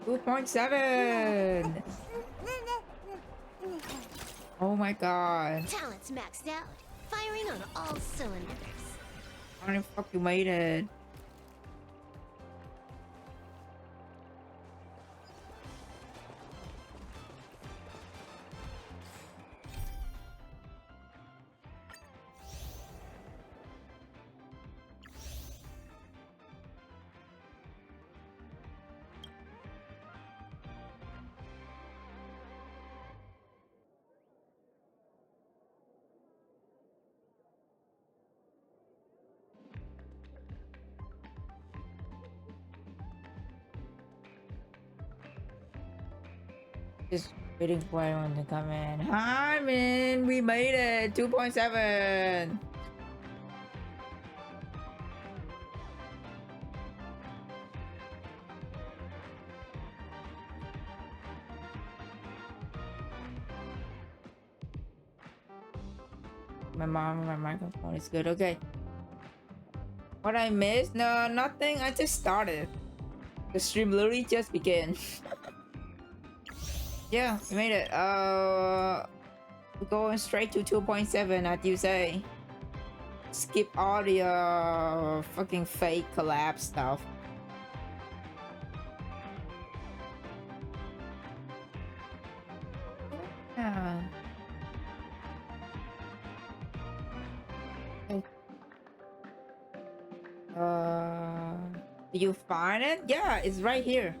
2.7. Oh my god. Talent's maxed out. Firing on all cylinders. How the fuck you made it? Just waiting for everyone to come in. Hi, man. We made it. 2.7. My microphone is good. Okay. What I missed? No, nothing. I just started. The stream literally just began. Yeah, we made it. We're going straight to 2.7, as you say. Skip all the fucking fake collapse stuff. Yeah. Did you find it? Yeah, it's right here.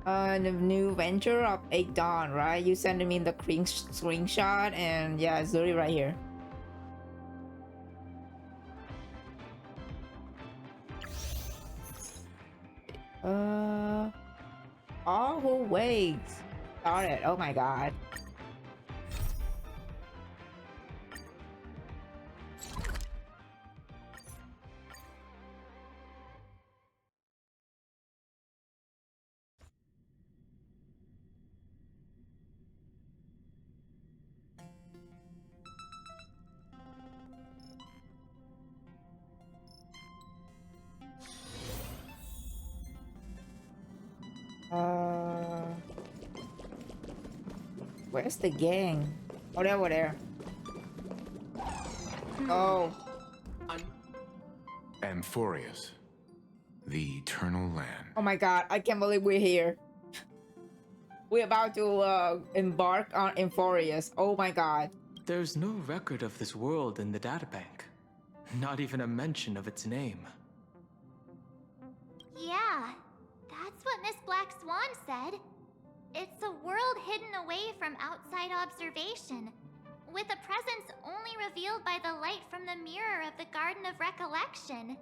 The new venture of 8 Dawn, right? You sent me the screenshot, and yeah, it's literally right here. All who waits started. Oh my god. Where's the gang? Oh, they're over there. Oh. Amphorius, the eternal land. Oh my god, I can't believe we're here. We're about to embark on Amphorius. Oh my god. There's no record of this world in the databank. Not even a mention of its name. Yeah, that's what Miss Black Swan said. It's a world hidden away from outside observation, with a presence only revealed by the light from the mirror of the Garden of Recollection.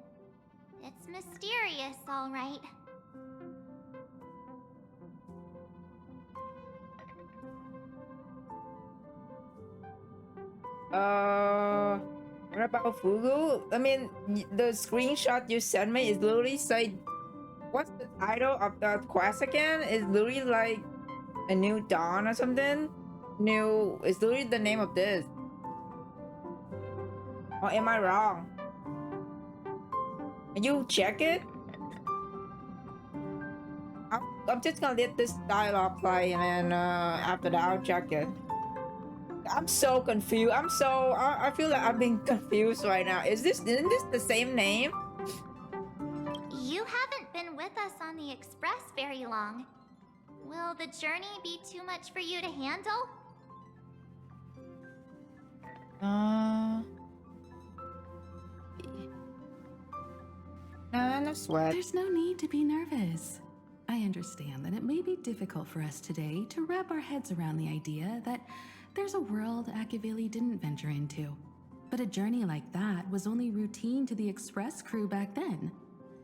It's mysterious, all right. What about Fugu? I mean, the screenshot you sent me is literally say, what's the title of the quest again? It's literally like a new dawn or something. It's literally the name of this. Or am I wrong? Can you check it? I'm just gonna let this dialogue play, and then after that I'll check it. I'm so confused. I feel like I'm being confused right now. Isn't this the same name? You haven't been with us on the Express very long. Will the journey be too much for you to handle? No sweat. There's no need to be nervous. I understand that it may be difficult for us today to wrap our heads around the idea that there's a world Akavili didn't venture into. But a journey like that was only routine to the Express crew back then.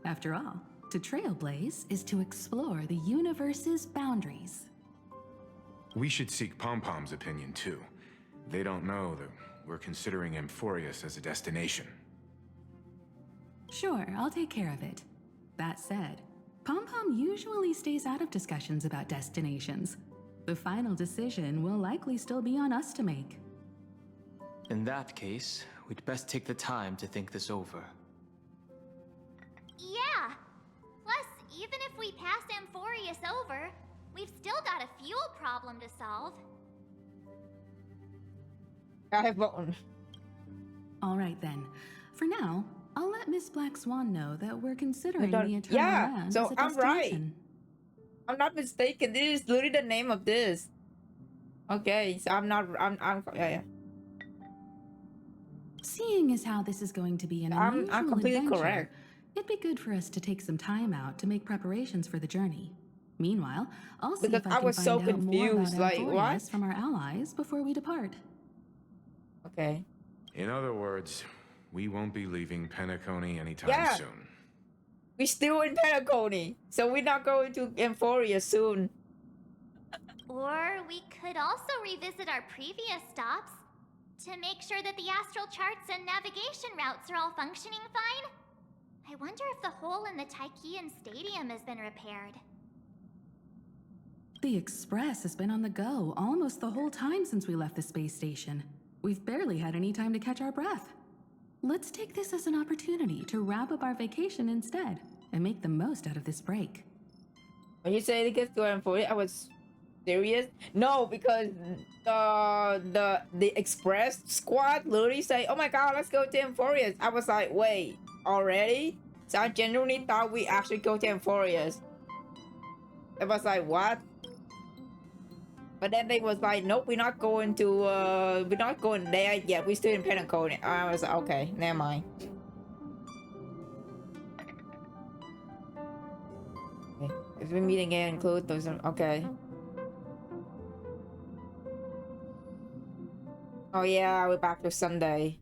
After all, to trailblaze is to explore the universe's boundaries. We should seek Pom-Pom's opinion too. They don't know that we're considering Amphorius as a destination. Sure, I'll take care of it. That said, Pom-Pom usually stays out of discussions about destinations. The final decision will likely still be on us to make. In that case, we'd best take the time to think this over. Yeah. Plus, even if we pass Amphorius over, we've still got a fuel problem to solve. I vote. All right then. For now, I'll let Miss Black Swan know that we're considering the Eternal Yeah, Land so as a I'm right. destination. I'm not mistaken. This is literally the name of this. Okay, so I'm yeah. Seeing as how this is going to be an I'm unusual completely adventure, correct. it'd be good for us to take some time out to make preparations for the journey. Meanwhile, I'll see Because if I I can was find so out more confused, about like, Amphorius what? from our allies before we depart. Okay. In other words, we won't be leaving Penacony anytime Yeah. soon. We're still in Penacony, so we're not going to Emphoria soon. Or we could also revisit our previous stops to make sure that the astral charts and navigation routes are all functioning fine. I wonder if the hole in the Tychean Stadium has been repaired. The Express has been on the go almost the whole time since we left the space station. We've barely had any time to catch our breath. Let's take this as an opportunity to wrap up our vacation instead and make the most out of this break. When you say it gets to Emphoria, I was serious. No, because the Express squad literally say, "Oh my God, let's go to Emphoria." I was like, "Wait, already?" So I genuinely thought we actually go to Emphoria. I was like, "What?" But then they was like, "Nope, we're not going there yet. We're still in Penacony." I was like, "Okay, never mind." Okay. If we meet again, include those. Okay. Oh yeah, we're back to Sunday.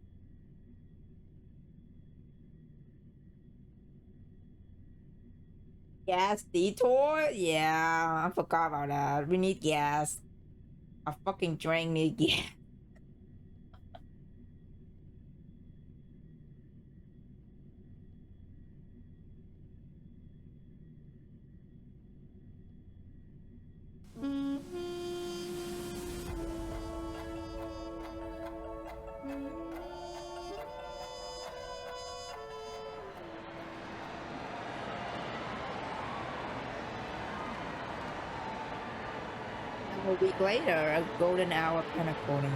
Gas detour? Yeah, I forgot about that. We need gas. I fucking drank need gas. A week later, a golden hour Penacony.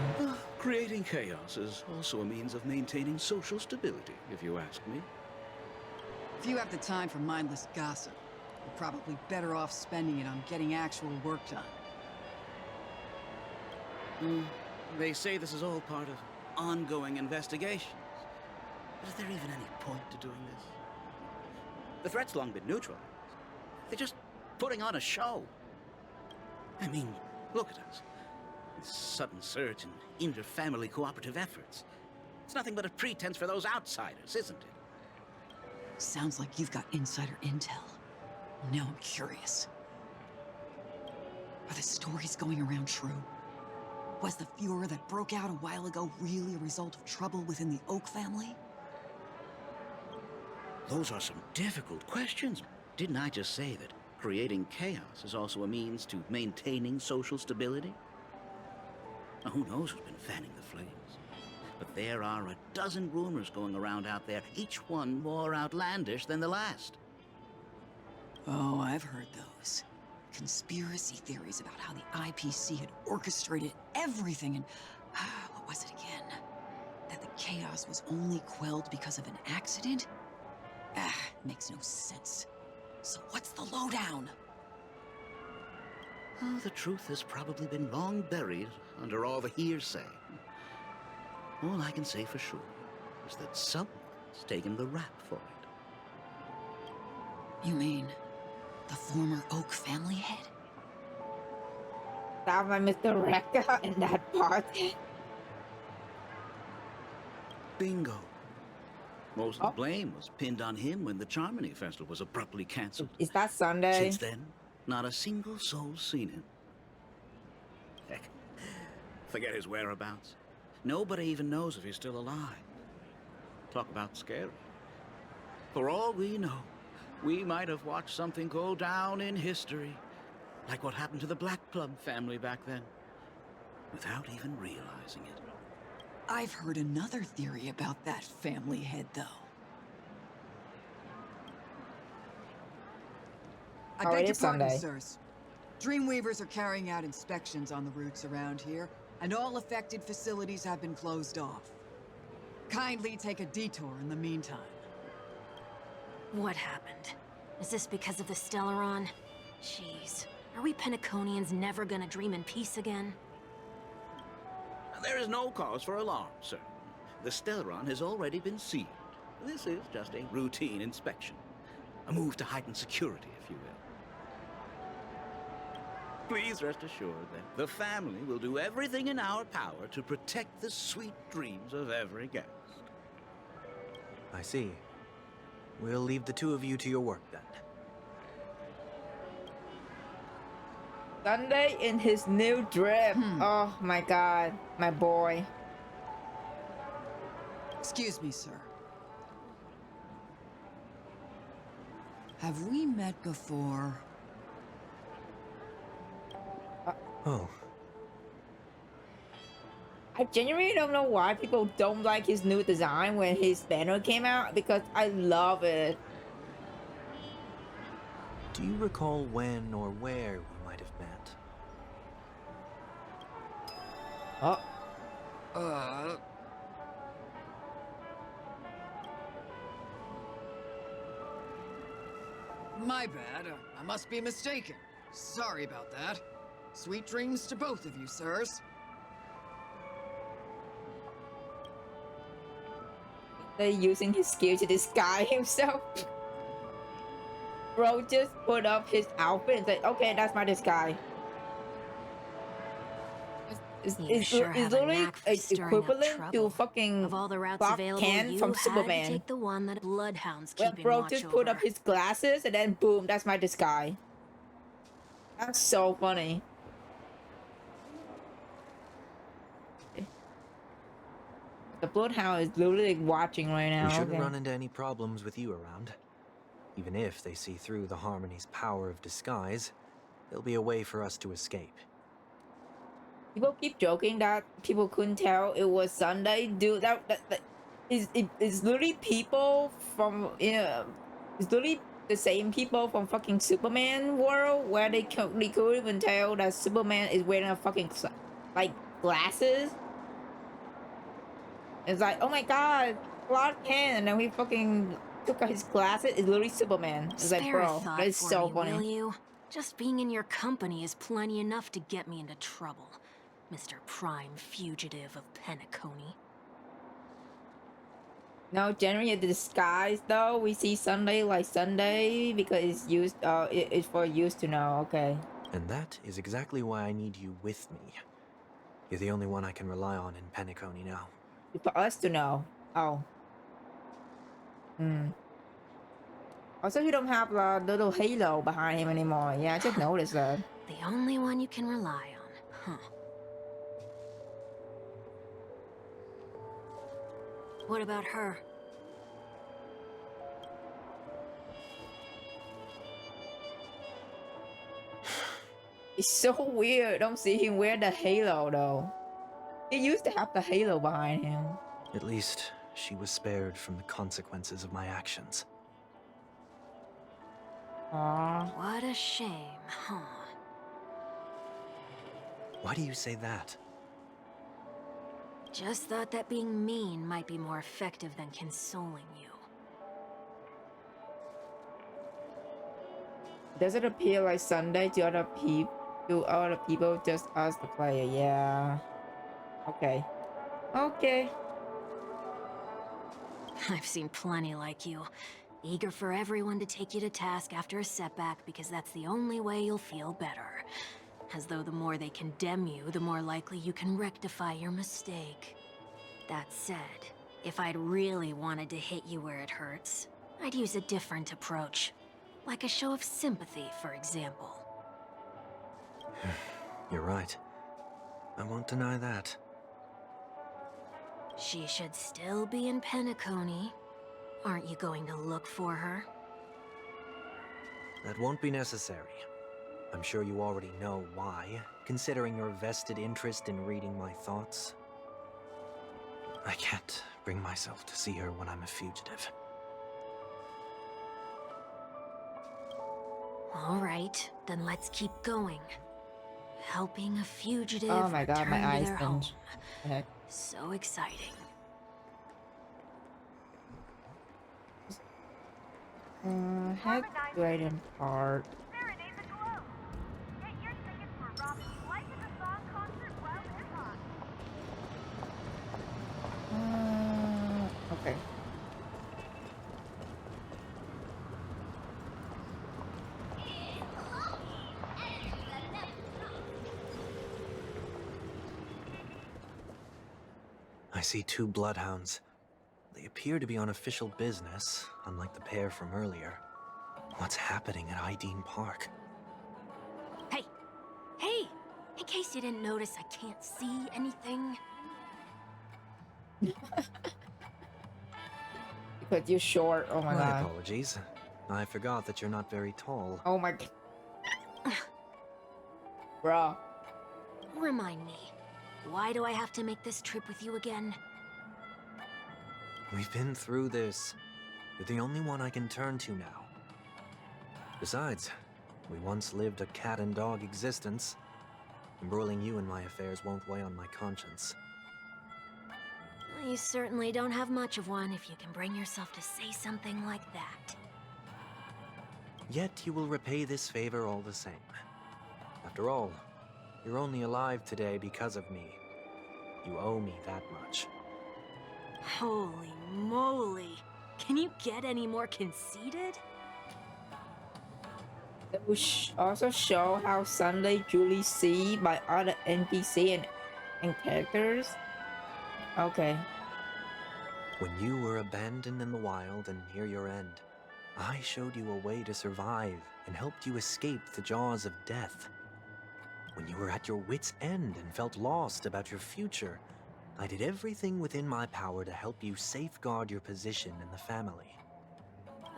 Creating chaos is also a means of maintaining social stability, if you ask me. If you have the time for mindless gossip, you're probably better off spending it on getting actual work done. They say this is all part of ongoing investigations. But is there even any point to doing this? The threat's long been neutralized. They're just putting on a show. I mean, look at us. This sudden surge in inter-family cooperative efforts. It's nothing but a pretense for those outsiders, isn't it? Sounds like you've got insider intel. Now I'm curious. Are the stories going around true? Was the furor that broke out a while ago really a result of trouble within the Oak family? Those are some difficult questions. Didn't I just say that creating chaos is also a means to maintaining social stability? Now, who knows who's been fanning the flames? But there are a dozen rumors going around out there, each one more outlandish than the last. Oh, I've heard those. Conspiracy theories about how the IPC had orchestrated everything and... what was it again? That the chaos was only quelled because of an accident? Makes no sense. So what's the lowdown? Oh, the truth has probably been long buried under all the hearsay. All I can say for sure is that someone's taken the rap for it. You mean the former Oak family head? That was Mr. Rekka in that part. Bingo. Most of the blame was pinned on him when the Charmony Festival was abruptly cancelled. Is that Sunday? Since then, not a single soul's seen him. Heck, forget his whereabouts. Nobody even knows if he's still alive. Talk about scary. For all we know, we might have watched something go down in history Like what happened to the Black Plum family back then. Without even realizing it. I've heard another theory about that family head, though. I Oh, beg it your is pardon, Sunday. sirs. Dreamweavers are carrying out inspections on the routes around here, and all affected facilities have been closed off. Kindly take a detour in the meantime. What happened? Is this because of the Stellaron? Jeez. Are we Penaconians never gonna dream in peace again? There is no cause for alarm, sir. The Stellaron has already been sealed. This is just a routine inspection. A move to heighten security, if you will. Please rest assured that the family will do everything in our power to protect the sweet dreams of every guest. I see. We'll leave the two of you to your work then. Sunday in his new drip. Oh my god, my boy. Excuse me, sir. Have we met before? Oh, I genuinely don't know why people don't like his new design when his banner came out, because I love it. do you recall when or where we might have met? Oh, My bad. I must be mistaken. Sorry about that. Sweet dreams to both of you, sirs. they're using his skill to disguise himself. Bro just put up his outfit and said, okay, that's my disguise. You sure have a literally knack for stirring up equivalent to trouble. fucking Of all the routes Clark available, Kent you from had to Superman. take the one that bloodhounds Well, keep in bro watch just over. put up his glasses and then boom, that's my disguise. That's so funny. The bloodhound is literally watching right now. We shouldn't okay. run into any problems with you around. Even if they see through the Harmony's power of disguise, there'll be a way for us to escape. People keep joking that people couldn't tell it was Sunday. Dude, that it's literally people from it's literally the same people from fucking Superman world where they couldn't even tell that Superman is wearing a fucking like glasses. It's like, oh my god, Clark Kent, and then we fucking took out his glasses. It's literally Superman. It's like, Spare a bro, thought that's for so me, funny. will you? Just being in your company is plenty enough to get me into trouble, Mr. Prime Fugitive of Penacony. No, generally the disguise though, we see Sunday like Sunday because it's used it's for use to know, okay. And that is exactly why I need you with me. You're the only one I can rely on in Penacony now. For us to know. Oh. Also, he don't have the little halo behind him anymore. Yeah, I just noticed that. The only one you can rely on, huh? What about her? It's so weird. Don't see him wear the halo though. He used to have the halo behind him. At least, she was spared from the consequences of my actions. Aww. What a shame, huh? Why do you say that? Just thought that being mean might be more effective than consoling you. Does it appear like Sunday to other people, just us the player? Yeah. Okay. Okay. I've seen plenty like you. Eager for everyone to take you to task after a setback because that's the only way you'll feel better. As though the more they condemn you, the more likely you can rectify your mistake. That said, if I'd really wanted to hit you where it hurts, I'd use a different approach. Like a show of sympathy, for example. You're right. I won't deny that. She should still be in Penacony. Aren't you going to look for her? That won't be necessary. I'm sure you already know why, considering your vested interest in reading my thoughts. I can't bring myself to see her when I'm a fugitive. All right, then let's keep going. Helping a fugitive Oh my god, my return to eyes their home. singed. The heck? So exciting. Head to item part. Okay. I see 2 bloodhounds. They appear to be on official business, unlike the pair from earlier. What's happening at Ideen Park? Hey! Hey! In case you didn't notice, I can't see anything. Because you're short. Oh my My god. apologies. I forgot that you're not very tall. Oh my god. Bruh. Remind me, why do I have to make this trip with you again? We've been through this. You're the only one I can turn to now. Besides, we once lived a cat and dog existence. Embroiling you in my affairs won't weigh on my conscience. You certainly don't have much of one if you can bring yourself to say something like that. Yet you will repay this favor all the same. After all, you're only alive today because of me. You owe me that much. Holy moly! Can you get any more conceited? It will also show how Sunday Julie see by other NPC and characters. Okay. When you were abandoned in the wild and near your end, I showed you a way to survive and helped you escape the jaws of death. When you were at your wit's end and felt lost about your future, I did everything within my power to help you safeguard your position in the family.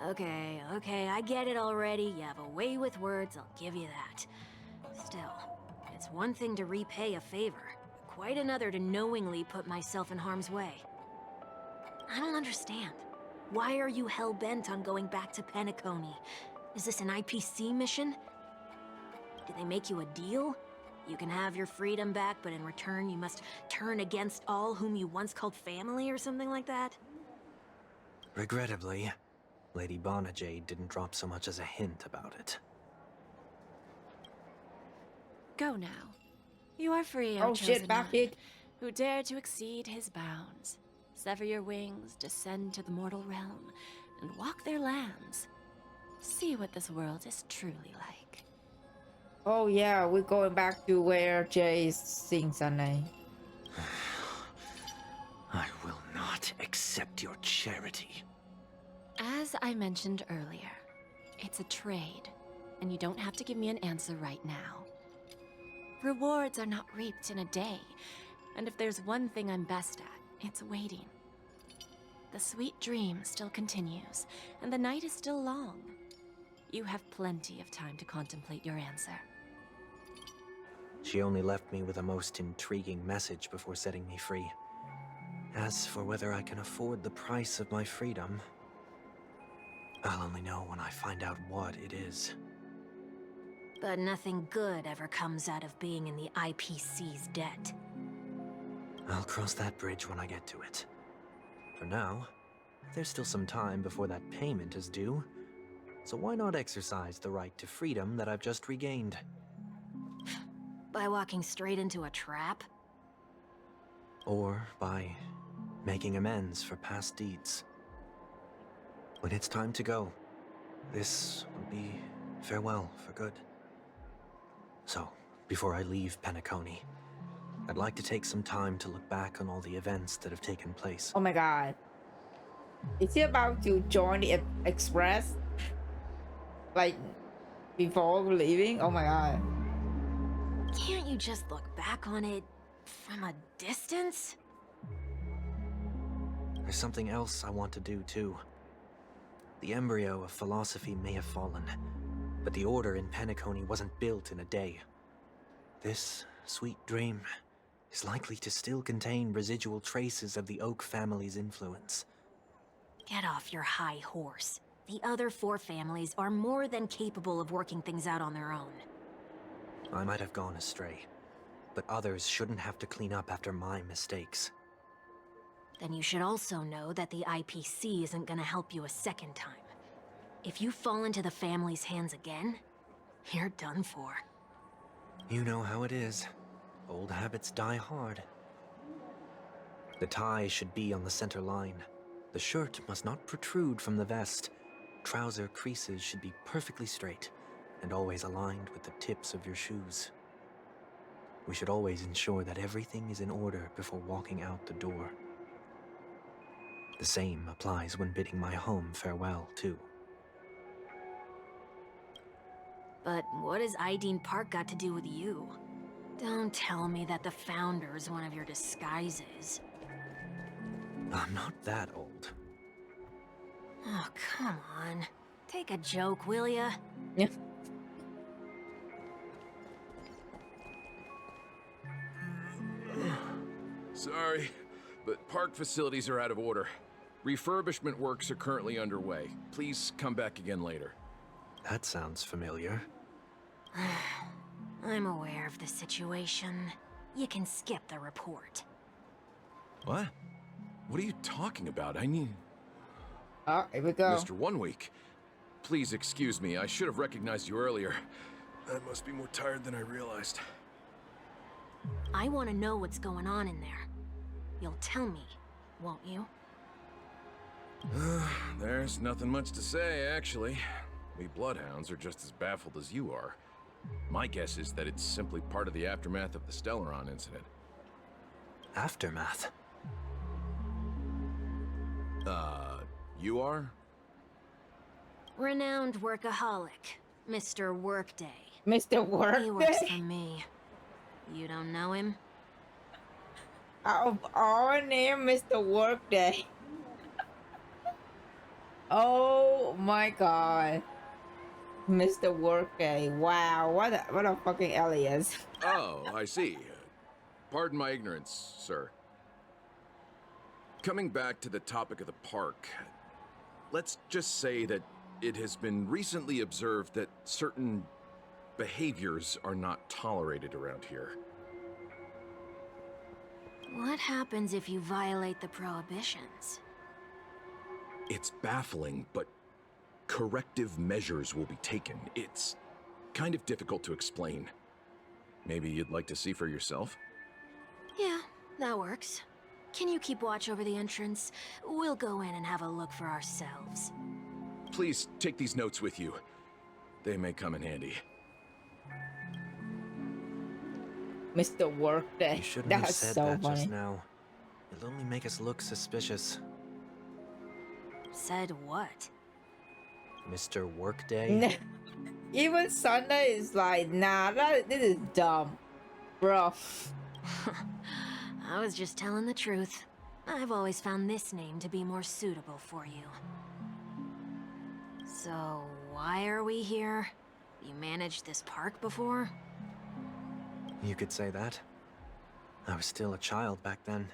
Okay, I get it already. You have a way with words, I'll give you that. Still, it's one thing to repay a favor, quite another to knowingly put myself in harm's way. I don't understand. Why are you hell-bent on going back to Penacony? Is this an IPC mission? Did they make you a deal? You can have your freedom back, but in return you must turn against all whom you once called family or something like that? Regrettably, Lady Bonajade didn't drop so much as a hint about it. Go now. You are free, Oh our shit, chosen back one, it. who dare to exceed his bounds. Sever your wings, descend to the mortal realm, and walk their lands. See what this world is truly like. Oh yeah, we're going back to where Jay is seeing Sunday. I will not accept your charity. As I mentioned earlier, it's a trade, and you don't have to give me an answer right now. Rewards are not reaped in a day, and if there's one thing I'm best at, it's waiting. The sweet dream still continues, and the night is still long. You have plenty of time to contemplate your answer. She only left me with a most intriguing message before setting me free. As for whether I can afford the price of my freedom, I'll only know when I find out what it is. But nothing good ever comes out of being in the IPC's debt. I'll cross that bridge when I get to it. For now, there's still some time before that payment is due, so why not exercise the right to freedom that I've just regained? By walking straight into a trap? Or by making amends for past deeds. When it's time to go, this will be farewell for good. So, before I leave Penacony, I'd like to take some time to look back on all the events that have taken place. Oh my god. Is he about to join the Express? Like, before leaving? Oh my god. Can't you just look back on it from a distance? There's something else I want to do too. The embryo of philosophy may have fallen, But the order in Penacony wasn't built in a day. This sweet dream is likely to still contain residual traces of the Oak family's influence. Get off your high horse. The other 4 families are more than capable of working things out on their own. I might have gone astray, but others shouldn't have to clean up after my mistakes. Then you should also know that the IPC isn't gonna help you a second time. If you fall into the family's hands again, you're done for. You know how it is. Old habits die hard. The tie should be on the center line. The shirt must not protrude from the vest. Trouser creases should be perfectly straight, and always aligned with the tips of your shoes. We should always ensure that everything is in order before walking out the door. The same applies when bidding my home farewell, too. But what has Ideen Park got to do with you? Don't tell me that the Founder's one of your disguises. I'm not that old. Oh, come on. Take a joke, will ya? Yeah. Sorry, but park facilities are out of order. Refurbishment works are currently underway. Please come back again later. That sounds familiar. I'm aware of the situation. You can skip the report. What? What are you talking about? I mean... Oh, here we go. Mr. 1 Week. Please excuse me, I should have recognized you earlier. I must be more tired than I realized. I want to know what's going on in there. You'll tell me, won't you? There's nothing much to say, actually. We Bloodhounds are just as baffled as you are. My guess is that it's simply part of the aftermath of the Stellaron incident. Aftermath? You are? Renowned workaholic, Mr. Workday. Mr. He works Workday? for me. You don't know him? Out of our name, Mr. Workday. Oh my god. Mr. Workday. Wow, what a fucking alias. Oh, I see. Pardon my ignorance, sir. Coming back to the topic of the park, let's just say that it has been recently observed that certain behaviors are not tolerated around here. What happens if you violate the prohibitions? It's baffling, but corrective measures will be taken. It's kind of difficult to explain. Maybe you'd like to see for yourself? Yeah, that works. Can you keep watch over the entrance? We'll go in and have a look for ourselves. Please take these notes with you. They may come in handy. Mr. Workday. You shouldn't have That's said so that funny. just now. It'll only make us look suspicious. Said what? Mr. Workday? Even Sunday is like, nah, this is dumb. Bro. I was just telling the truth. I've always found this name to be more suitable for you. So, why are we here? You managed this park before? You could say that. I was still a child back then.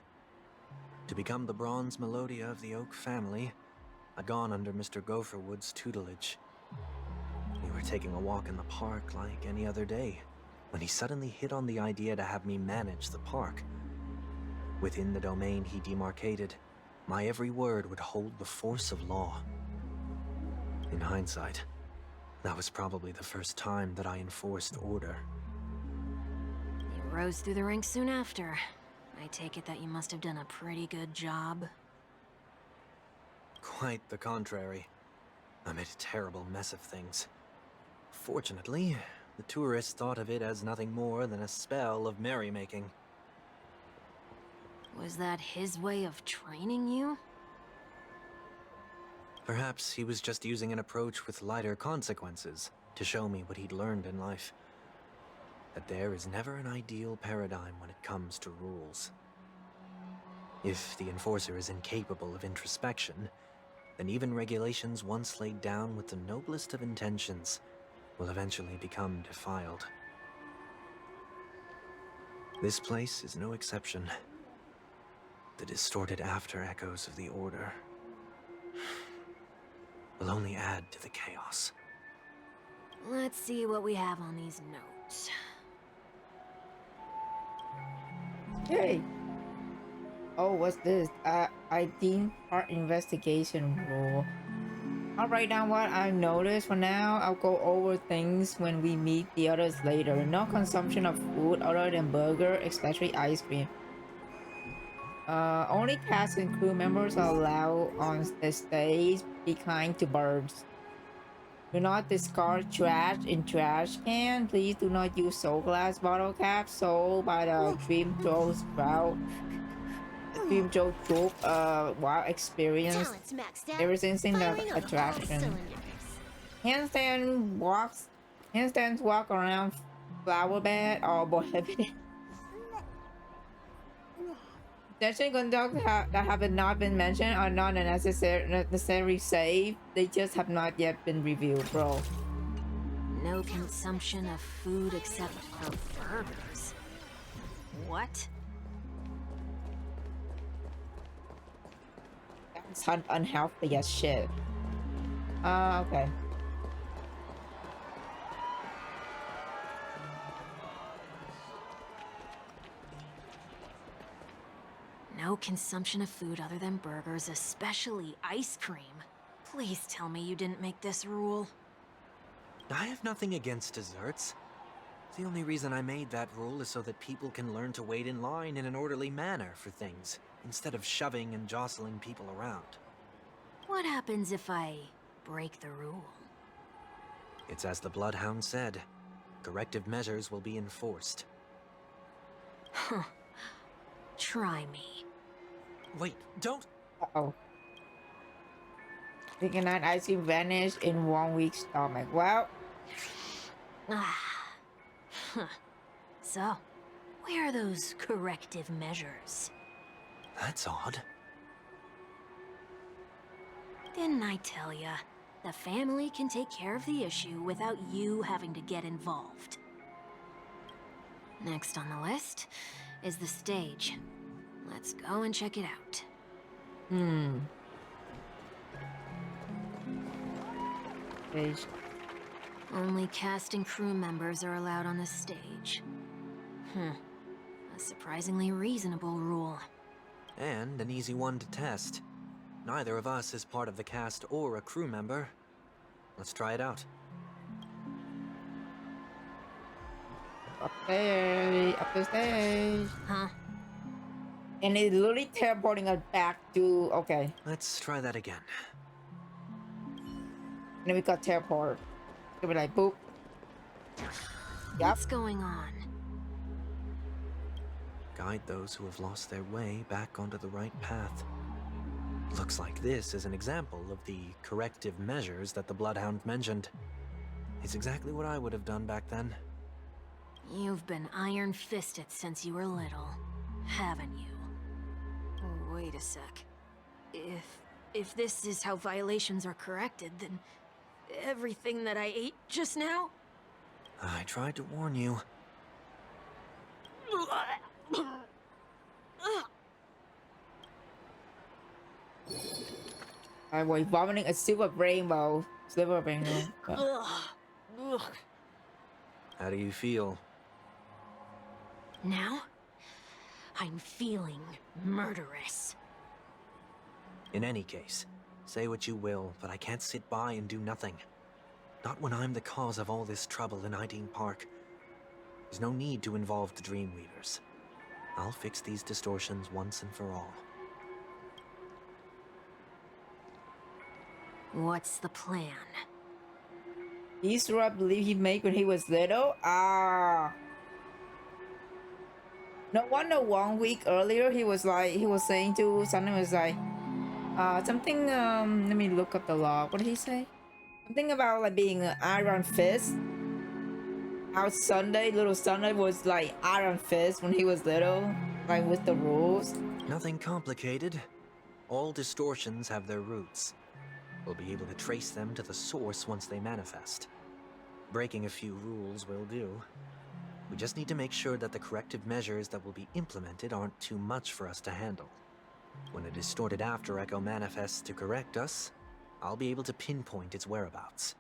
To become the bronze Melodia of the Oak family, I'd gone under Mr. Gopherwood's tutelage. We were taking a walk in the park like any other day, when he suddenly hit on the idea to have me manage the park. Within the domain he demarcated, my every word would hold the force of law. In hindsight, that was probably the first time that I enforced order. You rose through the ranks soon after. I take it that you must have done a pretty good job. Quite the contrary. I made a terrible mess of things. Fortunately, the tourists thought of it as nothing more than a spell of merrymaking. Was that his way of training you? Perhaps he was just using an approach with lighter consequences to show me what he'd learned in life. That there is never an ideal paradigm when it comes to rules. If the enforcer is incapable of introspection, then even regulations once laid down with the noblest of intentions will eventually become defiled. This place is no exception. The distorted after echoes of the Order will only add to the chaos. Let's see what we have on these notes. Hey. Oh, what's this? ID part investigation rule. I'll write down what I noticed for now. I'll go over things when we meet the others later. No consumption of food other than burger, especially ice cream. Only cast and crew members are allowed on the stage. Be kind to birds. Do not discard trash in trash can. Please do not use soul glass bottle caps sold by the Dream Joe Sprout. Dream Joe Troop, wow, experience. Ever since in the attraction. Handstands walk around flower bed. Oh boy. Detention conduct that have not been mentioned are not a necessary save. They just have not yet been reviewed, bro. No consumption of food except for burgers. What? That's unhealthy as shit. Okay. No consumption of food other than burgers, especially ice cream. Please tell me you didn't make this rule. I have nothing against desserts. The only reason I made that rule is so that people can learn to wait in line in an orderly manner for things, instead of shoving and jostling people around. What happens if I break the rule? It's as the Bloodhound said. Corrective measures will be enforced. Huh. Try me. Wait, don't... Uh-oh. Thinking that ice cream vanished in 1 week's stomach. Well... So, where are those corrective measures? That's odd. Didn't I tell ya? The family can take care of the issue without you having to get involved. Next on the list is the stage. Let's go and check it out. Stage. Only cast and crew members are allowed on the stage. A surprisingly reasonable rule. And an easy one to test. Neither of us is part of the cast or a crew member. Let's try it out. Up the stage. Huh? And it's literally teleporting us back to... Okay. Let's try that again. And then we got teleport. It'll be like, boop. Yep. What's going on? Guide those who have lost their way back onto the right path. Looks like this is an example of the corrective measures that the Bloodhound mentioned. It's exactly what I would have done back then. You've been iron-fisted since you were little, haven't you? Wait a sec. If this is how violations are corrected, then everything that I ate just now? I tried to warn you. I was vomiting a silver rainbow. How do you feel? Now, I'm feeling murderous. In any case, say what you will, but I can't sit by and do nothing. Not when I'm the cause of all this trouble in Ideen Park. There's no need to involve the Dreamweavers. I'll fix these distortions once and for all. What's the plan? Easter I believe he made when he was little? No wonder 1 week earlier he was saying to something was like, something, let me look up the log. What did he say? Something about like being an Iron Fist. How Little Sunday was like Iron Fist when he was little, like with the rules. Nothing complicated. All distortions have their roots. We'll be able to trace them to the source once they manifest. Breaking a few rules will do. We just need to make sure that the corrective measures that will be implemented aren't too much for us to handle. When a distorted After Echo manifests to correct us, I'll be able to pinpoint its whereabouts.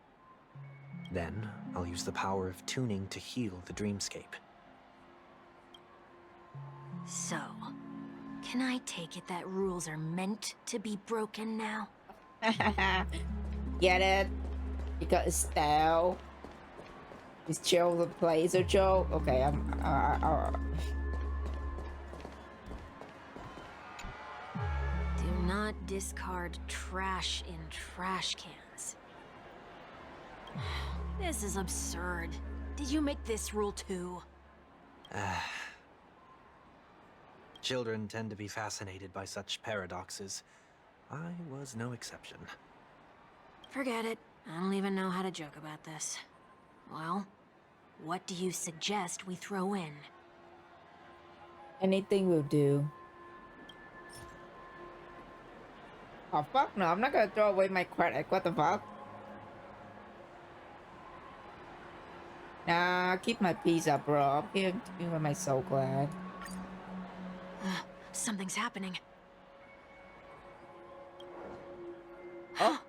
Then, I'll use the power of tuning to heal the dreamscape. So, can I take it that rules are meant to be broken now? Get it? Because it's style. Is Joe the plays a joke? Okay, Do not discard trash in trash cans. This is absurd. Did you make this rule too? Children tend to be fascinated by such paradoxes. I was no exception. Forget it. I don't even know how to joke about this. Well, what do you suggest we throw in? anything will do. Oh fuck no, I'm not gonna throw away my credit. What the fuck? Nah, keep my peace up, bro. I'm giving my soul glad. Something's happening. Oh.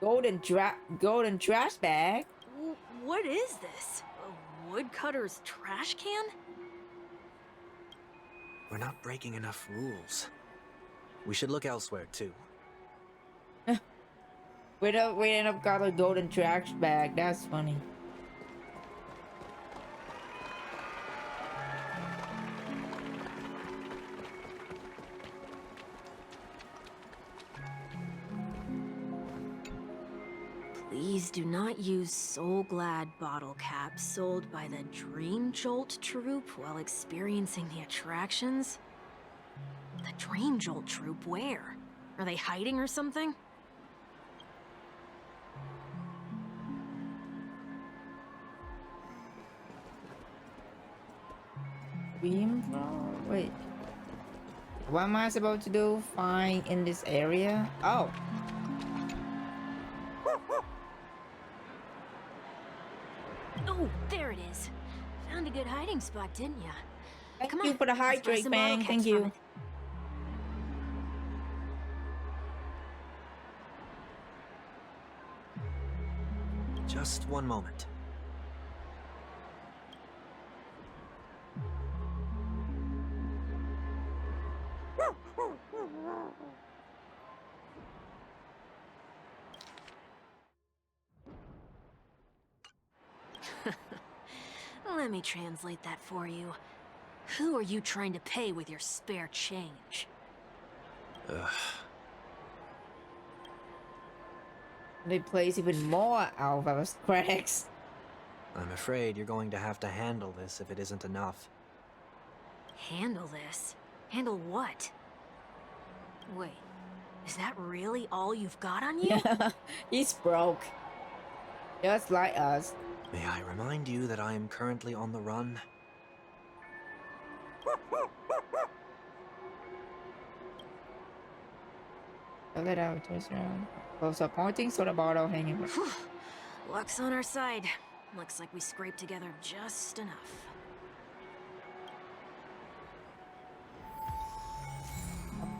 Golden trash bag. What is this? A woodcutter's trash can? We're not breaking enough rules. We should look elsewhere, too. We end up got a golden trash bag. That's funny. Please do not use Soul Glad bottle caps sold by the Dream Jolt troupe while experiencing the attractions. The Dream Jolt troupe, where? Are they hiding or something? Wait. What am I supposed to do? Find in this area? Oh. Oh, there it is. Found a good hiding spot, didn't ya? Thank Come you on, for the let's buy hydrate, some bottle Bang. caps Thank from you. it. Just one moment. Let me translate that for you. Who are you trying to pay with your spare change? Ugh. They place even more out of us cracks. I'm afraid you're going to have to handle this if it isn't enough. Handle this? Handle what? Wait, is that really all you've got on you? He's broke. Just like us. May I remind you that I am currently on the run? Fill it out, twist around. Close up pointing, soda bottle hanging. Luck's on our side. Looks like we scraped together just enough.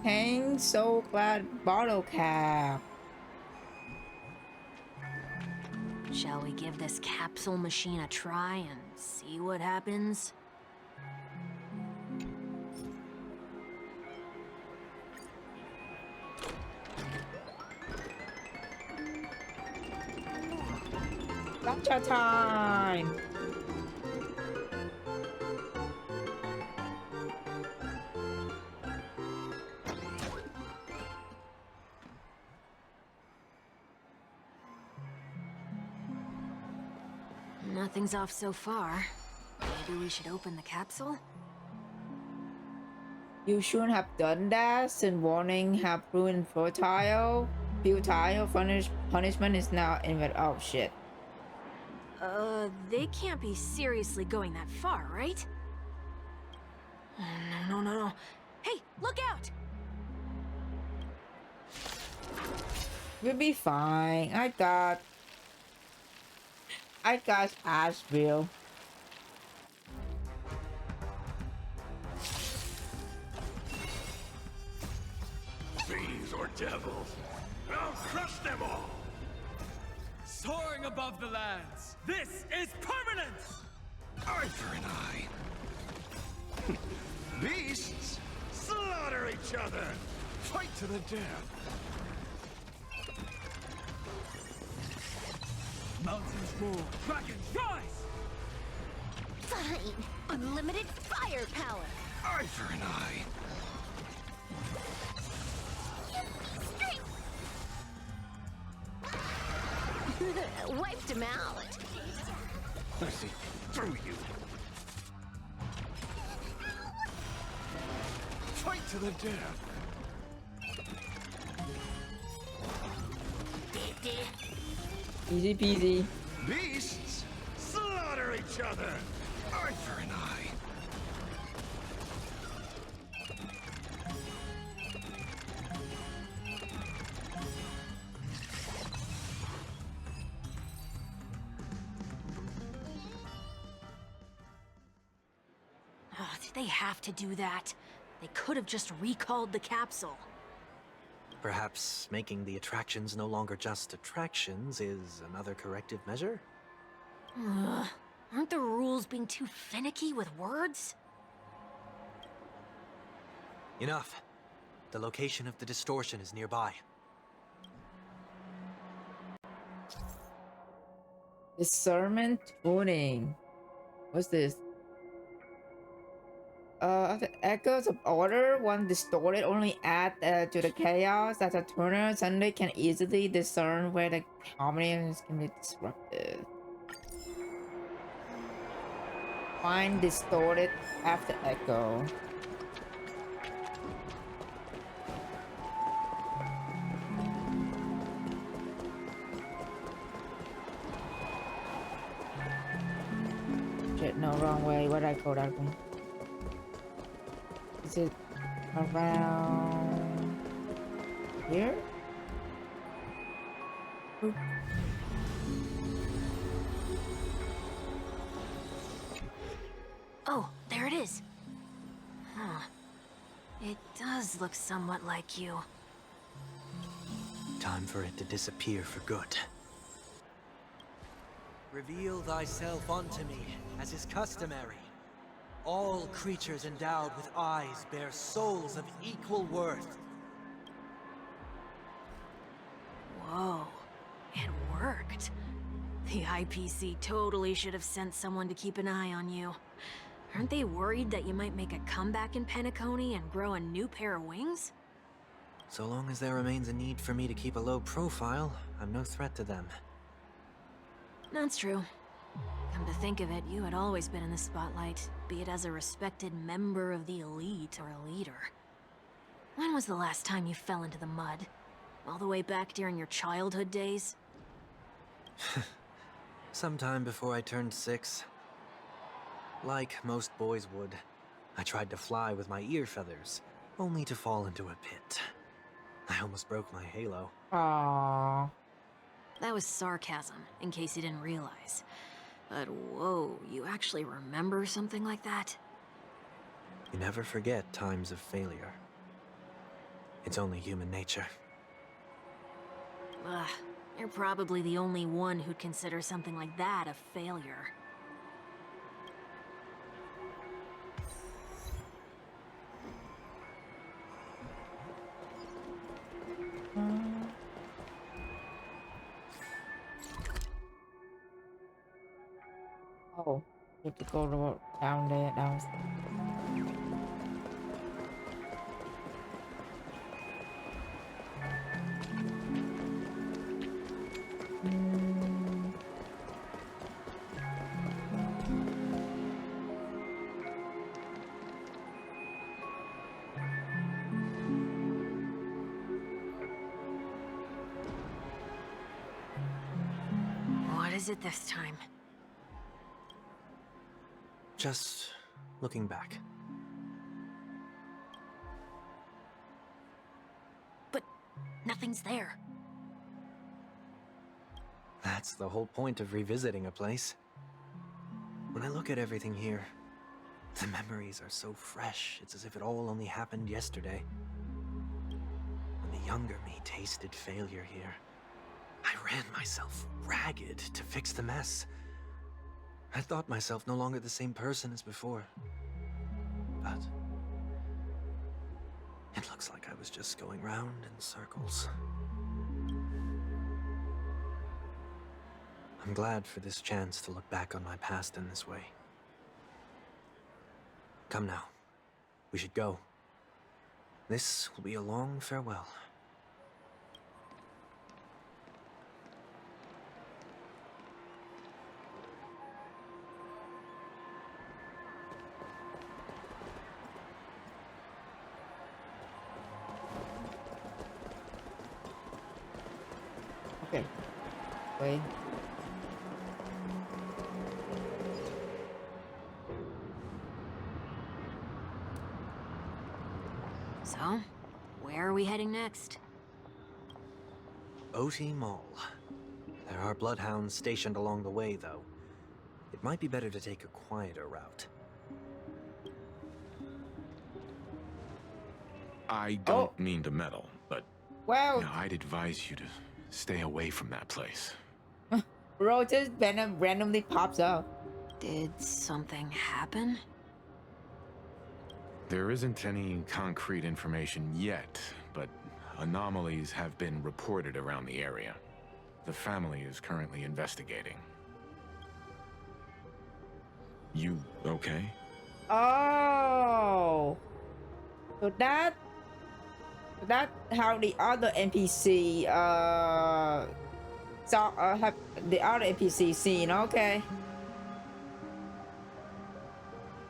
Hang so glad bottle cap. Shall we give this capsule machine a try and see what happens? Gotcha time! Nothing's off so far. Maybe we should open the capsule? You shouldn't have done that, since warning have proven futile. Punishment is now invalid. Oh shit. They can't be seriously going that far, right? No. Hey, look out! We'll be fine. I got Asheville. Fiends or devils, I'll crush them all! Soaring above the lands, this is permanence! Eye for an eye. Beasts, slaughter each other! Fight to the death! Mountains roar, dragons rise! Fine. Unlimited firepower. Eye for an eye. Wiped him out. I see through you. Fight to the death. Easy peasy. Beasts, slaughter each other! Eye for an eye. Oh, did they have to do that? They could have just recalled the capsule. Perhaps making the attractions no longer just attractions is another corrective measure? Ugh. Aren't the rules being too finicky with words? Enough. The location of the distortion is nearby. Discernment tuning. What's this? The echoes of order, one distorted, only add to the chaos that a tuner suddenly can easily discern where the harmonies can be disrupted. Find distorted after echo. Shit, no, wrong way. Where did I go that one? Is it around here? Oop. Oh, there it is. Huh. It does look somewhat like you. Time for it to disappear for good. Reveal thyself unto me, as is customary. All creatures endowed with eyes bear souls of equal worth. Whoa, it worked. The IPC totally should have sent someone to keep an eye on you. Aren't they worried that you might make a comeback in Penacony and grow a new pair of wings? So long as there remains a need for me to keep a low profile, I'm no threat to them. That's true. Come to think of it, you had always been in the spotlight, be it as a respected member of the elite or a leader. When was the last time you fell into the mud? All the way back during your childhood days? Sometime before I turned 6. Like most boys would, I tried to fly with my ear feathers, only to fall into a pit. I almost broke my halo. Aww. That was sarcasm, in case you didn't realize. But whoa, you actually remember something like that? You never forget times of failure. It's only human nature. Ugh, you're probably the only one who'd consider something like that a failure. Oh, you have to go down there, downstairs. What is it this time? Just looking back. But nothing's there. That's the whole point of revisiting a place. When I look at everything here, the memories are so fresh, it's as if it all only happened yesterday. When the younger me tasted failure here, I ran myself ragged to fix the mess. I thought myself no longer the same person as before. But it looks like I was just going round in circles. I'm glad for this chance to look back on my past in this way. Come now. We should go. This will be a long farewell. Okay. Wait. So, where are we heading next? OT Mall. There are bloodhounds stationed along the way, though. It might be better to take a quieter route. I don't mean to meddle, but Well, I'd advise you to stay away from that place. bro, just Venom randomly pops up. Did something happen? There isn't any concrete information yet, but anomalies have been reported around the area. The family is currently investigating. You okay? Oh, so that how the other NPC saw have the other NPC seen. Okay,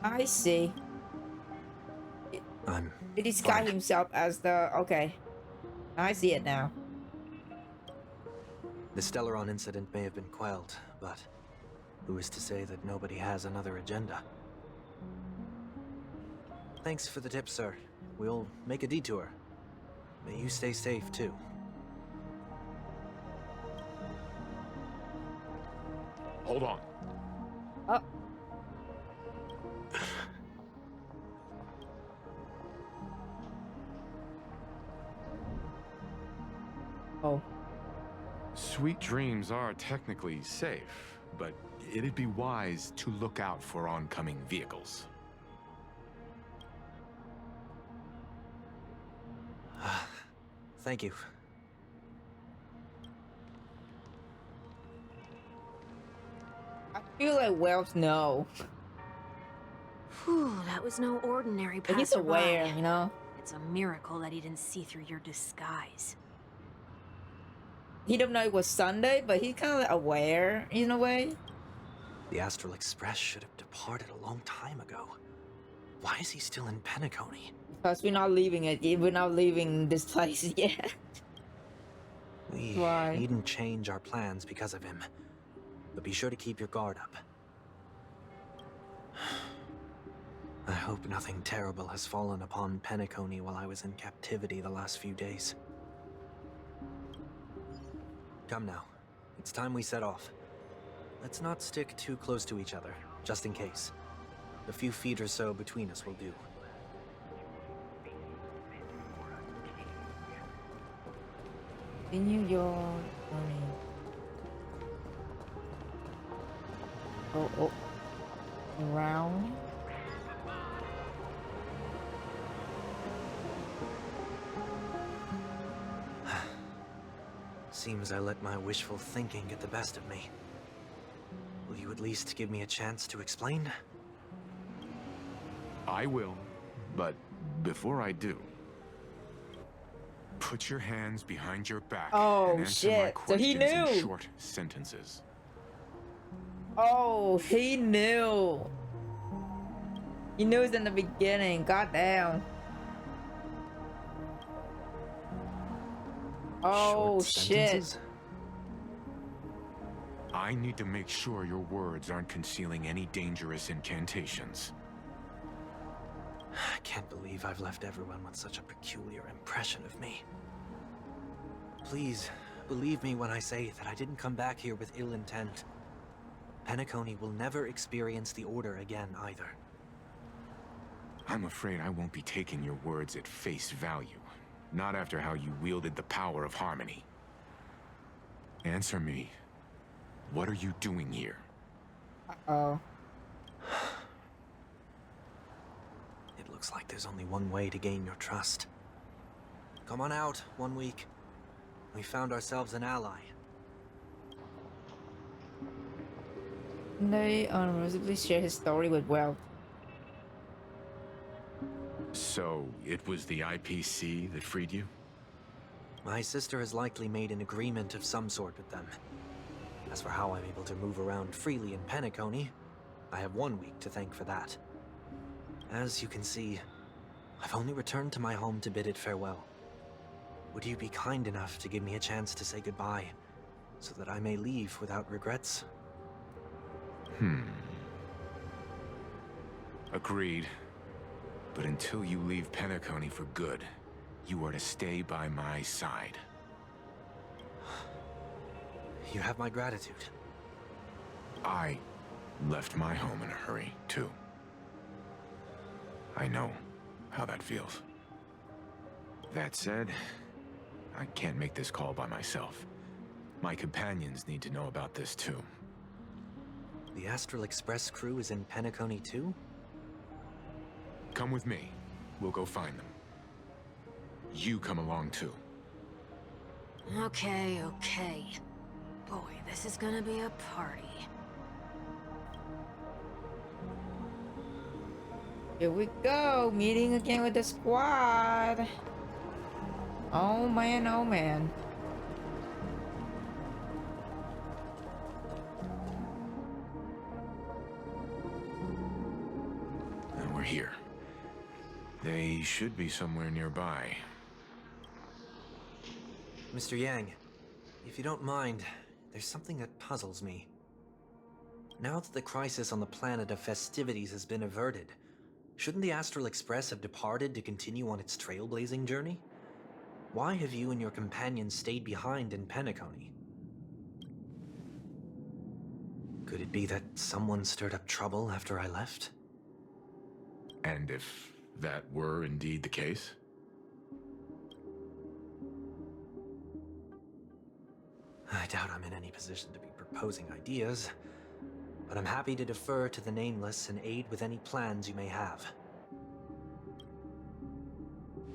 I see. He disguised himself as the okay. I see it now. The Stellaron incident may have been quelled, but who is to say that nobody has another agenda? Thanks for the tip, sir. We'll make a detour. May you stay safe, too. Hold on. Oh. Oh. Sweet dreams are technically safe, but it'd be wise to look out for oncoming vehicles. Thank you. I feel like Wells know. Whew, that was no ordinary But he's passerby. aware, you know? It's a miracle that he didn't see through your disguise. He don't know it was Sunday, but he's kind of aware in a way. The Astral Express should have departed a long time ago. Why is he still in Penacony? Because we're not leaving it. We're not leaving this place yet. We Why? needn't change our plans because of him. But be sure to keep your guard up. I hope nothing terrible has fallen upon Penacony while I was in captivity the last few days. Come now. It's time we set off. Let's not stick too close to each other, just in case. A few feet or so between us will do. Continue your journey. Oh. Around. Seems I let my wishful thinking get the best of me. Will you at least give me a chance to explain? I will, but before I do, put your hands behind your back Oh, and answer my shit. So he questions in knew. short sentences. Oh, he knew. He knew it in the beginning. Goddamn. Oh, Short shit. sentences? I need to make sure your words aren't concealing any dangerous incantations. I can't believe I've left everyone with such a peculiar impression of me. Please, Believe me when I say that I didn't come back here with ill intent. Penacony will never experience the Order again, either. I'm afraid I won't be taking your words at face value. Not after how you wielded the power of harmony. Answer me. What are you doing here? Uh-oh. It looks like there's only one way to gain your trust. Come on out, 1 week. We found ourselves an ally. They unreservedly share his story with Welt. So, it was the IPC that freed you? My sister has likely made an agreement of some sort with them. As for how I'm able to move around freely in Penacony, I have 1 week to thank for that. As you can see, I've only returned to my home to bid it farewell. Would you be kind enough to give me a chance to say goodbye, so that I may leave without regrets? Agreed. But until you leave Penacony for good, you are to stay by my side. You have my gratitude. I left my home in a hurry, too. I know how that feels. That said, I can't make this call by myself. My companions need to know about this, too. The Astral Express crew is in Penacony, too? Come with me. We'll go find them. You come along, too. Okay, okay. Boy, this is gonna be a party. Here we go, meeting again with the squad. Oh man, oh man. And we're here. They should be somewhere nearby. Mr. Yang, if you don't mind, there's something that puzzles me. Now that the crisis on the planet of festivities has been averted, shouldn't the Astral Express have departed to continue on its trailblazing journey? Why have you and your companions stayed behind in Penacony? Could it be that someone stirred up trouble after I left? And if that were indeed the case? I doubt I'm in any position to be proposing ideas, but I'm happy to defer to the Nameless and aid with any plans you may have.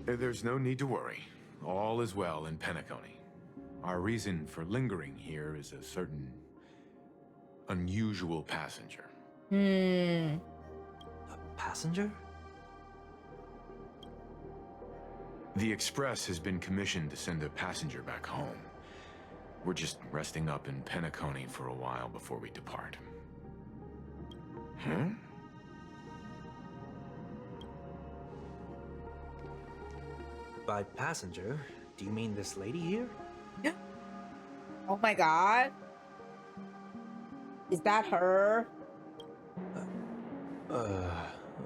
There's no need to worry. All is well in Penacony. Our reason for lingering here is a certain unusual passenger. A passenger? The Express has been commissioned to send a passenger back home. We're just resting up in Penacony for a while before we depart. Huh? By passenger, do you mean this lady here? Oh my god. Is that her?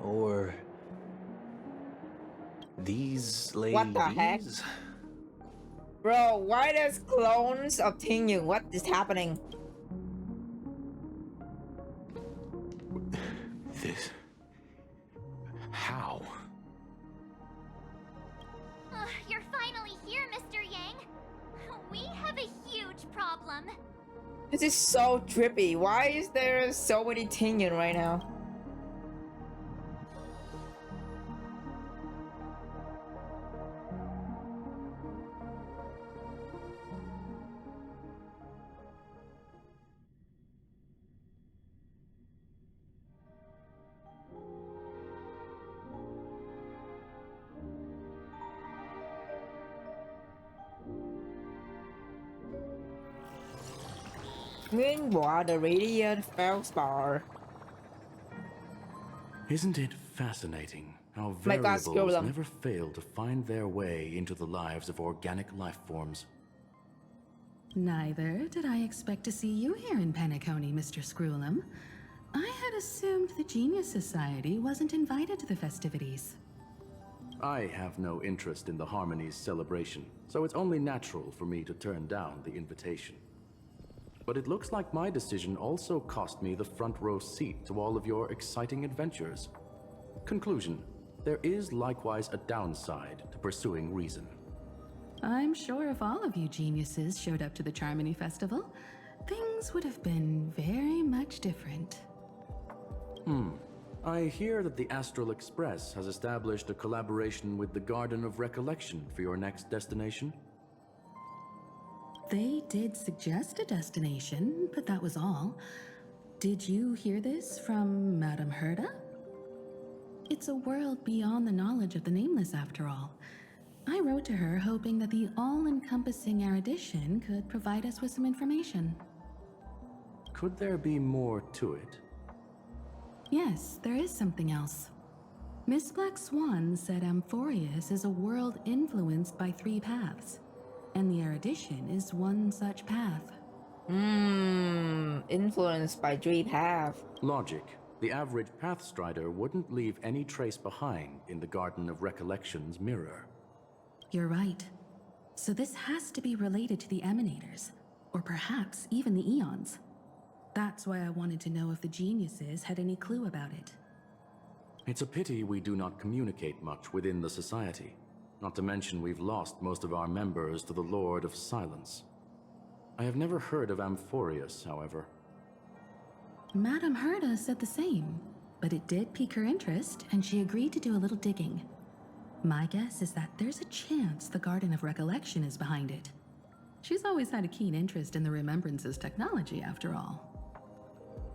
Or these ladies? What the heck? Bro, why there's clones of Tingyun? What is happening? This... How? You're finally here, Mr. Yang. We have a huge problem. This is so trippy. Why is there so many Tingyun right now? Meanwhile, the radiant feldspar. Isn't it fascinating how My God, variables Skrulum. never fail to find their way into the lives of organic life forms? Neither did I expect to see you here in Penacony, Mr. Skrulum. I had assumed the Genius Society wasn't invited to the festivities. I have no interest in the Harmony's celebration, so it's only natural for me to turn down the invitation. But it looks like my decision also cost me the front row seat to all of your exciting adventures. Conclusion: there is likewise a downside to pursuing reason. I'm sure if all of you geniuses showed up to the Charmony Festival, things would have been very much different. I hear that the Astral Express has established a collaboration with the Garden of Recollection for your next destination. They did suggest a destination, but that was all. Did you hear this from Madame Herda? It's a world beyond the knowledge of the Nameless, after all. I wrote to her hoping that the all-encompassing erudition could provide us with some information. Could there be more to it? Yes, there is something else. Miss Black Swan said Amphorius is a world influenced by 3 paths, and the erudition is one such path. Influenced by 3 paths. Logic. The average Pathstrider wouldn't leave any trace behind in the Garden of Recollection's mirror. You're right. So this has to be related to the Emanators, or perhaps even the Eons. That's why I wanted to know if the geniuses had any clue about it. It's a pity we do not communicate much within the society. Not to mention we've lost most of our members to the Lord of Silence. I have never heard of Amphorius, however. Madame Herda said the same, but it did pique her interest, and she agreed to do a little digging. My guess is that there's a chance the Garden of Recollection is behind it. She's always had a keen interest in the Remembrances technology, after all.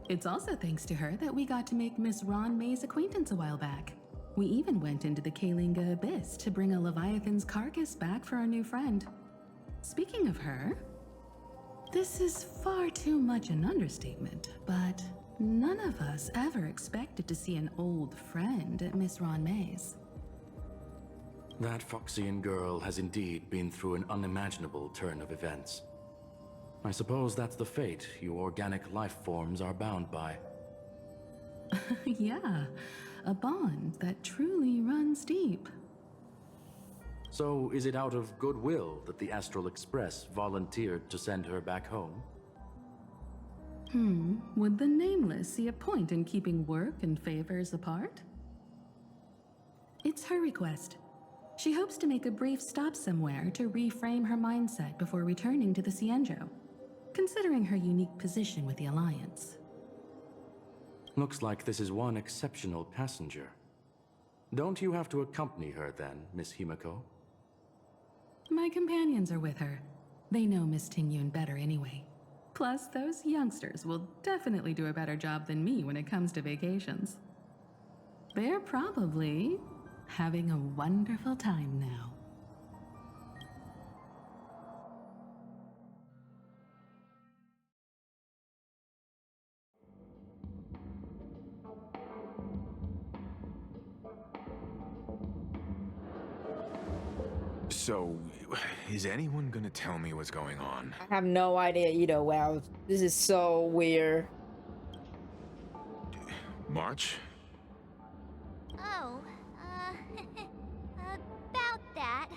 It's also thanks to her that we got to make Miss Ron May's acquaintance a while back. We even went into the Kalinga Abyss to bring a Leviathan's carcass back for our new friend. Speaking of her, this is far too much an understatement, but none of us ever expected to see an old friend at Miss Ron May's. That Foxian girl has indeed been through an unimaginable turn of events. I suppose that's the fate you organic life forms are bound by. Yeah, a bond that truly runs deep. So, is it out of goodwill that the Astral Express volunteered to send her back home? Would the Nameless see a point in keeping work and favors apart? It's her request. She hopes to make a brief stop somewhere to reframe her mindset before returning to the Cienjo, considering her unique position with the Alliance. Looks like this is one exceptional passenger. Don't you have to accompany her then, Miss Himiko? My companions are with her. They know Miss Tingyun better anyway. Plus, those youngsters will definitely do a better job than me when it comes to vacations. They're probably having a wonderful time now. So, is anyone gonna tell me what's going on? I have no idea either. Wow, this is so weird. March? Oh, about that.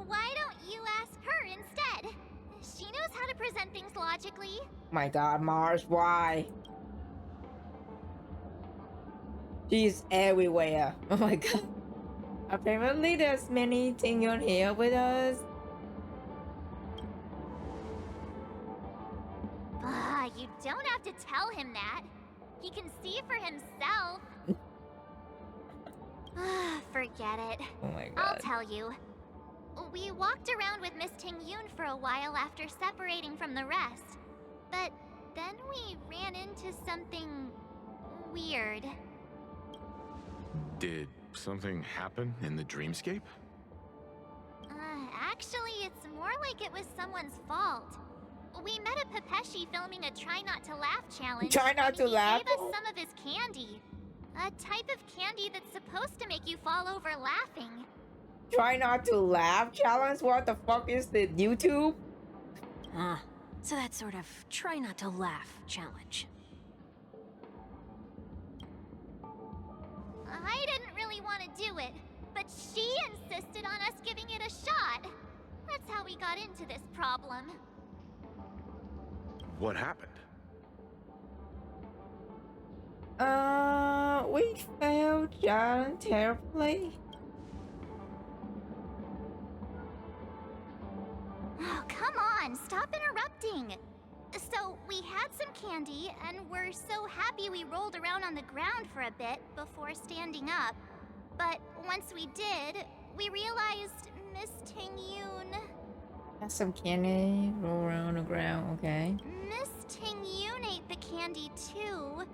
Why don't you ask her instead? She knows how to present things logically. My god, Mars, why? She's everywhere. Oh my god. Apparently there's many Tingyun here with us. You don't have to tell him that. He can see for himself. Forget it. Oh my god. I'll tell you. We walked around with Miss Tingyun for a while after separating from the rest. But then we ran into something weird. Did something happen in the dreamscape? Actually, it's more like it was someone's fault. We met a Pepeshi filming a Try Not to Laugh challenge. Try not to laugh? He gave us some of his candy. A type of candy that's supposed to make you fall over laughing. Try not to laugh challenge? What the fuck is this, YouTube? So that's sort of try not to laugh challenge. I didn't really want to do it, but she insisted on us giving it a shot. That's how we got into this problem. What happened? We failed John terribly. Oh, come on, stop interrupting. So, we had some candy, and we're so happy we rolled around on the ground for a bit before standing up. But once we did, we realized Miss Ting-Yoon... Got some candy, roll around on the ground, okay. Miss Ting-Yoon ate the candy too,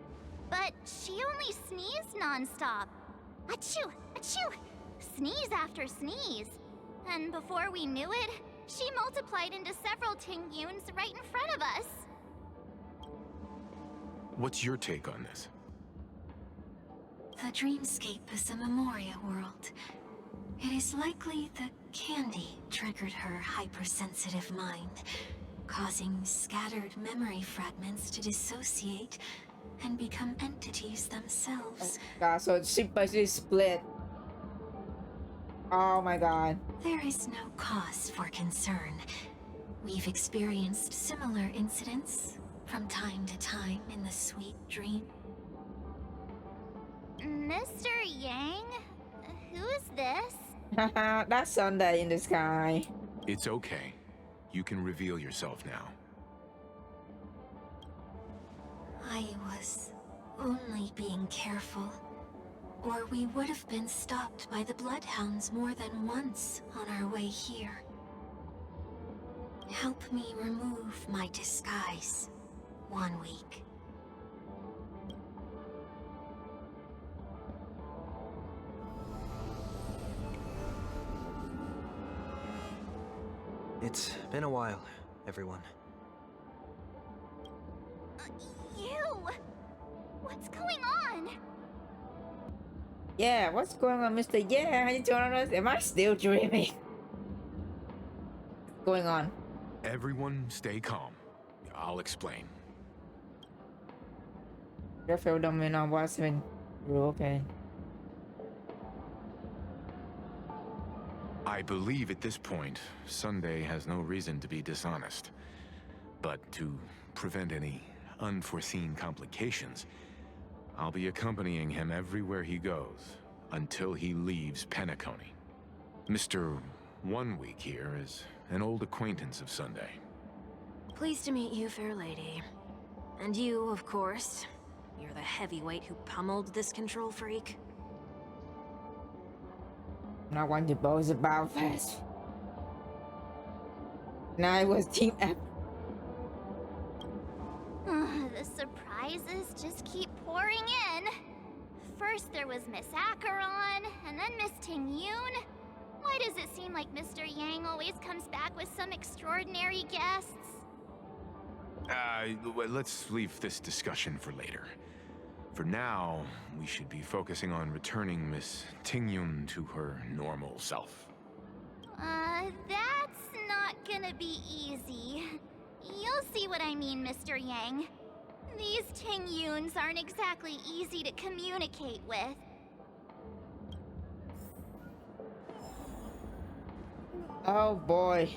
but she only sneezed nonstop. Achoo! Achoo! Sneeze after sneeze. And before we knew it, she multiplied into several Ting-Yoons right in front of us. What's your take on this? The dreamscape is a memoria world. It is likely the candy triggered her hypersensitive mind, causing scattered memory fragments to dissociate and become entities themselves. God, so it's basically split. Oh my god. There is no cause for concern. We've experienced similar incidents from time to time in the sweet dream. Mr. Yang? Who's this? That's Sunday in the sky. It's okay. You can reveal yourself now. I was only being careful, or we would have been stopped by the bloodhounds more than once on our way here. Help me remove my disguise 1 week. It's been a while, everyone. You! What's going on? Yeah, what's going on, Mr. Yeah? How you doing on us? Am I still dreaming? What's going on? Everyone stay calm. I'll explain. Careful, don't mean on what's been okay. I believe at this point, Sunday has no reason to be dishonest. But to prevent any unforeseen complications, I'll be accompanying him everywhere he goes until he leaves Penacony. Mr. 1 Week here is an old acquaintance of Sunday. Pleased to meet you, fair lady. And you, of course. You're the heavyweight who pummeled this control freak. Not one to boast about fast. Now it was team F. The surprises just keep pouring in. First there was Miss Acheron, and then Miss Ting-Yoon. Why does it seem like Mr. Yang always comes back with some extraordinary guests? Let's leave this discussion for later. For now, we should be focusing on returning Miss Ting-Yoon to her normal self. That's not gonna be easy. You'll see what I mean, Mr. Yang. These Ting-Yoons aren't exactly easy to communicate with. Oh boy.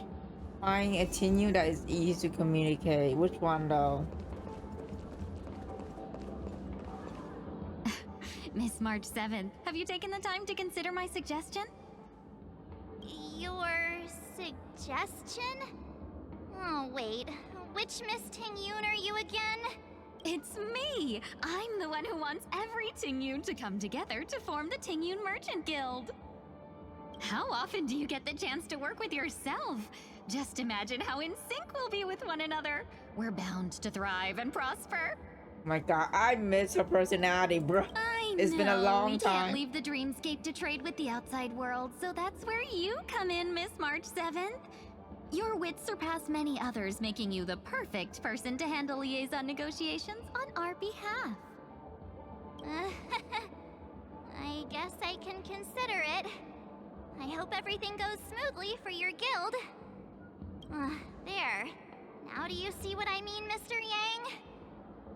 Find a Ting-Yoon that is easy to communicate. Which one though? Miss March 7th, have you taken the time to consider my suggestion? Your suggestion? Oh, wait. Which Miss Ting-Yoon are you again? It's me! I'm the one who wants every Ting-Yoon to come together to form the Ting-Yoon Merchant Guild. How often do you get the chance to work with yourself? Just imagine how in sync we'll be with one another. We're bound to thrive and prosper. Oh my god, I miss her personality, bro. It's been a long we time. Can't leave the dreamscape to trade with the outside world, so that's where you come in, Miss March 7th. Your wits surpass many others, making you the perfect person to handle liaison negotiations on our behalf. I guess I can consider it. I hope everything goes smoothly for your guild. There. Now do you see what I mean, Mr. Yang?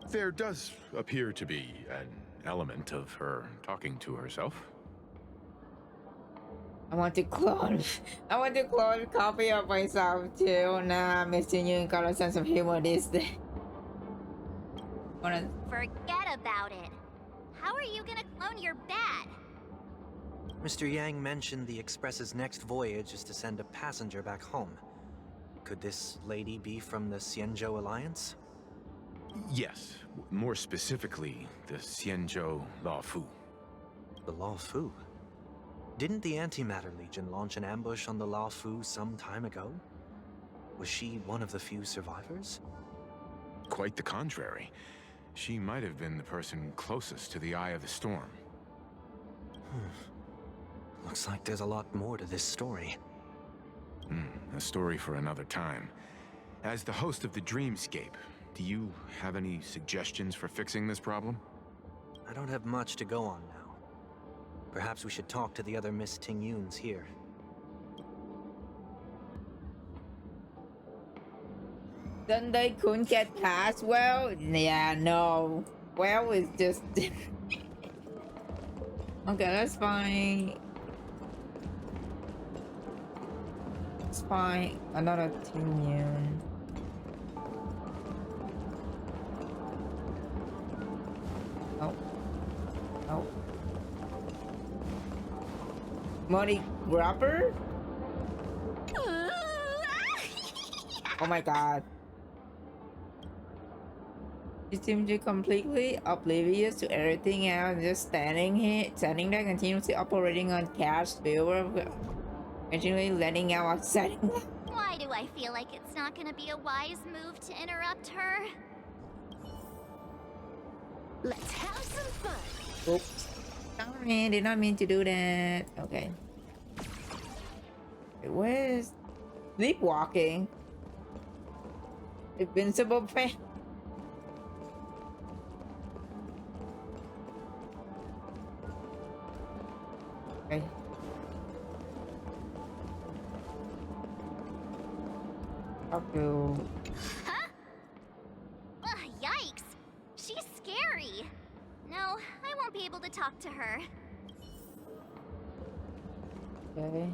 There does appear to be an element of her talking to herself. I want to clone. I want to clone a copy of myself too. Nah, Mr. Yoon got a sense of humor this day. Forget about it. How are you gonna clone your bat? Mr. Yang mentioned the Express's next voyage is to send a passenger back home. Could this lady be from the Xianzhou Alliance? Yes, more specifically, the Xianzhou Laofu. The Laofu? Didn't the Antimatter Legion launch an ambush on the Laofu some time ago? Was she one of the few survivors? Quite the contrary. She might have been the person closest to the eye of the storm. Looks like there's a lot more to this story. A story for another time. As the host of the Dreamscape, do you have any suggestions for fixing this problem? I don't have much to go on now. Perhaps we should talk to the other Miss Tingyuns here. Then they couldn't get past well? Yeah, no. Well, it's just... Okay, that's fine. It's fine. Another Tingyun. Oh. Oh. Money grabber? Oh my god. She seems to be completely oblivious to everything else, just standing there, continuously operating on cash silver, continually letting out upsetting. Why do I feel like it's not gonna be a wise move to interrupt her? Let's have some fun. Oops. Sorry, did not mean to do that. Okay. Where's sleepwalking? Invincible fan. Okay. Okay. Huh? Yikes! She's scary. No, I won't be able to talk to her. Okay.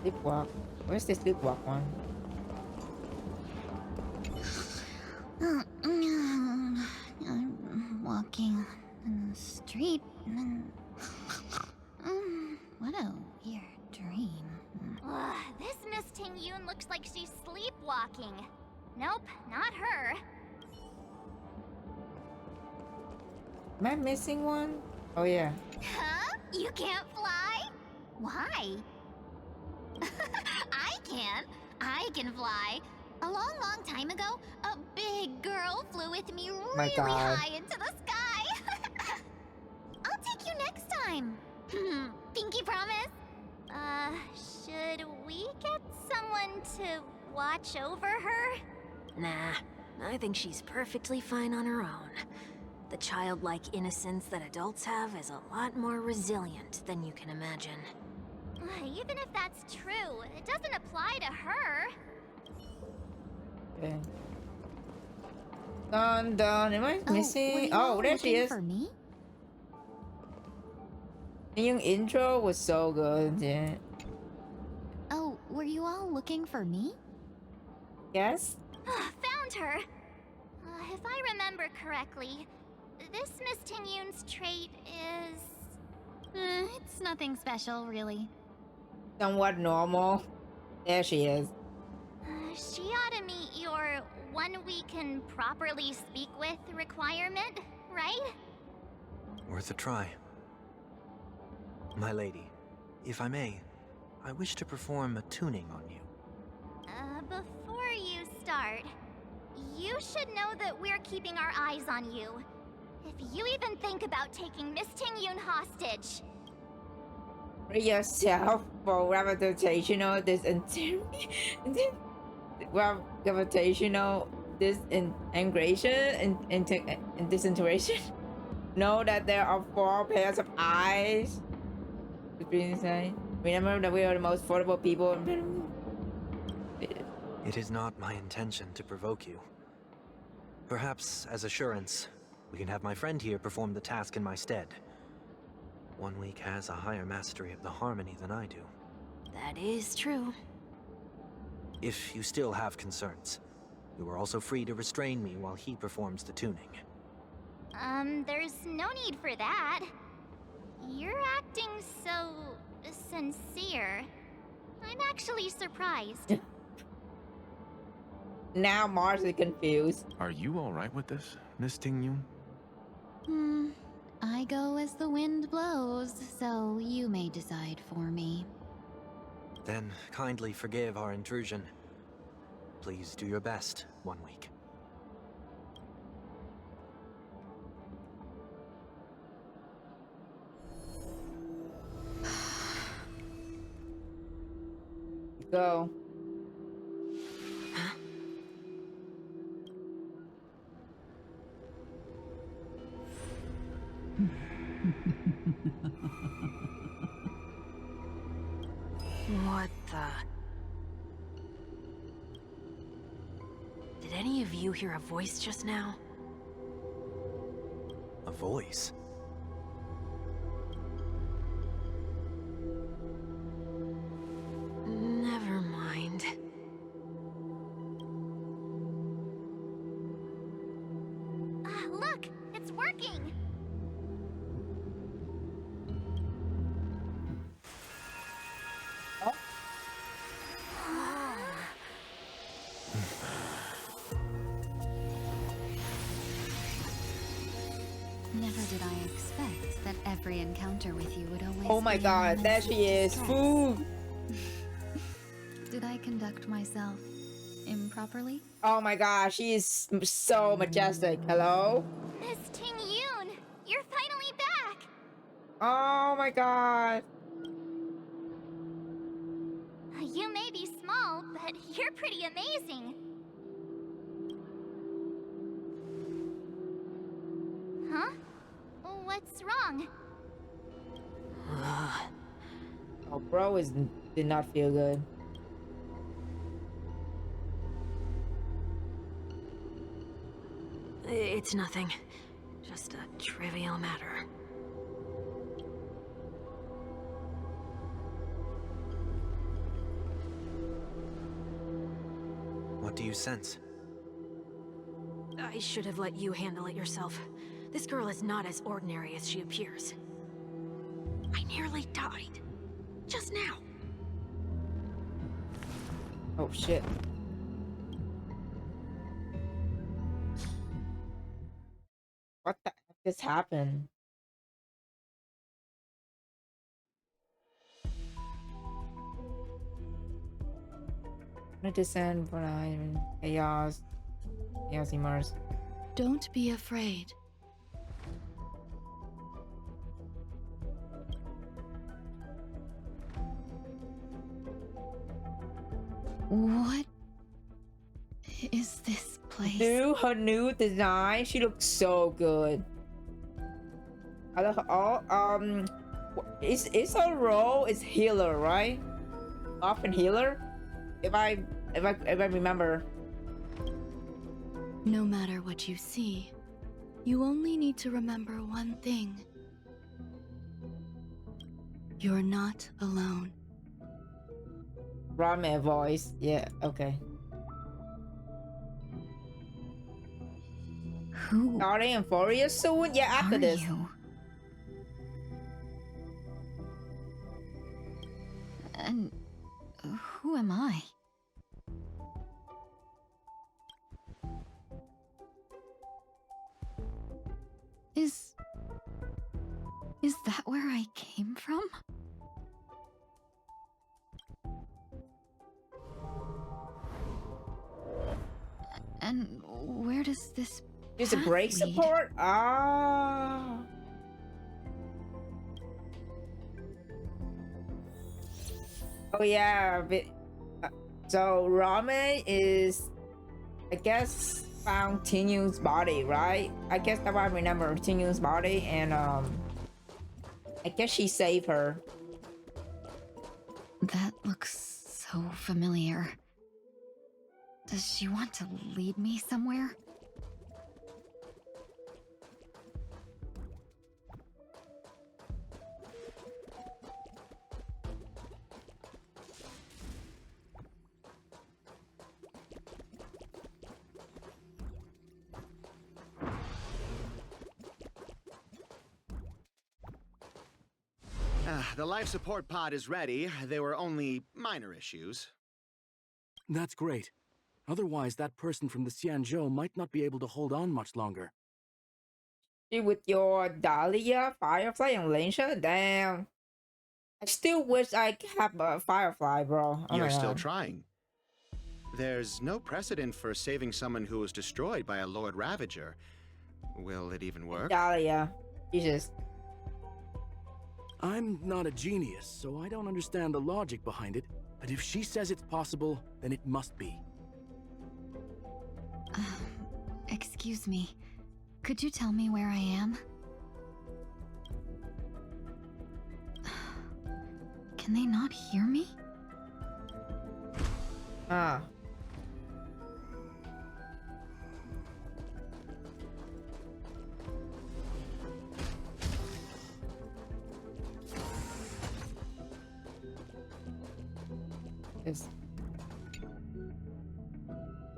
Sleepwalk. Where's the sleepwalk one? I'm walking in the street and... what a weird dream. This Miss Tingyun looks like she's sleepwalking. Nope, not her. Am I missing one? Oh yeah. Huh? You can't fly? Why? I can. I can fly. A long, long time ago, a big girl flew with me really high into the sky. I'll take you next time. Pinky promise? Should we get someone to watch over her? Nah, I think she's perfectly fine on her own. The childlike innocence that adults have is a lot more resilient than you can imagine. Even if that's true, it doesn't apply to her. Okay. Done. Am I missing? Oh, there she is. For me? The young intro was so good. Yeah. Oh, were you all looking for me? Yes. Found her. If I remember correctly, this Miss Tingyun's trait is... It's nothing special, really. Somewhat normal. There she is. She ought to meet your one we can properly speak with requirement, right? Worth a try. My lady, if I may, I wish to perform a tuning on you. Before you start, you should know that we're keeping our eyes on you. If you even think about taking Miss Tingyun hostage... Free yourself for gravitational gravitational disintegration and disintegration. Know that there are 4 pairs of eyes. Remember that we are the most affordable people. It is not my intention to provoke you. Perhaps, as assurance, we can have my friend here perform the task in my stead. 1 week has a higher mastery of the harmony than I do. That is true. If you still have concerns, you are also free to restrain me while he performs the tuning. There's no need for that. You're acting so sincere. I'm actually surprised. Now Mars is confused. Are you alright with this, Miss Tingyun? I go as the wind blows, so you may decide for me. Then kindly forgive our intrusion. Please do your best, 1 week. Go. What the? Did any of you hear a voice just now? A voice? Never mind. Look, it's working. Never did I expect that every encounter with you would always Oh my be god, moments there of she is. stress. Food. Did I conduct myself improperly? Oh my gosh, she is so majestic. Hello? Miss Tingyun, you're finally back. Oh my god. You may be small, but you're pretty amazing. Huh? What's wrong? Oh, bro did not feel good. It's nothing. Just a trivial matter. What do you sense? I should have let you handle it yourself. This girl is not as ordinary as she appears. I nearly died. Just now. Oh shit. What the heck just happened? I'm gonna descend for chaos. Chaos Mars. Don't be afraid. What is this place? Her new design. She looks so good. I love her. Oh, is her role is healer, right? Often healer, if I remember. No matter what you see, you only need to remember one thing. You're not alone. Ramen voice. Yeah. Okay. Who are they in Foria soon? Yeah, after this. You? And who am I? Is that where I came from? And where does this Is it brake lead? support? Ah. Oh yeah. So Ramen is, I guess, found Tinyun's body, right? I guess that's what I remember. Tinyun's body, and I guess she saved her. That looks so familiar. Does she want to lead me somewhere? The life support pod is ready. There were only minor issues. That's great. Otherwise, that person from the Xianzhou might not be able to hold on much longer. With your Dahlia, Firefly, and Linsha? Damn. I still wish I could have a Firefly, bro. Oh You're my still God. trying. There's no precedent for saving someone who was destroyed by a Lord Ravager. Will it even work? Dahlia. Jesus. I'm not a genius, so I don't understand the logic behind it. But if she says it's possible, then it must be. Excuse me. Could you tell me where I am? Can they not hear me? Ah.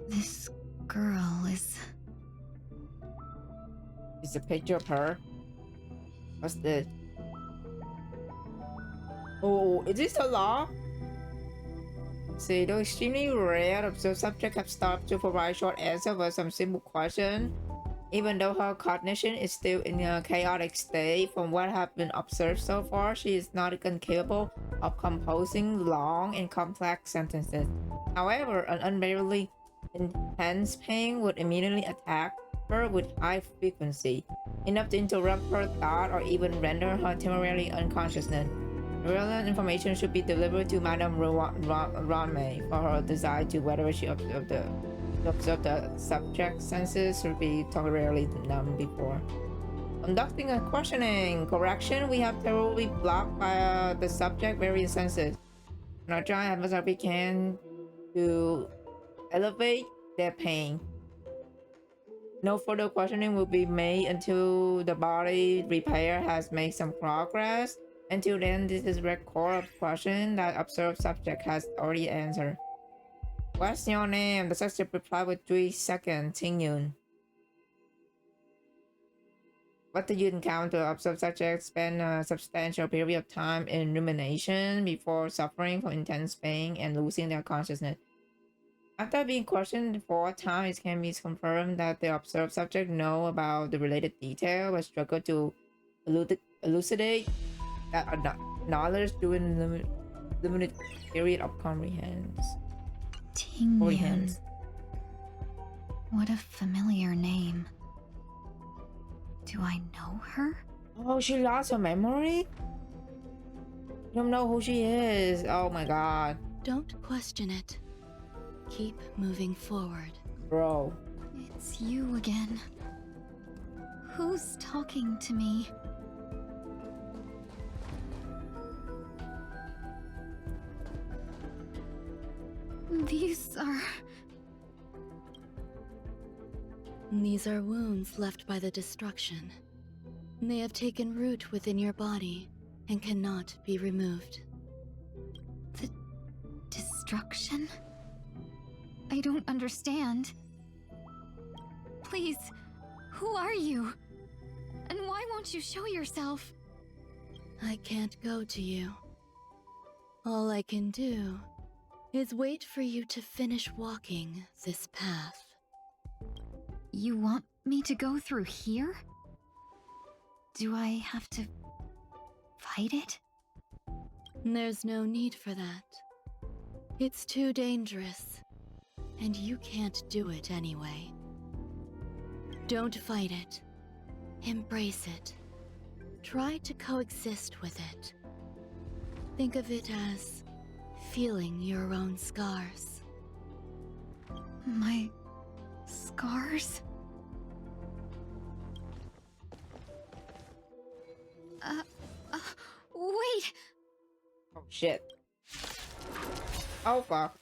This girl is... It's a picture of her. What's this? Oh, is this a law? See, though extremely rare observed subjects have stopped to provide short answers for some simple question. Even though her cognition is still in a chaotic state, from what have been observed so far, she is not incapable of composing long and complex sentences. However, an unbearably intense pain would immediately attack her with high frequency, enough to interrupt her thought or even render her temporarily unconscious. Relevant information should be delivered to Madame Ranmei for her desire to whether she observed the subject senses should be temporarily numbed before conducting a questioning. Correction, we have temporarily blocked by the subject various senses. Now try as much as we can to elevate their pain. No further questioning will be made until the body repair has made some progress. Until then, this is record of question that observed subject has already answered. What's your name? The subject replied with 3 seconds. Tingyun. What did you encounter? Observed subject spent a substantial period of time in rumination before suffering from intense pain and losing their consciousness. After being questioned 4 times, it can be confirmed that the observed subject know about the related detail but struggle to elucidate that knowledge during the limited period of comprehends. Tingyun. What a familiar name. Do I know her? Oh, she lost her memory? You don't know who she is. Oh my God. Don't question it. Keep moving forward. Bro. It's you again. Who's talking to me? These are wounds left by the destruction. They have taken root within your body and cannot be removed. The destruction? I don't understand. Please, who are you? And why won't you show yourself? I can't go to you. All I can do is wait for you to finish walking this path. You want me to go through here? Do I have to fight it? There's no need for that. It's too dangerous, and you can't do it anyway. Don't fight it. Embrace it. Try to coexist with it. Think of it as feeling your own scars. My scars? Wait! Oh shit. Oh fuck.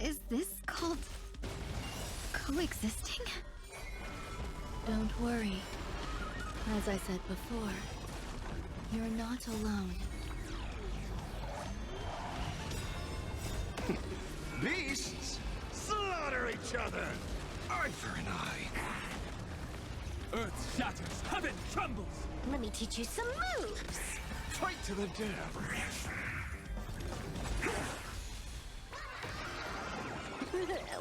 Is this called coexisting? Don't worry. As I said before, you're not alone. Beasts slaughter each other! Eye for an eye. Earth shatters, heaven trembles! Let me teach you some moves! Fight to the death!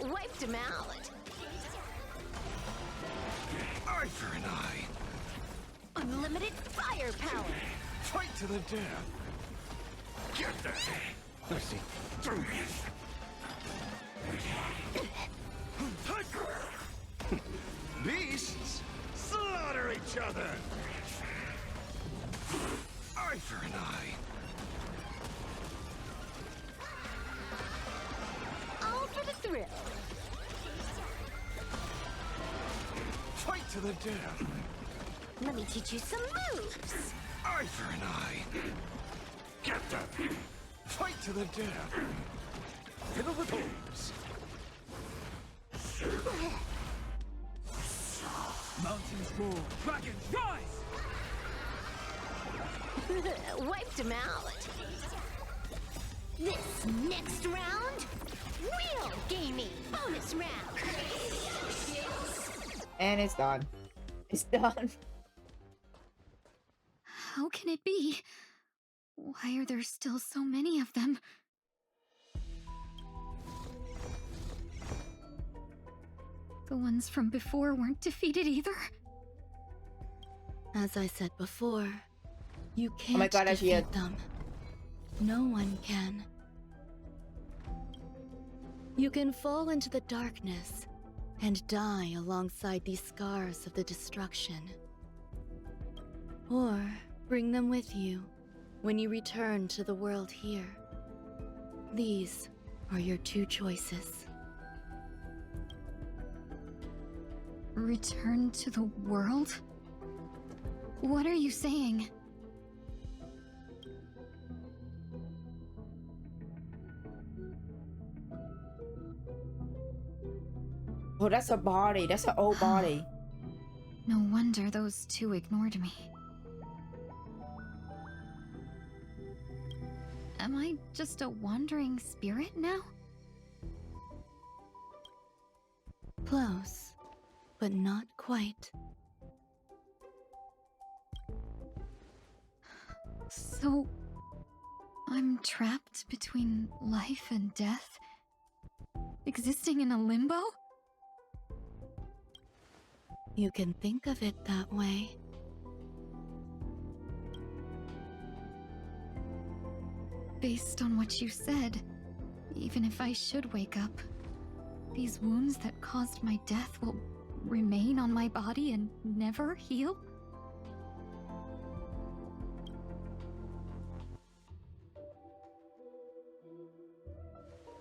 Wiped him out. Eye for an eye. Unlimited firepower. Fight to the death. Get that. Mercy. Beasts slaughter each other. Eye for an eye. All for the thrill. Fight to the death. Let me teach you some moves. Eye for an eye. Get that. Fight to the death. Fiddle with holes. Mountains roar, dragons rise! Wiped him out. This next round, real gaming bonus round. And it's done. It's done. How can it be? Why are there still so many of them? The ones from before weren't defeated either? As I said before, you can't Oh my God, defeat them. No one can. You can fall into the darkness and die alongside these scars of the destruction. Or bring them with you when you return to the world here. These are your two choices. Return to the world? What are you saying? Oh, that's a body. That's an old body. No wonder those two ignored me. Am I just a wandering spirit now? Close, but not quite. So, I'm trapped between life and death? Existing in a limbo? You can think of it that way. Based on what you said, even if I should wake up, these wounds that caused my death will remain on my body and never heal?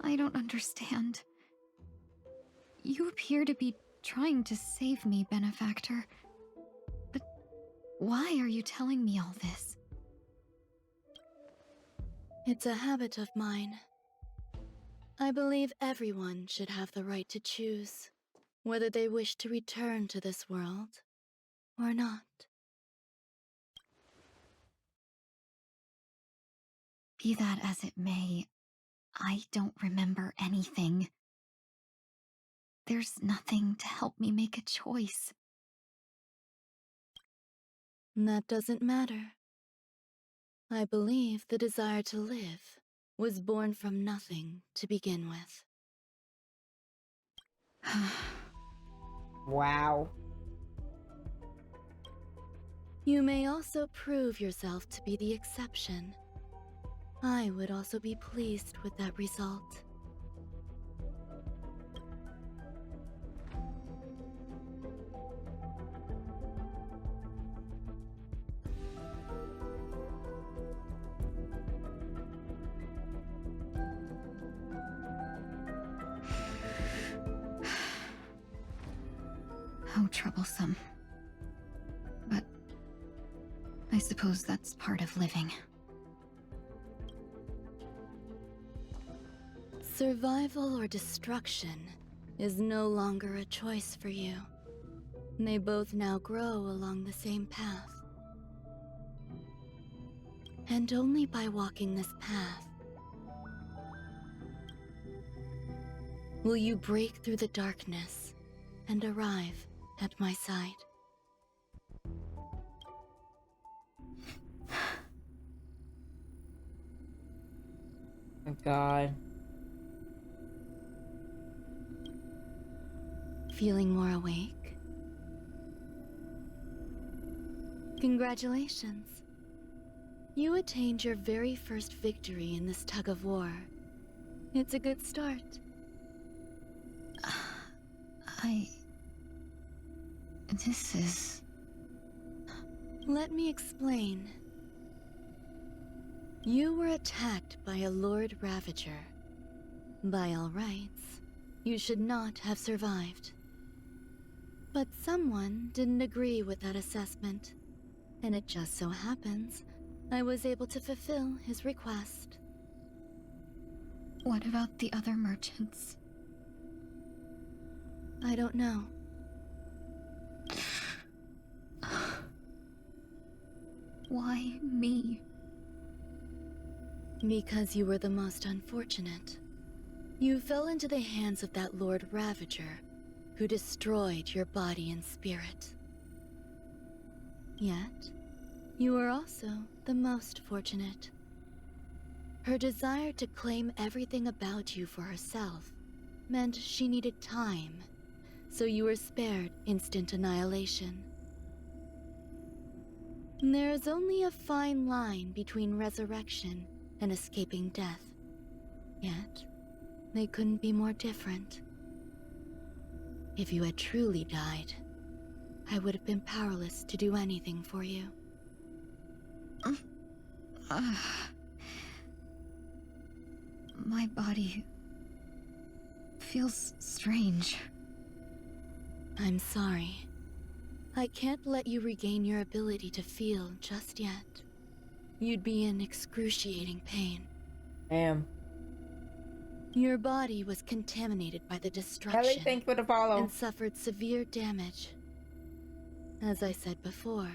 I don't understand. You appear to be trying to save me, Benefactor. But why are you telling me all this? It's a habit of mine. I believe everyone should have the right to choose whether they wish to return to this world or not. Be that as it may, I don't remember anything. There's nothing to help me make a choice. That doesn't matter. I believe the desire to live was born from nothing to begin with. Wow. You may also prove yourself to be the exception. I would also be pleased with that result. How troublesome. But I suppose that's part of living. Survival or destruction is no longer a choice for you. They both now grow along the same path. And only by walking this path will you break through the darkness and arrive at my side. Oh God. Feeling more awake? Congratulations. You attained your very first victory in this tug of war. It's a good start. This is... Let me explain. You were attacked by a Lord Ravager. By all rights, you should not have survived. But someone didn't agree with that assessment, and it just so happens I was able to fulfill his request. What about the other merchants? I don't know. Why me? Because you were the most unfortunate. You fell into the hands of that Lord Ravager, who destroyed your body and spirit. Yet, you were also the most fortunate. Her desire to claim everything about you for herself meant she needed time, so you were spared instant annihilation. There is only a fine line between resurrection and escaping death. Yet, they couldn't be more different. If you had truly died, I would have been powerless to do anything for you. My body feels strange. I'm sorry. I can't let you regain your ability to feel just yet. You'd be in excruciating pain. Damn. Your body was contaminated by the destruction. Ellie, thank you for the follow. And suffered severe damage. As I said before,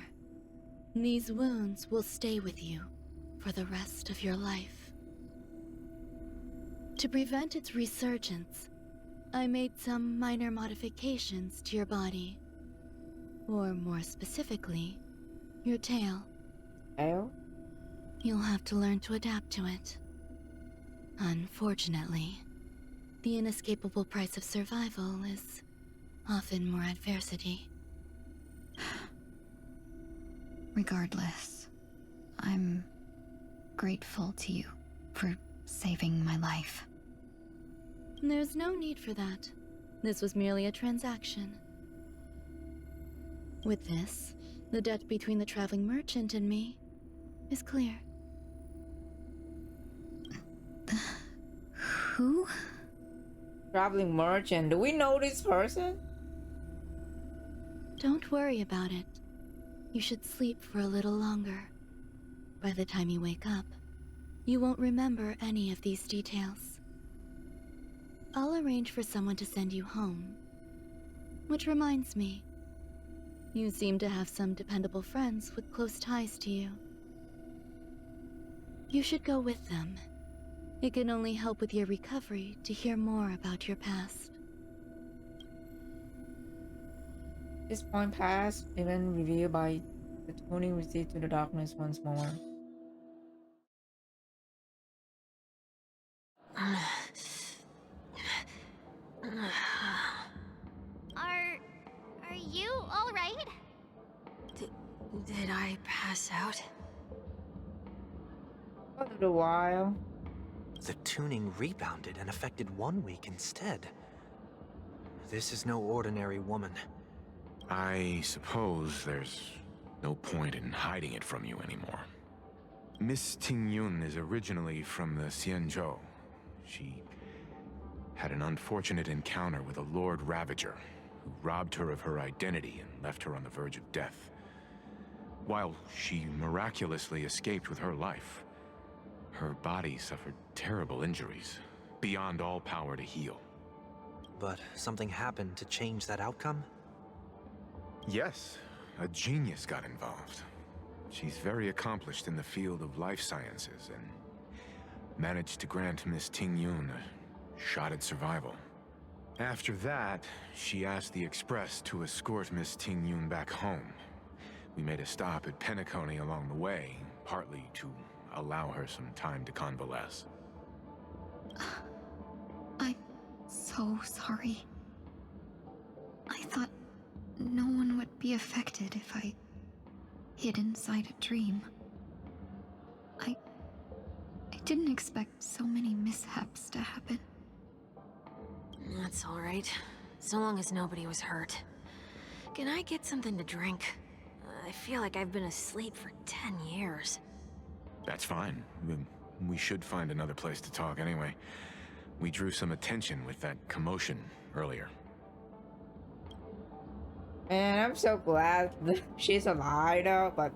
these wounds will stay with you for the rest of your life. To prevent its resurgence, I made some minor modifications to your body. Or more specifically, your tail. Tail? You'll have to learn to adapt to it. Unfortunately, the inescapable price of survival is often more adversity. Regardless, I'm grateful to you for saving my life. There's no need for that. This was merely a transaction. With this, the debt between the traveling merchant and me is clear. Who? Traveling merchant. Do we know this person? Don't worry about it. You should sleep for a little longer. By the time you wake up, you won't remember any of these details. I'll arrange for someone to send you home. Which reminds me, you seem to have some dependable friends with close ties to you. You should go with them. It can only help with your recovery to hear more about your past. This point passed, event revealed by the tuning received to the darkness once more. Are you all right? Did I pass out? A little while. The tuning rebounded and affected 1 week instead. This is no ordinary woman. I suppose there's no point in hiding it from you anymore. Miss Tingyun is originally from the Xianzhou. She had an unfortunate encounter with a Lord Ravager, who robbed her of her identity and left her on the verge of death. While she miraculously escaped with her life, her body suffered terrible injuries. beyond all power to heal. But something happened to change that outcome? Yes, a genius got involved. She's very accomplished in the field of life sciences and managed to grant Miss Ting-Yun a shot at survival. After that, she asked the Express to escort Miss Ting-Yun back home. We made a stop at Penacony along the way, partly to allow her some time to convalesce. I'm so sorry. I thought no one would be affected if I hid inside a dream. I didn't expect so many mishaps to happen. That's all right. So long as nobody was hurt. Can I get something to drink? I feel like I've been asleep for 10 years. That's fine. We should find another place to talk anyway. We drew some attention with that commotion earlier. And I'm so glad that she's alive though, but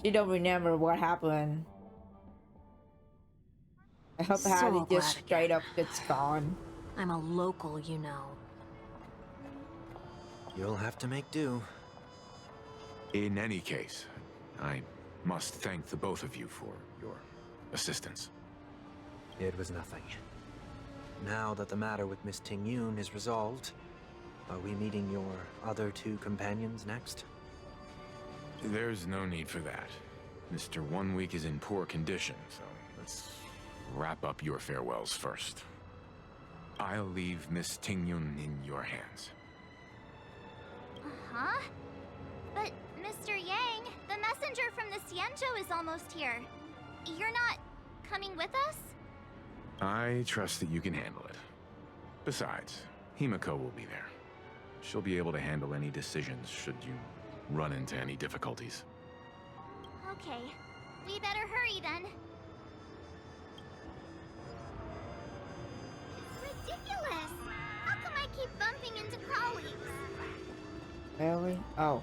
she don't remember what happened. I hope So Hattie just glad straight up gets gone. I'm a local, you know. You'll have to make do. In any case, I must thank the both of you for your assistance. It was nothing. Now that the matter with Miss Ting-Yun is resolved, are we meeting your other two companions next? There's no need for that. Mr. 1 Week is in poor condition, so let's wrap up your farewells first. I'll leave Miss Ting-Yun in your hands. Huh? But, Mr. Yang, the messenger from the Xianzhou is almost here. You're not coming with us? I trust that you can handle it. Besides, Himiko will be there. She'll be able to handle any decisions should you run into any difficulties. Okay. We better hurry then. It's ridiculous! How come I keep bumping into colleagues? Really? Oh.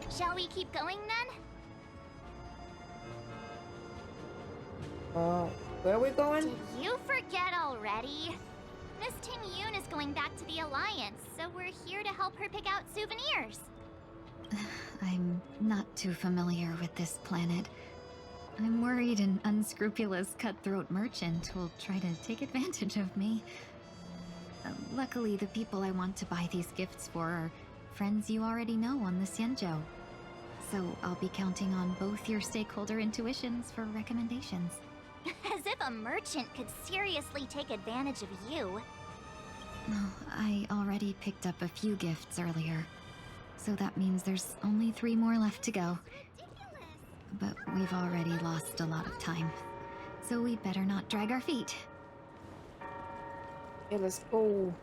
Shall we keep going then? Where are we going? Did you forget already? Miss Ting-Yun is going back to the Alliance, so we're here to help her pick out souvenirs. I'm not too familiar with this planet. I'm worried an unscrupulous cutthroat merchant will try to take advantage of me. Luckily, the people I want to buy these gifts for are friends you already know on the Xianzhou. So I'll be counting on both your stakeholder intuitions for recommendations. As if a merchant could seriously take advantage of you. No, I already picked up a few gifts earlier. So that means there's only 3 more left to go. But we've already lost a lot of time. So we'd better not drag our feet. Yeah, let's go.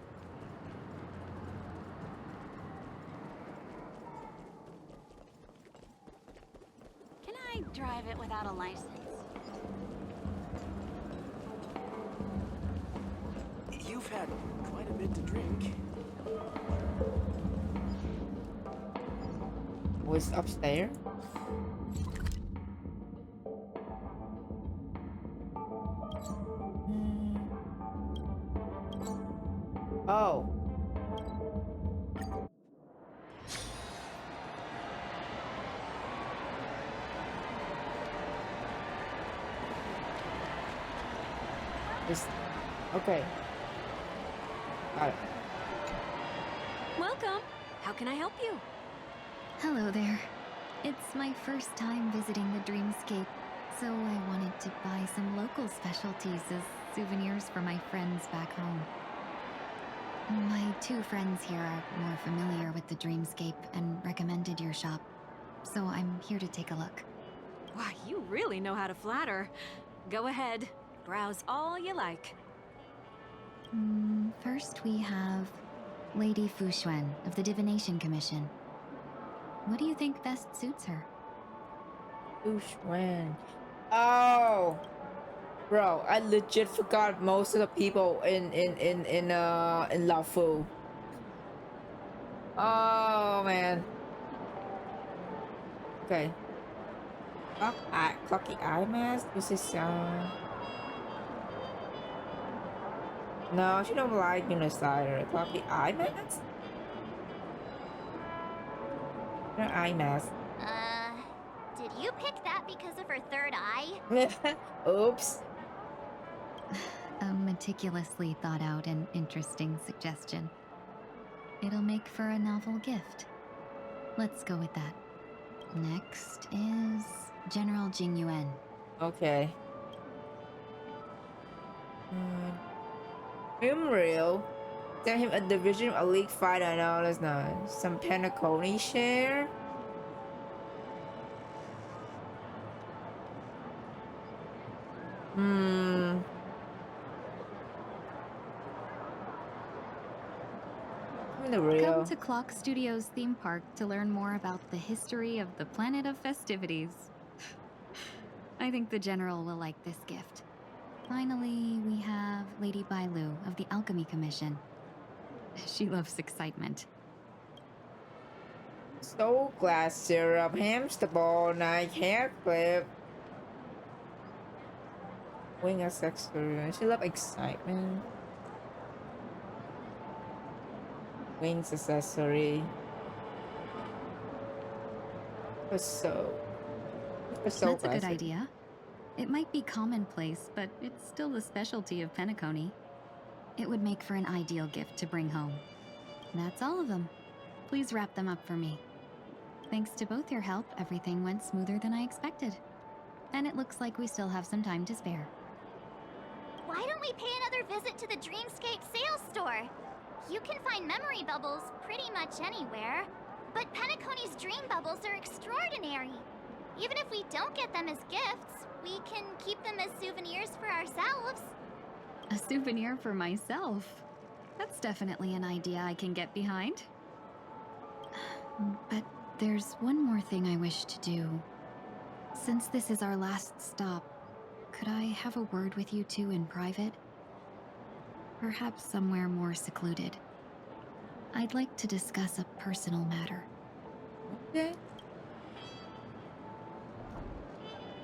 Can I drive it without a license? You've had quite a bit to drink. Was upstairs? Oh. Okay. Got it. Welcome. How can I help you? Hello there. It's my first time visiting the Dreamscape, so I wanted to buy some local specialties as souvenirs for my friends back home. My 2 friends here are more familiar with the Dreamscape and recommended your shop, so I'm here to take a look. Wow, you really know how to flatter. Go ahead. Browse all you like. First we have Lady Fuxuan of the Divination Commission. What do you think best suits her? Fuxuan. Oh, bro, I legit forgot most of the people in Laofu. Oh man. Okay. Clocky eye mask uses no, she don't like Unicider. Clocky eye mask? No eye mask. Did you pick that because of her third eye? Oops. A meticulously thought out and interesting suggestion. It'll make for a novel gift. Let's go with that. Next is General Jing Yuan. Okay. Real. Send him a division of a league fighter. I know that's not some Penacony share. The real. Come to Clock Studios theme park to learn more about the history of the planet of festivities. I think the General will like this gift. Finally, we have Lady Bailu of the Alchemy Commission. She loves excitement. Soul glass syrup, hamster ball, Nike hair clip. Wing accessory. She loves excitement. Wings accessory. That's a good idea. It might be commonplace, but it's still the specialty of Penacony. It would make for an ideal gift to bring home. That's all of them. Please wrap them up for me. Thanks to both your help, everything went smoother than I expected. And it looks like we still have some time to spare. Why don't we pay another visit to the Dreamscape sales store? You can find memory bubbles pretty much anywhere. But Penacony's dream bubbles are extraordinary. Even if we don't get them as gifts, we can keep them as souvenirs for ourselves. A souvenir for myself? That's definitely an idea I can get behind. But there's one more thing I wish to do. Since this is our last stop, could I have a word with you two in private? Perhaps somewhere more secluded. I'd like to discuss a personal matter. Okay.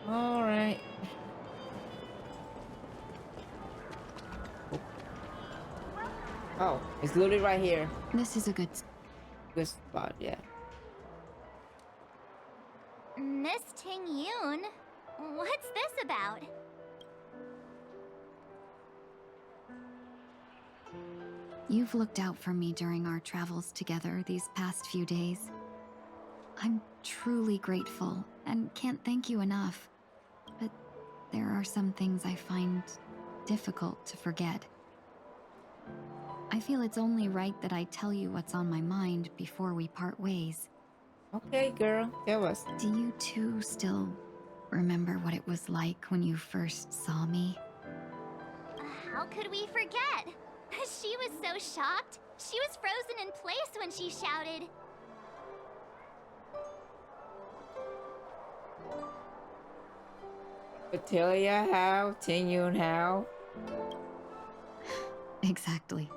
Alright. Oh, it's literally right here. This is a good spot, yeah. Miss Ting Yoon, what's this about? You've looked out for me during our travels together these past few days. I'm truly grateful and can't thank you enough. But there are some things I find difficult to forget. I feel it's only right that I tell you what's on my mind before we part ways. Okay, girl, tell us. Do you two still remember what it was like when you first saw me? How could we forget? She was so shocked. She was frozen in place when she shouted. Atelia how? Ting Yoon how? Exactly.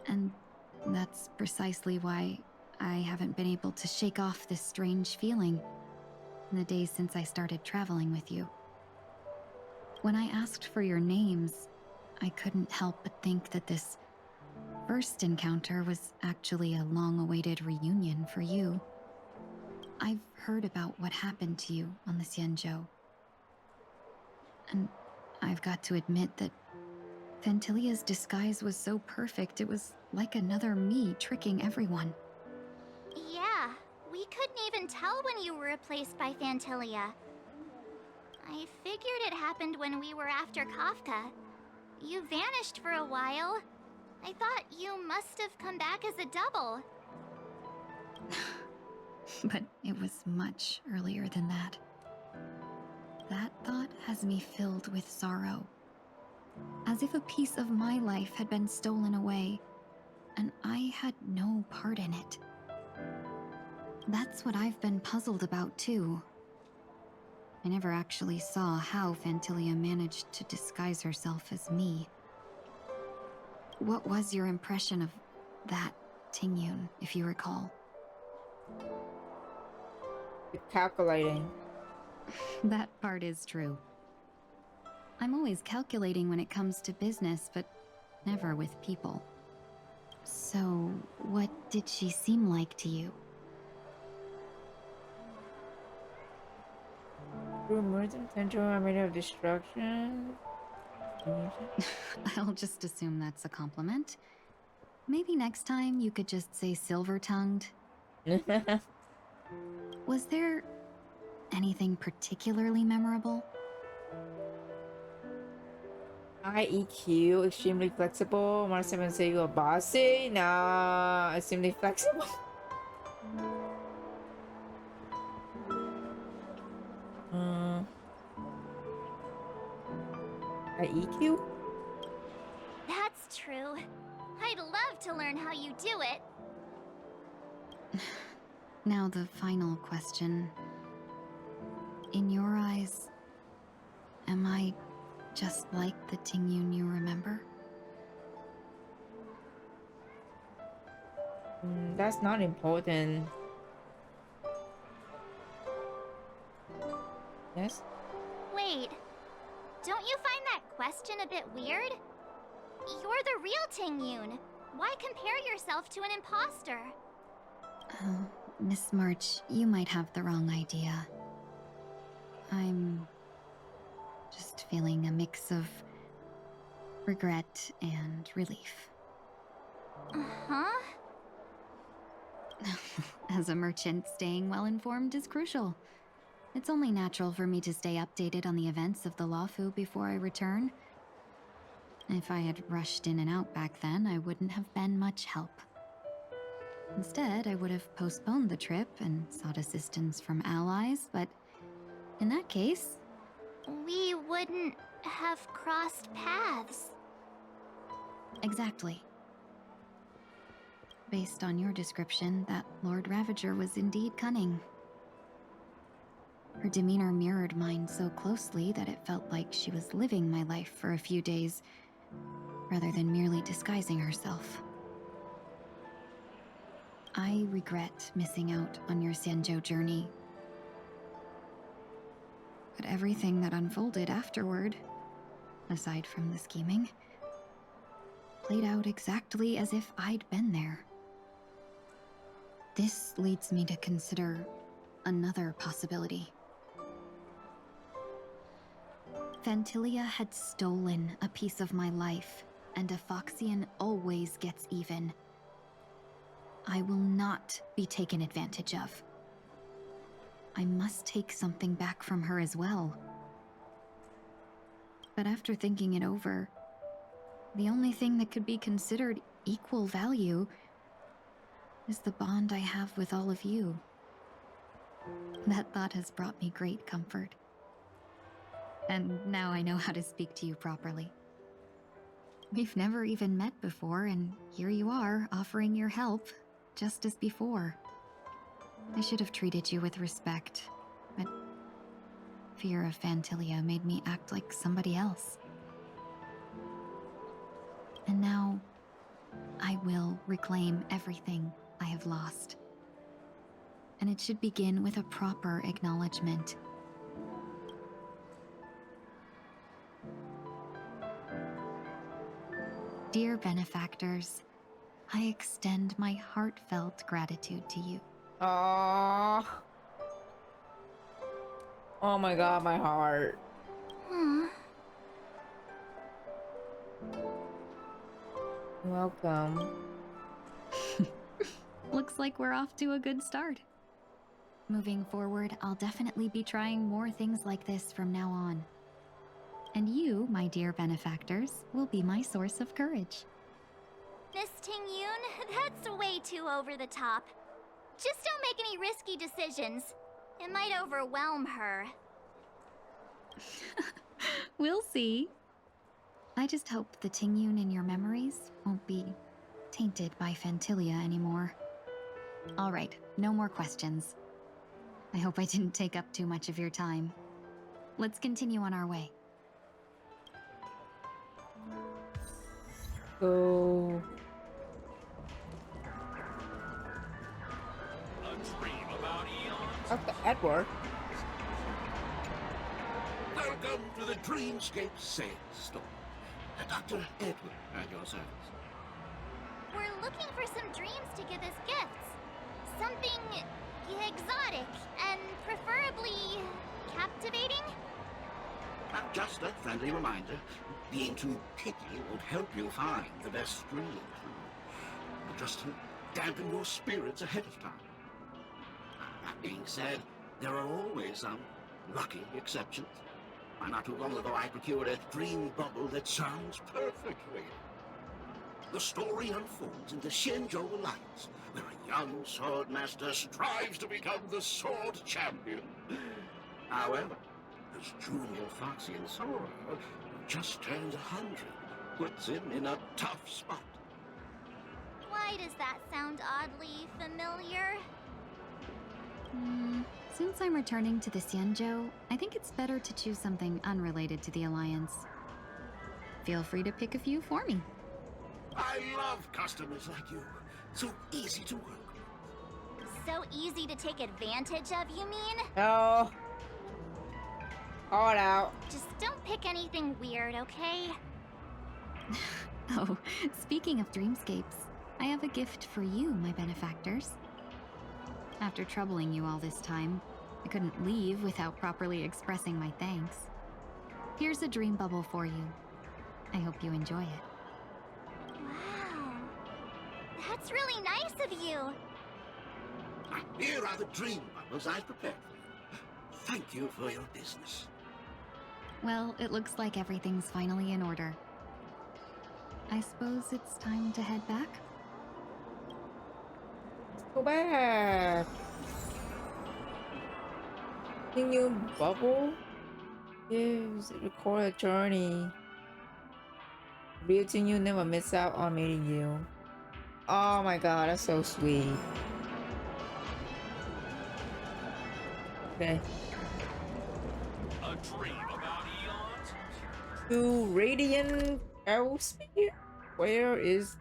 And that's precisely why I haven't been able to shake off this strange feeling in the days since I started traveling with you. When I asked for your names, I couldn't help but think that this first encounter was actually a long-awaited reunion for you. I've heard about what happened to you on the Xianzhou. And I've got to admit that Fantilia's disguise was so perfect, it was like another me tricking everyone. Yeah, we couldn't even tell when you were replaced by Fantilia. I figured it happened when we were after Kafka. You vanished for a while. I thought you must have come back as a double. But it was much earlier than that. That thought has me filled with sorrow. As if a piece of my life had been stolen away, and I had no part in it. That's what I've been puzzled about too. I never actually saw how Fantilia managed to disguise herself as me. What was your impression of that Ting Yoon, if you recall? Calculating. That part is true. I'm always calculating when it comes to business, but never with people. So, what did she seem like to you? Rumors and potential are made of destruction. I'll just assume that's a compliment. Maybe next time you could just say silver-tongued. Was there anything particularly memorable? High EQ, extremely flexible. Want to say you're bossy? Nah, extremely flexible. High EQ? That's true. I'd love to learn how you do it. Now the final question. In your eyes, am I just like the Tingyun you remember? That's not important. Yes? Wait, don't you find that question a bit weird? You're the real Tingyun. Why compare yourself to an imposter? Oh, Miss March, you might have the wrong idea. I'm just feeling a mix of regret and relief. Uh-huh? As a merchant, staying well-informed is crucial. It's only natural for me to stay updated on the events of the Lawfu before I return. If I had rushed in and out back then, I wouldn't have been much help. Instead, I would have postponed the trip and sought assistance from allies, but in that case... We wouldn't have crossed paths. Exactly. Based on your description, that Lord Ravager was indeed cunning. Her demeanor mirrored mine so closely that it felt like she was living my life for a few days, rather than merely disguising herself. I regret missing out on your Sanjo journey. But everything that unfolded afterward, aside from the scheming, played out exactly as if I'd been there. This leads me to consider another possibility. Phantilia had stolen a piece of my life, and a Foxian always gets even. I will not be taken advantage of. I must take something back from her as well. But after thinking it over, the only thing that could be considered equal value is the bond I have with all of you. That thought has brought me great comfort. And now I know how to speak to you properly. We've never even met before, and here you are, offering your help, just as before. I should have treated you with respect, but fear of Phantilia made me act like somebody else. And now, I will reclaim everything I have lost. And it should begin with a proper acknowledgement. Dear benefactors, I extend my heartfelt gratitude to you. Aww. Oh my god, my heart. Welcome. Looks like we're off to a good start. Moving forward, I'll definitely be trying more things like this from now on. And you, my dear benefactors, will be my source of courage. Miss Tingyun, that's way too over the top. Just don't make any risky decisions. It might overwhelm her. We'll see. I just hope the Tingyun in your memories won't be tainted by Phantilia anymore. All right, no more questions. I hope I didn't take up too much of your time. Let's continue on our way. Go. Dr. Edward. to the Dreamscape Sales Store. Dr. Edward at your service. We're looking for some dreams to give as gifts. Something exotic and preferably captivating. Just a friendly reminder, being too picky won't help you find the best dream. Just to dampen your spirits ahead of time. That being said, there are always some lucky exceptions. Not too long ago I procured a dream bubble that sounds perfect for you. The story unfolds in the Shenzhou Alliance, where a young sword master strives to become the sword champion. However, his junior Foxian Sora, who just turned 100, puts him in a tough spot. Why does that sound oddly familiar? Since I'm returning to the Xianzhou, I think it's better to choose something unrelated to the Alliance. Feel free to pick a few for me. I love customers like you. So easy to work with. So easy to take advantage of, you mean? Oh. Call it out. Just don't pick anything weird, okay? Oh, speaking of dreamscapes, I have a gift for you, my benefactors. After troubling you all this time, I couldn't leave without properly expressing my thanks. Here's a dream bubble for you. I hope you enjoy it. Wow. That's really nice of you. Here are the dream bubbles I've prepared for you. Thank you for your business. Well, it looks like everything's finally in order. I suppose it's time to head back? Go back. New bubble gives record a journey. Real you never miss out on meeting you. Oh my god, that's so sweet. Okay. A dream about eons? To Radiant Aerosphere? Where is...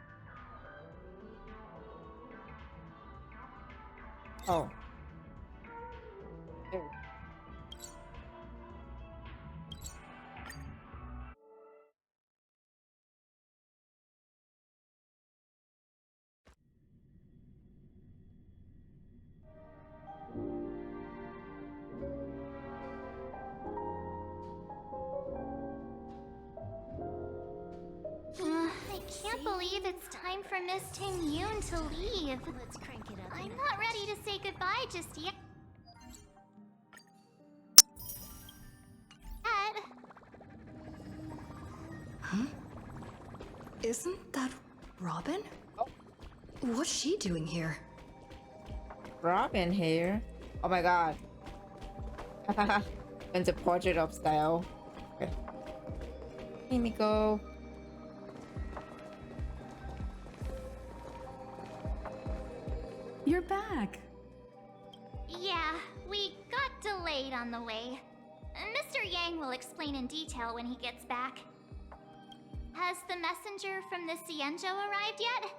Oh. There. I can't believe it's time for Miss Ting Yoon to leave. Let's crank it up. I'm not ready to say goodbye just yet. Huh? Isn't that Robin? What's she doing here? Robin here? Oh my god. And the portrait of style. Okay. Here we go. You're back. Yeah, we got delayed on the way. Mr. Yang will explain in detail when he gets back. Has the messenger from the Xianzhou arrived yet?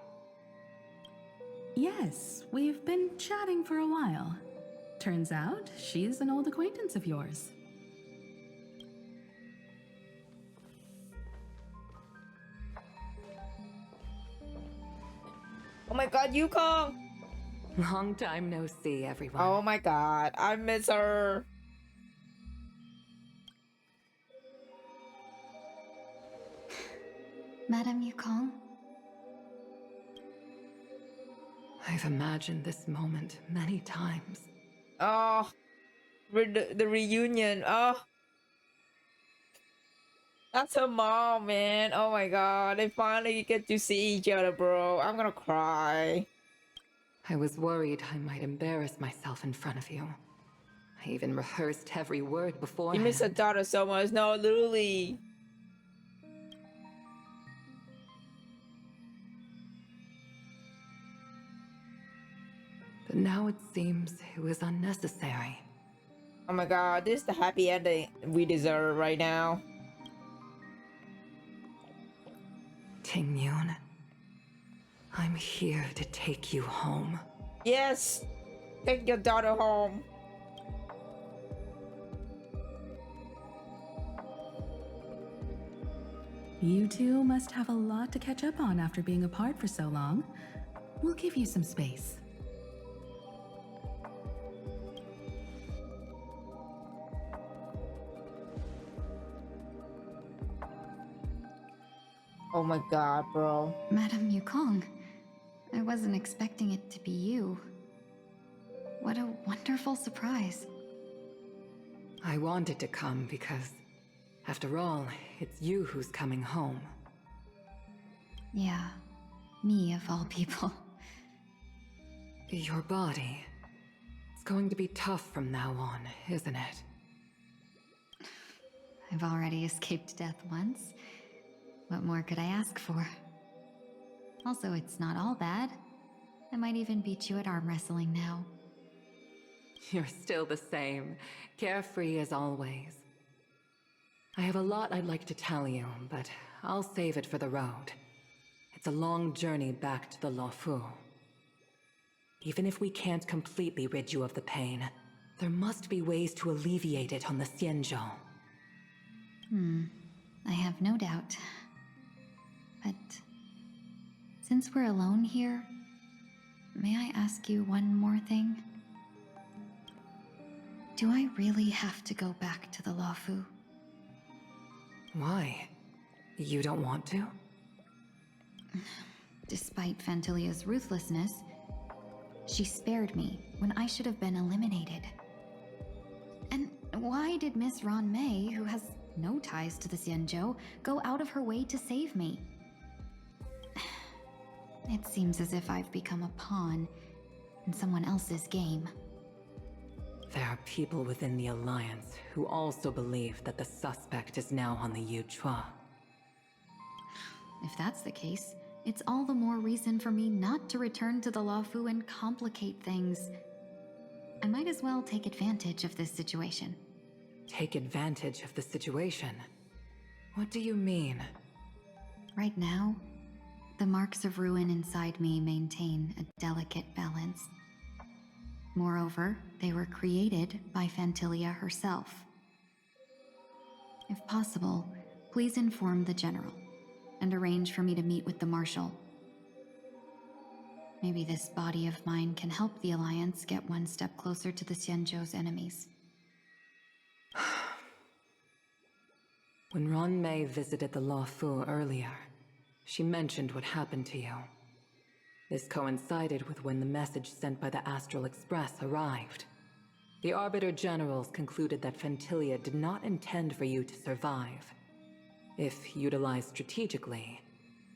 Yes, we've been chatting for a while. Turns out, she's an old acquaintance of yours. Oh my god, Yukong! Long time no see, everyone. Oh my god, I miss her. Madame Yukong? I've imagined this moment many times. Oh, the reunion. Oh, that's her mom, man. Oh my god, they finally get to see each other, bro. I'm gonna cry. I was worried I might embarrass myself in front of you. I even rehearsed every word before. You miss her daughter so much. No, literally. But now it seems it was unnecessary. Oh my god, this is the happy ending we deserve right now. Ting Yun, I'm here to take you home. Yes! Take your daughter home. You two must have a lot to catch up on after being apart for so long. We'll give you some space. Oh my god, bro. Madame Yukong, I wasn't expecting it to be you. What a wonderful surprise. I wanted to come because, after all, it's you who's coming home. Yeah, me of all people. Your body. It's going to be tough from now on, isn't it? I've already escaped death once. What more could I ask for? Also, it's not all bad. I might even beat you at arm wrestling now. You're still the same, carefree as always. I have a lot I'd like to tell you, but I'll save it for the road. It's a long journey back to the Luofu. Even if we can't completely rid you of the pain, there must be ways to alleviate it on the Xianzhou. I have no doubt. But since we're alone here, may I ask you one more thing? Do I really have to go back to the Luofu? Why? You don't want to? Despite Fantilia's ruthlessness, she spared me when I should have been eliminated. And why did Miss Ron Mei, who has no ties to the Xianzhou, go out of her way to save me? It seems as if I've become a pawn in someone else's game. There are people within the Alliance who also believe that the suspect is now on the Yuchua. If that's the case, it's all the more reason for me not to return to the Luofu and complicate things. I might as well take advantage of this situation. Take advantage of the situation? What do you mean? Right now, the marks of ruin inside me maintain a delicate balance. Moreover, they were created by Fantilia herself. If possible, please inform the General and arrange for me to meet with the Marshal. Maybe this body of mine can help the Alliance get one step closer to the Xianzhou's enemies. When Ron Mei visited the Luofu earlier, she mentioned what happened to you. This coincided with when the message sent by the Astral Express arrived. The Arbiter Generals concluded that Fantilia did not intend for you to survive. If utilized strategically,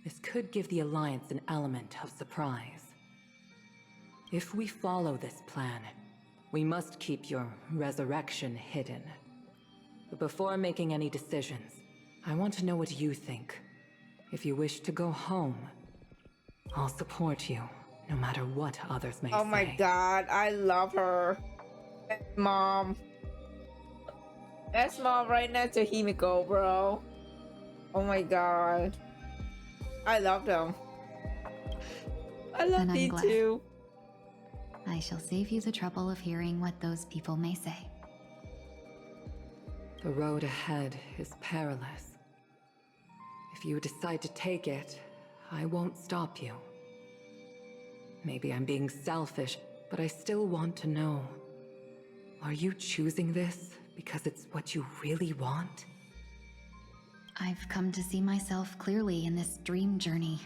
this could give the Alliance an element of surprise. If we follow this plan, we must keep your resurrection hidden. But before making any decisions, I want to know what you think. If you wish to go home, I'll support you, no matter what others may say. Oh my god, I love her. Best mom. Best mom right next to Himiko, bro. Oh my god. I love them. I love these two. I shall save you the trouble of hearing what those people may say. The road ahead is perilous. If you decide to take it, I won't stop you. Maybe I'm being selfish, but I still want to know. Are you choosing this because it's what you really want? I've come to see myself clearly in this dream journey.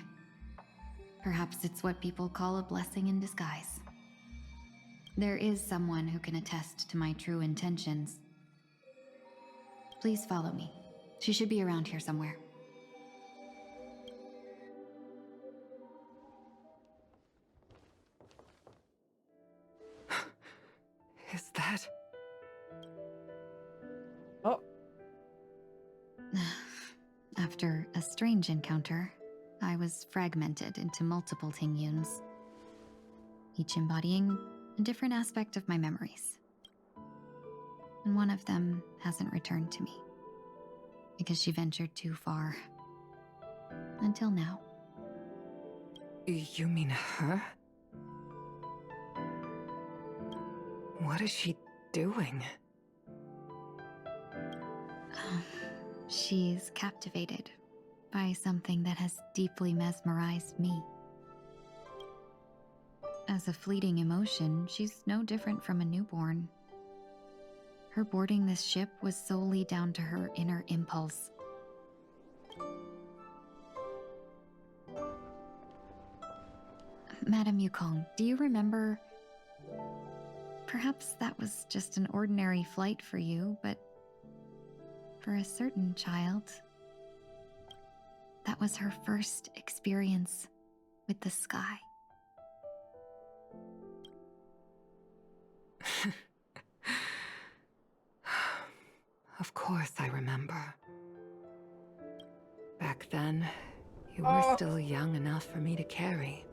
Perhaps it's what people call a blessing in disguise. There is someone who can attest to my true intentions. Please follow me. She should be around here somewhere. Is that... Oh. After a strange encounter, I was fragmented into multiple Tingyuns, each embodying a different aspect of my memories. And one of them hasn't returned to me, because she ventured too far. Until now. You mean her? What is she doing? She's captivated by something that has deeply mesmerized me. As a fleeting emotion, she's no different from a newborn. Her boarding this ship was solely down to her inner impulse. Madame Yukong, do you remember? Perhaps that was just an ordinary flight for you, but for a certain child, that was her first experience with the sky. Of course I remember. Back then, you were still young enough for me to carry.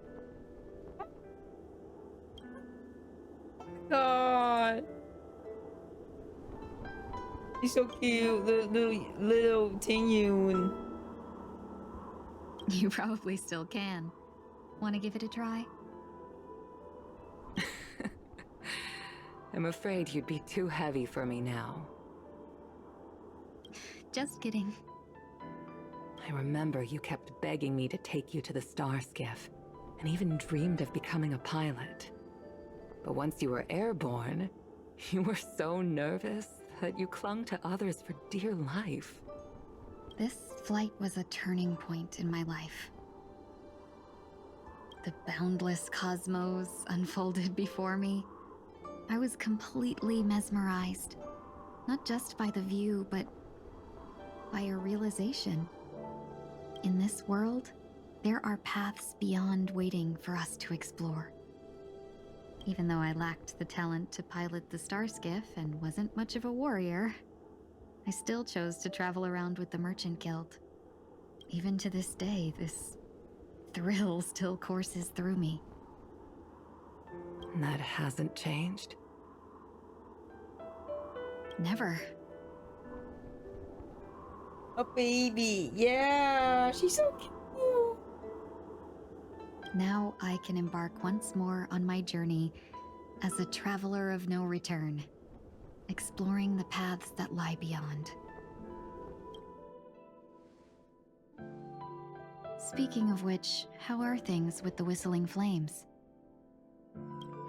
God. He's so cute, little Tingyun. You probably still can. Want to give it a try? I'm afraid you'd be too heavy for me now. Just kidding. I remember you kept begging me to take you to the star skiff, and even dreamed of becoming a pilot. But once you were airborne, you were so nervous that you clung to others for dear life. This flight was a turning point in my life. The boundless cosmos unfolded before me. I was completely mesmerized, not just by the view, but by a realization. In this world, there are paths beyond waiting for us to explore. Even though I lacked the talent to pilot the star skiff and wasn't much of a warrior, I still chose to travel around with the Merchant Guild. Even to this day, this thrill still courses through me. That hasn't changed? Never. A baby. Yeah, she's so cute. Now I can embark once more on my journey as a traveler of no return, exploring the paths that lie beyond. Speaking of which, how are things with the Whistling Flames?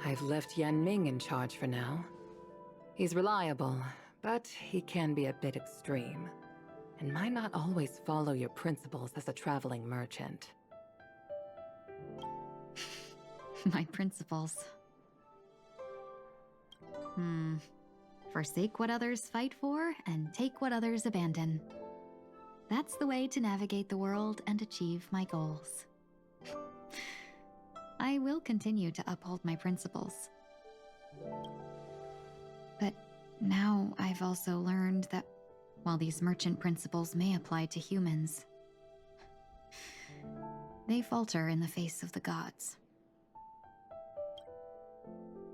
I've left Yan Ming in charge for now. He's reliable, but he can be a bit extreme, and might not always follow your principles as a traveling merchant. My principles. Forsake what others fight for, and take what others abandon. That's the way to navigate the world and achieve my goals. I will continue to uphold my principles. But now I've also learned that while these merchant principles may apply to humans, they falter in the face of the gods.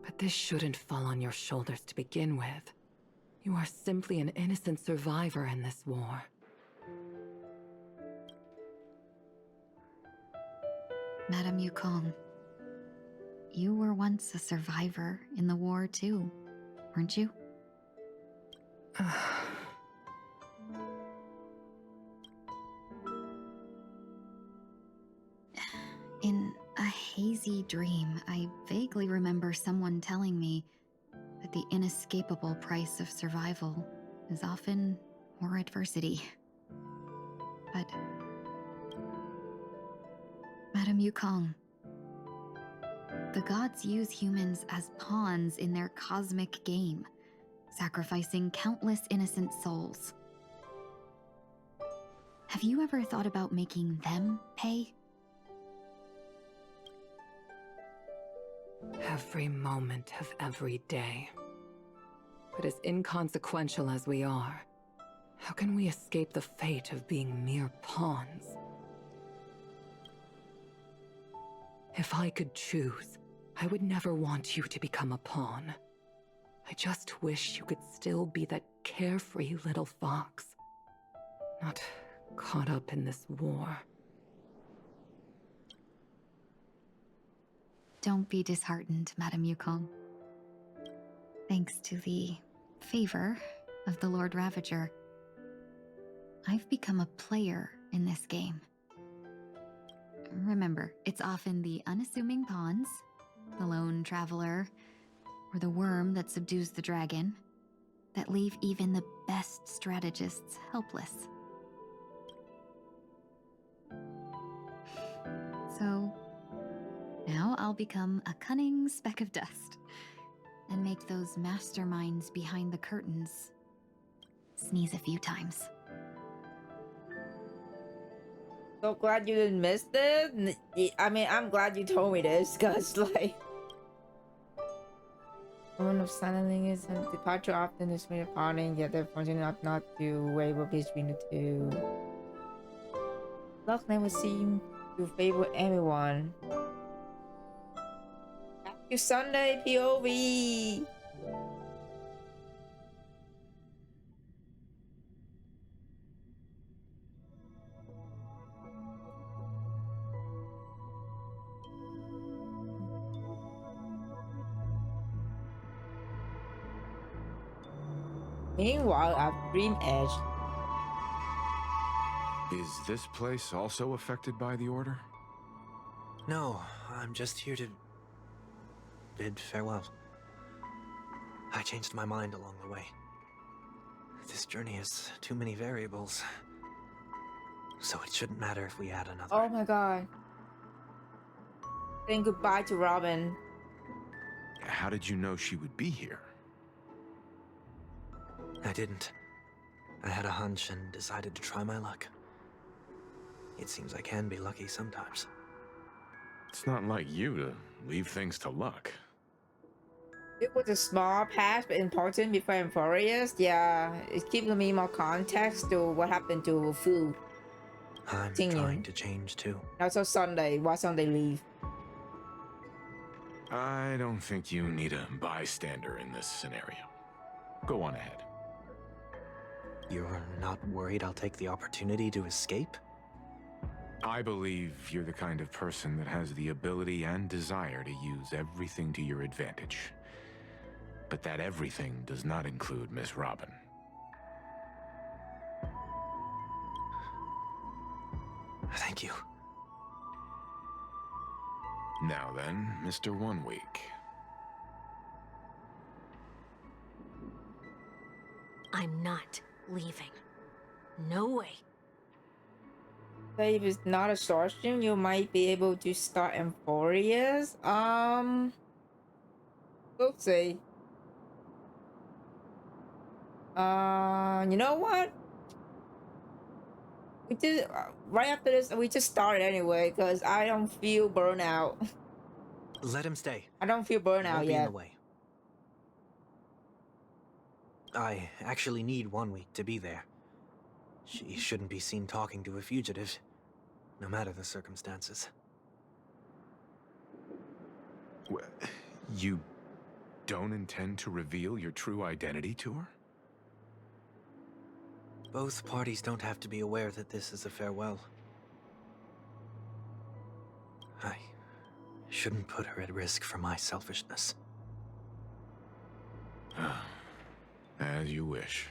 But this shouldn't fall on your shoulders to begin with. You are simply an innocent survivor in this war. Madame Yukong, you were once a survivor in the war too, weren't you? In a hazy dream, I vaguely remember someone telling me that the inescapable price of survival is often more adversity. But Madame Yukong, the gods use humans as pawns in their cosmic game, sacrificing countless innocent souls. Have you ever thought about making them pay? Every moment of every day. But as inconsequential as we are, how can we escape the fate of being mere pawns? If I could choose, I would never want you to become a pawn. I just wish you could still be that carefree little fox, not caught up in this war. Don't be disheartened, Madame Yukong. Thanks to the favor of the Lord Ravager, I've become a player in this game. Remember, it's often the unassuming pawns, the lone traveler, or the worm that subdues the dragon that leave even the best strategists helpless. So, now I'll become a cunning speck of dust and make those masterminds behind the curtains sneeze a few times. So glad you didn't miss this. I mean, I'm glad you told me this, cause like, one of signaling is a departure often is made parting, yet they're fortunate enough not to waver between the two. Luck never seemed to favor anyone. Happy Sunday, POV. Meanwhile, at Dream Edge. Is this place also affected by the Order? No, I'm just here to bid farewell. I changed my mind along the way. This journey has too many variables, so it shouldn't matter if we add another. Oh my god. Saying goodbye to Robin. How did you know she would be here? I didn't. I had a hunch and decided to try my luck. It seems I can be lucky sometimes. It's not like you to leave things to luck. It was a small patch, but important before Euphorius. Yeah, it's giving me more context to what happened to food. I'm trying to change too. Also Sunday. Why Sunday leave? I don't think you need a bystander in this scenario. Go on ahead. You're not worried I'll take the opportunity to escape? I believe you're the kind of person that has the ability and desire to use everything to your advantage. But that everything does not include Miss Robin. Thank you. Now then, Mr. 1 Week. I'm not leaving. No way. If it's not a short stream, you might be able to start Euphorius. We'll see. You know what? We did right after this. We just started anyway, because I don't feel burnout. Let him stay. I don't feel burnout Won't be in yet. the way. I actually need 1 week to be there. She shouldn't be seen talking to a fugitive, no matter the circumstances. You don't intend to reveal your true identity to her? Both parties don't have to be aware that this is a farewell. I shouldn't put her at risk for my selfishness. As you wish.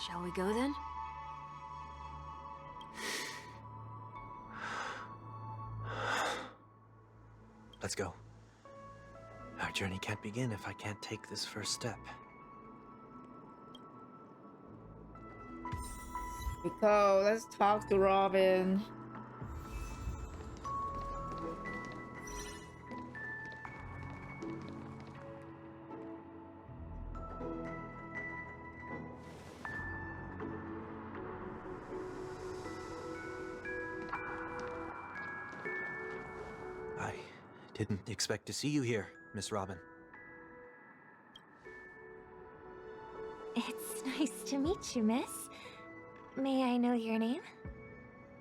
Shall we go then? Let's go. Our journey can't begin if I can't take this first step. Because let's talk to Robin. I didn't expect to see you here, Miss Robin. It's nice to meet you, miss. May I know your name?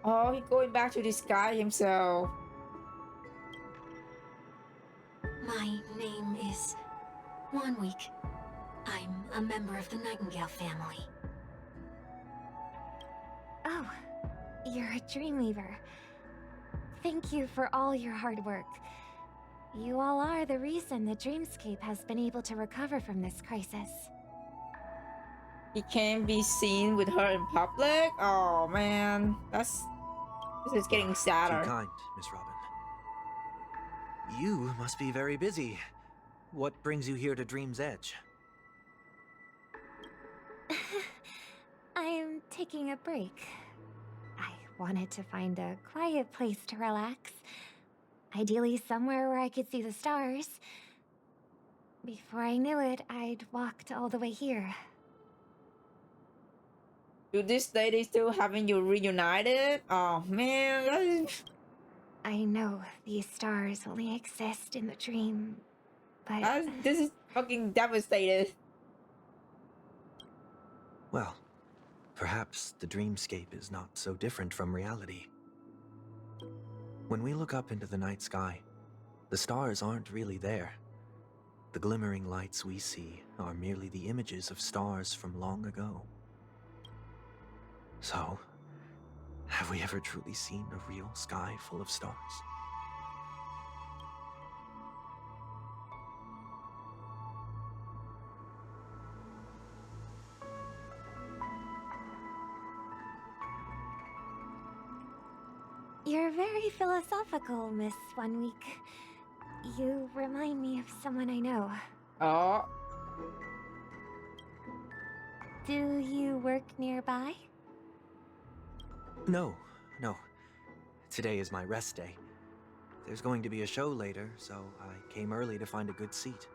Oh, he's going back to this guy himself. My name is 1 Week. I'm a member of the Nightingale family. Oh, you're a Dreamweaver. Thank you for all your hard work. You all are the reason the Dreamscape has been able to recover from this crisis. He can't be seen with her in public? Oh man, this is getting sadder. Too kind, Miss Robin. You must be very busy. What brings you here to Dream's Edge? I'm taking a break. I wanted to find a quiet place to relax. Ideally somewhere where I could see the stars. Before I knew it, I'd walked all the way here. To this day, they still haven't you reunited? Oh man, that is... I know these stars only exist in the dream, but... this is fucking devastated. Well, perhaps the dreamscape is not so different from reality. When we look up into the night sky, the stars aren't really there. The glimmering lights we see are merely the images of stars from long ago. So, have we ever truly seen a real sky full of stars? You're very philosophical, Miss 1 Week. You remind me of someone I know. Oh. Do you work nearby? No. Today is my rest day. There's going to be a show later, so I came early to find a good seat.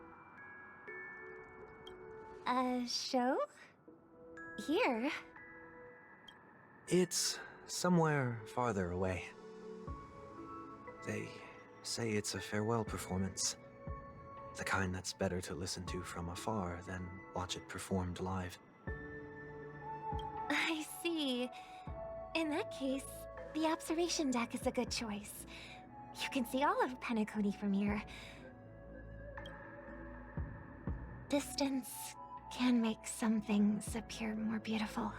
A show? Here? It's somewhere farther away. They say it's a farewell performance. The kind that's better to listen to from afar than watch it performed live. I see. In that case, the observation deck is a good choice. You can see all of Penacony from here. Distance can make some things appear more beautiful.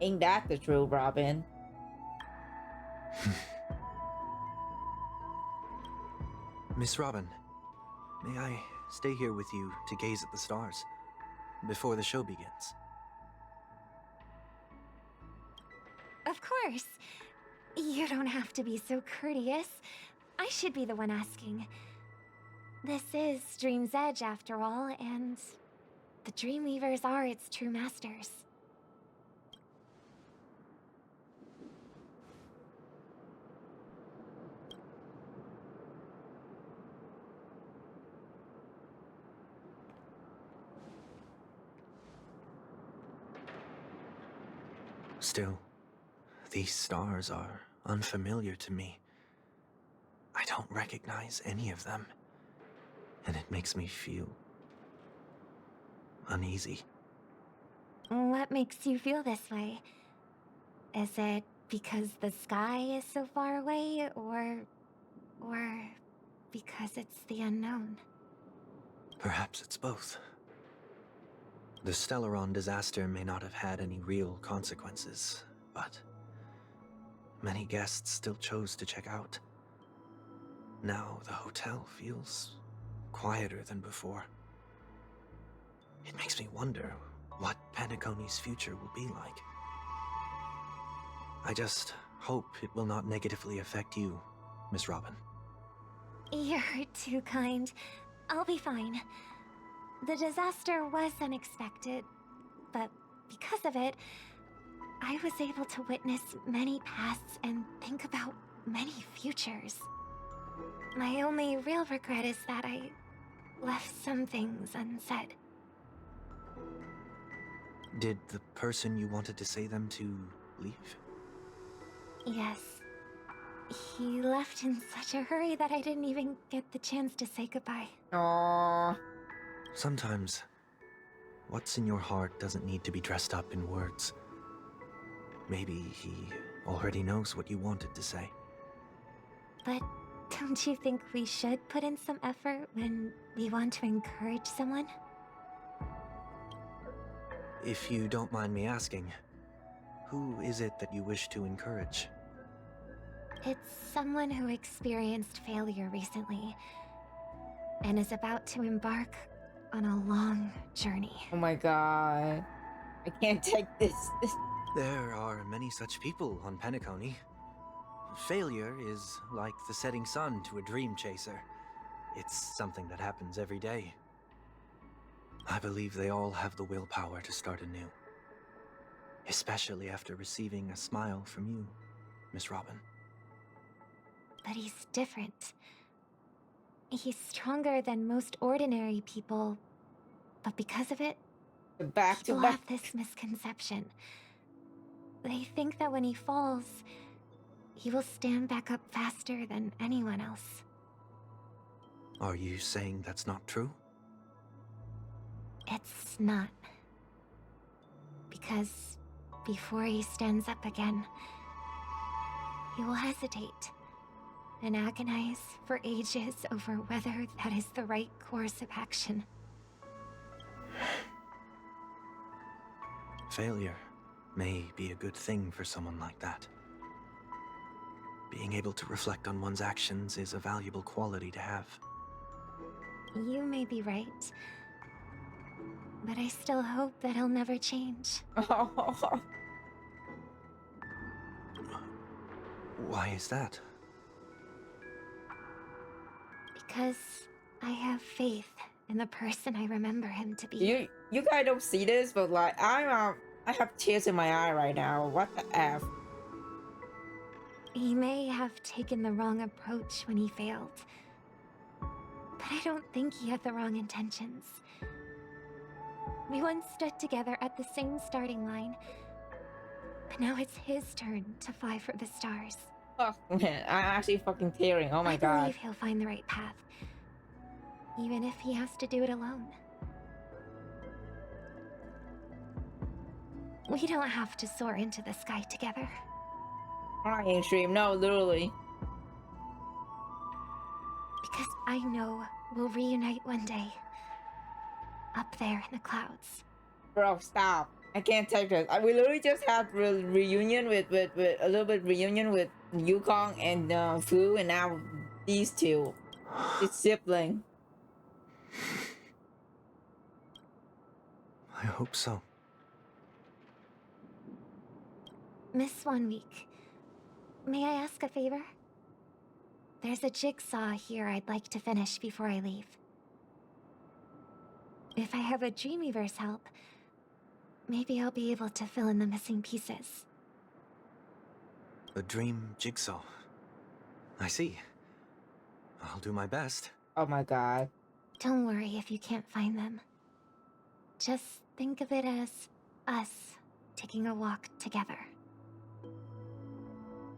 Ain't that the truth, Robin? Miss Robin, may I stay here with you to gaze at the stars before the show begins? Of course. You don't have to be so courteous. I should be the one asking. This is Dream's Edge, after all, and the Dreamweavers are its true masters. Still, these stars are unfamiliar to me. I don't recognize any of them, and it makes me feel uneasy. What makes you feel this way? Is it because the sky is so far away, or because it's the unknown? Perhaps it's both. The Stellaron disaster may not have had any real consequences, but many guests still chose to check out. Now the hotel feels quieter than before. It makes me wonder what Penacony's future will be like. I just hope it will not negatively affect you, Miss Robin. You're too kind. I'll be fine. The disaster was unexpected, but because of it, I was able to witness many pasts and think about many futures. My only real regret is that I left some things unsaid. Did the person you wanted to say them to leave? Yes. He left in such a hurry that I didn't even get the chance to say goodbye. Aww. Sometimes, what's in your heart doesn't need to be dressed up in words. Maybe he already knows what you wanted to say. But don't you think we should put in some effort when we want to encourage someone? If you don't mind me asking, who is it that you wish to encourage? It's someone who experienced failure recently and is about to embark on a long journey. Oh my god. I can't take this. There are many such people on Penacony. Failure is like the setting sun to a dream chaser. It's something that happens every day. I believe they all have the willpower to start anew. Especially after receiving a smile from you, Miss Robin. But he's different. He's stronger than most ordinary people, but because of it, people have this misconception. They think that when he falls, he will stand back up faster than anyone else. Are you saying that's not true? It's not. Because before he stands up again, he will hesitate and agonize for ages over whether that is the right course of action. Failure may be a good thing for someone like that. Being able to reflect on one's actions is a valuable quality to have. You may be right, but I still hope that he'll never change. Why is that? Because I have faith in the person I remember him to be. You guys don't see this, but like I have tears in my eye right now. What the F? He may have taken the wrong approach when he failed, but I don't think he had the wrong intentions. We once stood together at the same starting line, but now it's his turn to fly for the stars. Oh man, I'm actually fucking tearing. Oh my god. I believe he'll find the right path, even if he has to do it alone. We don't have to soar into the sky together. I ain't stream, no, literally. Because I know we'll reunite one day. Up there in the clouds. Bro, stop. I can't take this. We literally just had reunion with a little bit reunion with Yukong and Fu, and now these two. It's sibling. I hope so. Miss 1 week. May I ask a favor? There's a jigsaw here I'd like to finish before I leave. If I have a Dreamweaver's help, maybe I'll be able to fill in the missing pieces. A dream jigsaw. I see. I'll do my best. Oh my god. Don't worry if you can't find them. Just think of it as us taking a walk together.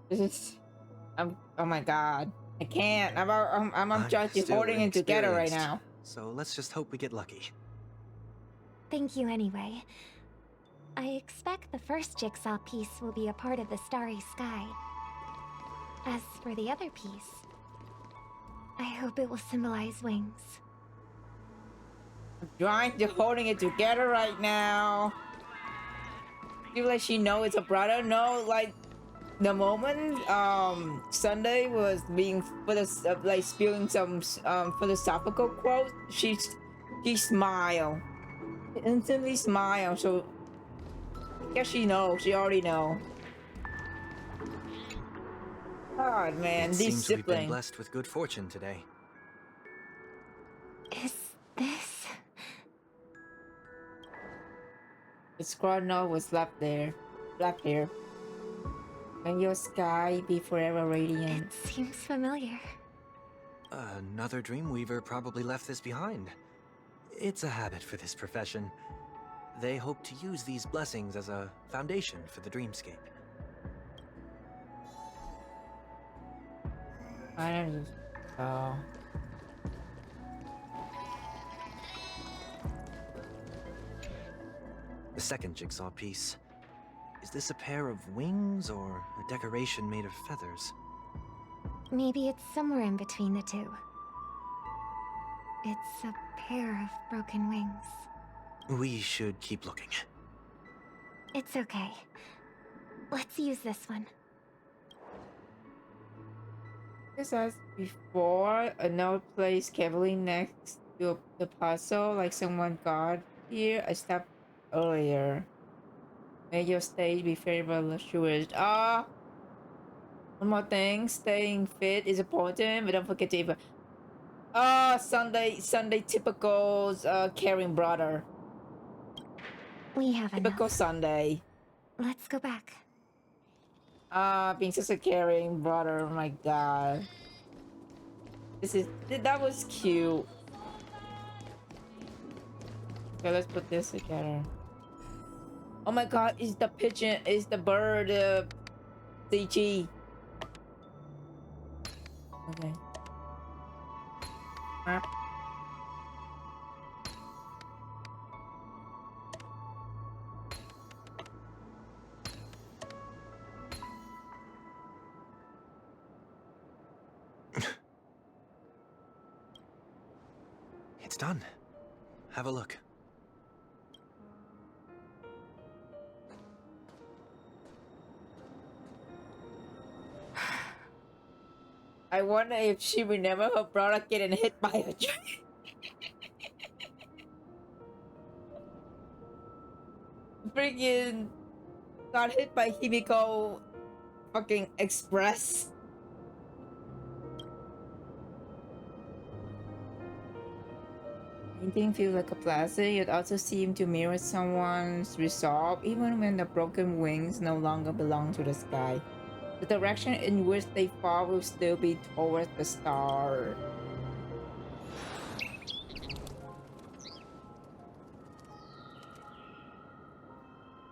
This is... oh my god. I can't. I'm just holding it together right now. So let's just hope we get lucky. Thank you anyway. I expect the first jigsaw piece will be a part of the starry sky. As for the other piece, I hope it will symbolize wings. I'm trying to holding it together right now. Feel like she knows it's a brother. No, like the moment Sunday was being like spewing some philosophical quotes, she smiled. She instantly smiled. So I guess she knows. She already know. God, man, It these seems we've been siblings. blessed with good fortune today. Is this... The squad note was left there. Left here. May your sky be forever radiant. It seems familiar. Another Dreamweaver probably left this behind. It's a habit for this profession. They hope to use these blessings as a foundation for the dreamscape. I don't know. The second jigsaw piece. Is this a pair of wings or a decoration made of feathers? Maybe it's somewhere in between the two. It's a pair of broken wings. We should keep looking. It's okay. Let's use this one. Just as before, a note placed carefully next to the puzzle, like someone got here. I stopped earlier. May your stage be favorable assured. One more thing. Staying fit is important, but don't forget to eat. Sunday typicals, caring brother. We have Typical enough. Sunday. Let's go back. Being such a caring brother, oh my god. That was cute. Okay, let's put this together. Oh my god, is the pigeon, is the bird, CG. Okay. It's done. Have a look. I wonder if she remember her brother getting hit by a train. Freaking got hit by Himiko fucking Express. Painting feels like a plastic. It also seemed to mirror someone's resolve, even when the broken wings no longer belong to the sky. The direction in which they fall will still be towards the star.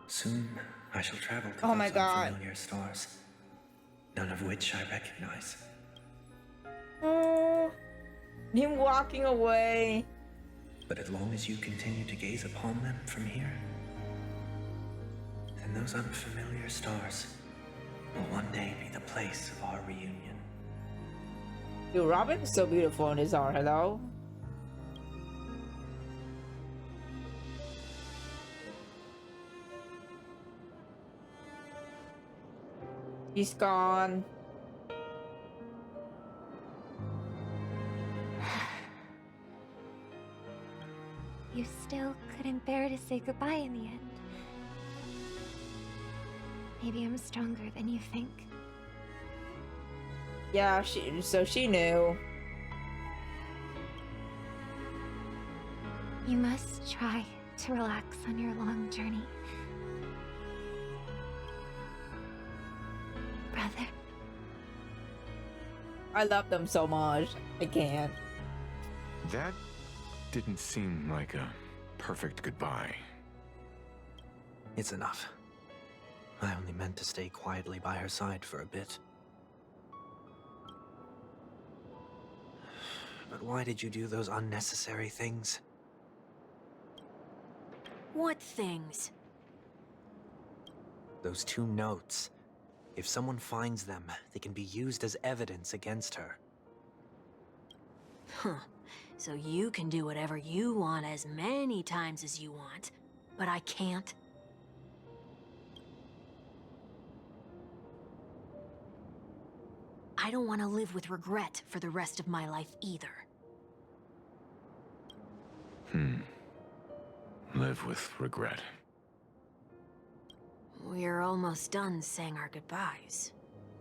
Soon, I shall travel to Oh my those god. unfamiliar stars, none of which I recognize. Oh, him walking away. But as long as you continue to gaze upon them from here, then those unfamiliar stars will one day be the place of our reunion. Dude, Robin is so beautiful in this art, hello? He's gone. You still couldn't bear to say goodbye in the end. Maybe I'm stronger than you think. Yeah, so she knew. You must try to relax on your long journey. Brother. I love them so much. I can't. That didn't seem like a perfect goodbye. It's enough. I only meant to stay quietly by her side for a bit. But why did you do those unnecessary things? What things? Those 2 notes. If someone finds them, they can be used as evidence against her. Huh. So you can do whatever you want as many times as you want, but I can't? I don't want to live with regret for the rest of my life either. Live with regret. We're almost done saying our goodbyes,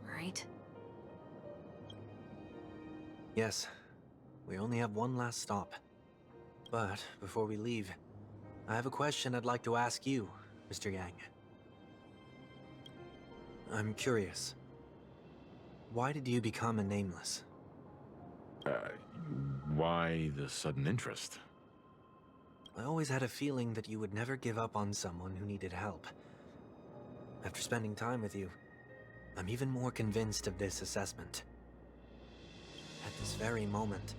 right? Yes. We only have one last stop. But before we leave, I have a question I'd like to ask you, Mr. Yang. I'm curious. Why did you become a nameless? Why the sudden interest? I always had a feeling that you would never give up on someone who needed help. After spending time with you, I'm even more convinced of this assessment. At this very moment,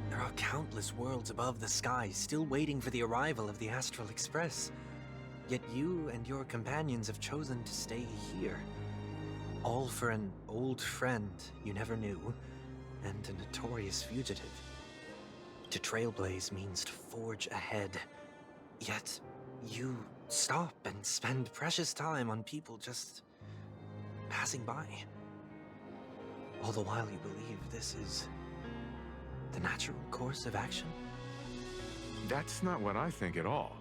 there are countless worlds above the sky still waiting for the arrival of the Astral Express. Yet you and your companions have chosen to stay here. All for an old friend you never knew, and a notorious fugitive. To trailblaze means to forge ahead. Yet, you stop and spend precious time on people just passing by. All the while you believe this is the natural course of action? That's not what I think at all.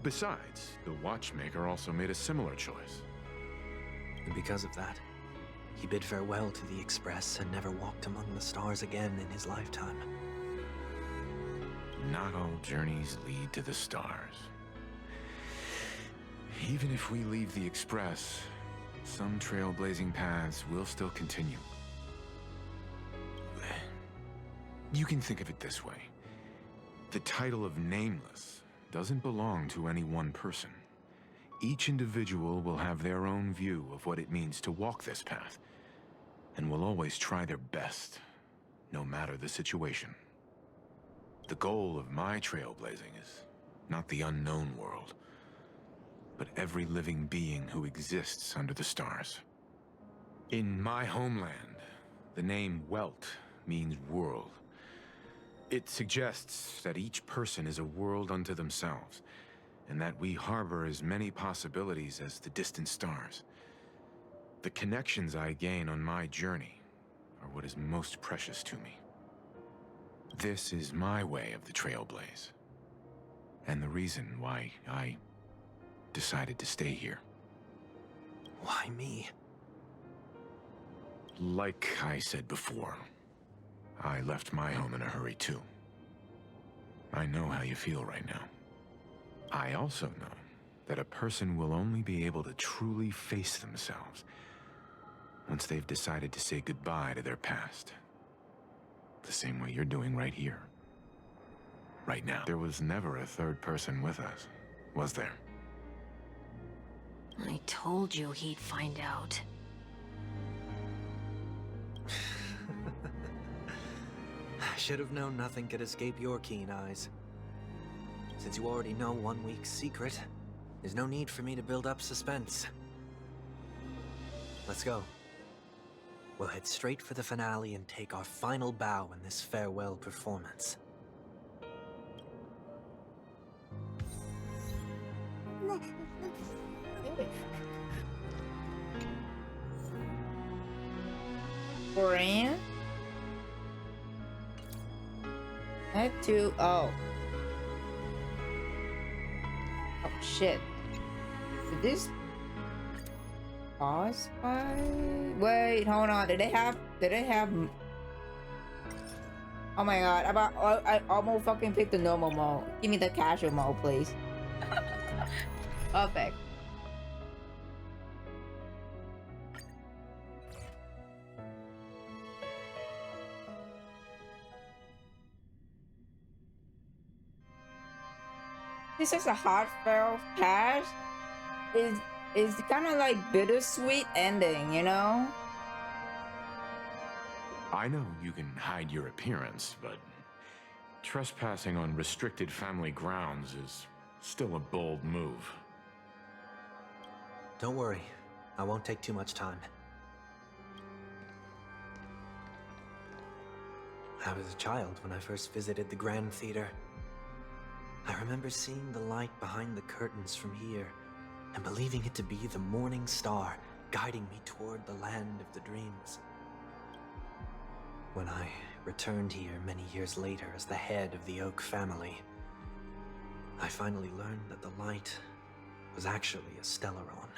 Besides, the watchmaker also made a similar choice. And because of that, he bid farewell to the Express and never walked among the stars again in his lifetime. Not all journeys lead to the stars. Even if we leave the Express, some trailblazing paths will still continue. You can think of it this way. The title of Nameless doesn't belong to any one person. Each individual will have their own view of what it means to walk this path, and will always try their best, no matter the situation. The goal of my trailblazing is not the unknown world, but every living being who exists under the stars. In my homeland, the name Welt means world. It suggests that each person is a world unto themselves, and that we harbor as many possibilities as the distant stars. The connections I gain on my journey are what is most precious to me. This is my way of the Trailblaze, and the reason why I decided to stay here. Why me? Like I said before, I left my home in a hurry too. I know how you feel right now. I also know that a person will only be able to truly face themselves once they've decided to say goodbye to their past. The same way you're doing right here. Right now. There was never a third person with us, was there? I told you he'd find out. I should have known nothing could escape your keen eyes. Since you already know one week's secret, there's no need for me to build up suspense. Let's go. We'll head straight for the finale and take our final bow in this farewell performance. Korean? Head to... Oh, shit. Did this... Pause by... Wait, hold on. Did they have... Oh my god. I almost fucking picked the normal mode. Give me the casual mode, please. Perfect. This is a heartfelt past. Is kind of like bittersweet ending, you know? I know you can hide your appearance, but trespassing on restricted family grounds is still a bold move. Don't worry, I won't take too much time. I was a child when I first visited the Grand Theater. I remember seeing the light behind the curtains from here, and believing it to be the morning star guiding me toward the land of the dreams. When I returned here many years later as the head of the Oak family, I finally learned that the light was actually a Stellaron.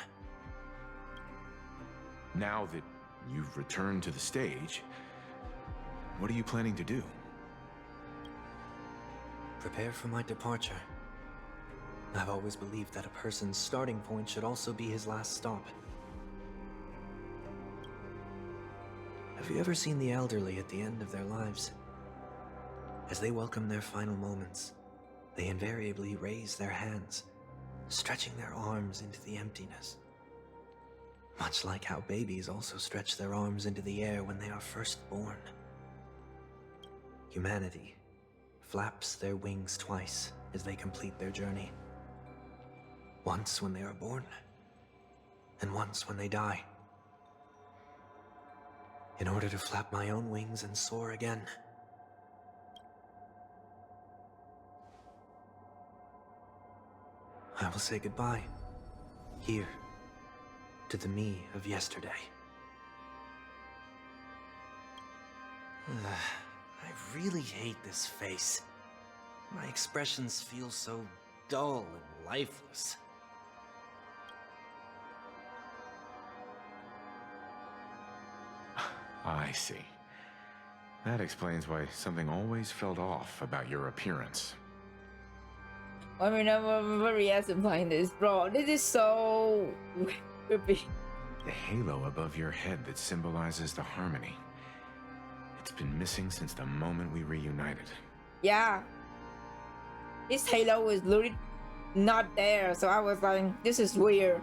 Now that you've returned to the stage, what are you planning to do? Prepare for my departure. I've always believed that a person's starting point should also be his last stop. Have you ever seen the elderly at the end of their lives? As they welcome their final moments, they invariably raise their hands, stretching their arms into the emptiness. Much like how babies also stretch their arms into the air when they are first born. Humanity flaps their wings twice as they complete their journey. Once when they are born, and once when they die. In order to flap my own wings and soar again. I will say goodbye, here, to the me of yesterday. I really hate this face. My expressions feel so dull and lifeless. I see. That explains why something always felt off about your appearance. I mean, I'm very awesome playing this, bro. This is so creepy. The halo above your head that symbolizes the harmony. It's been missing since the moment we reunited. Yeah. His halo was literally not there, so I was like, this is weird.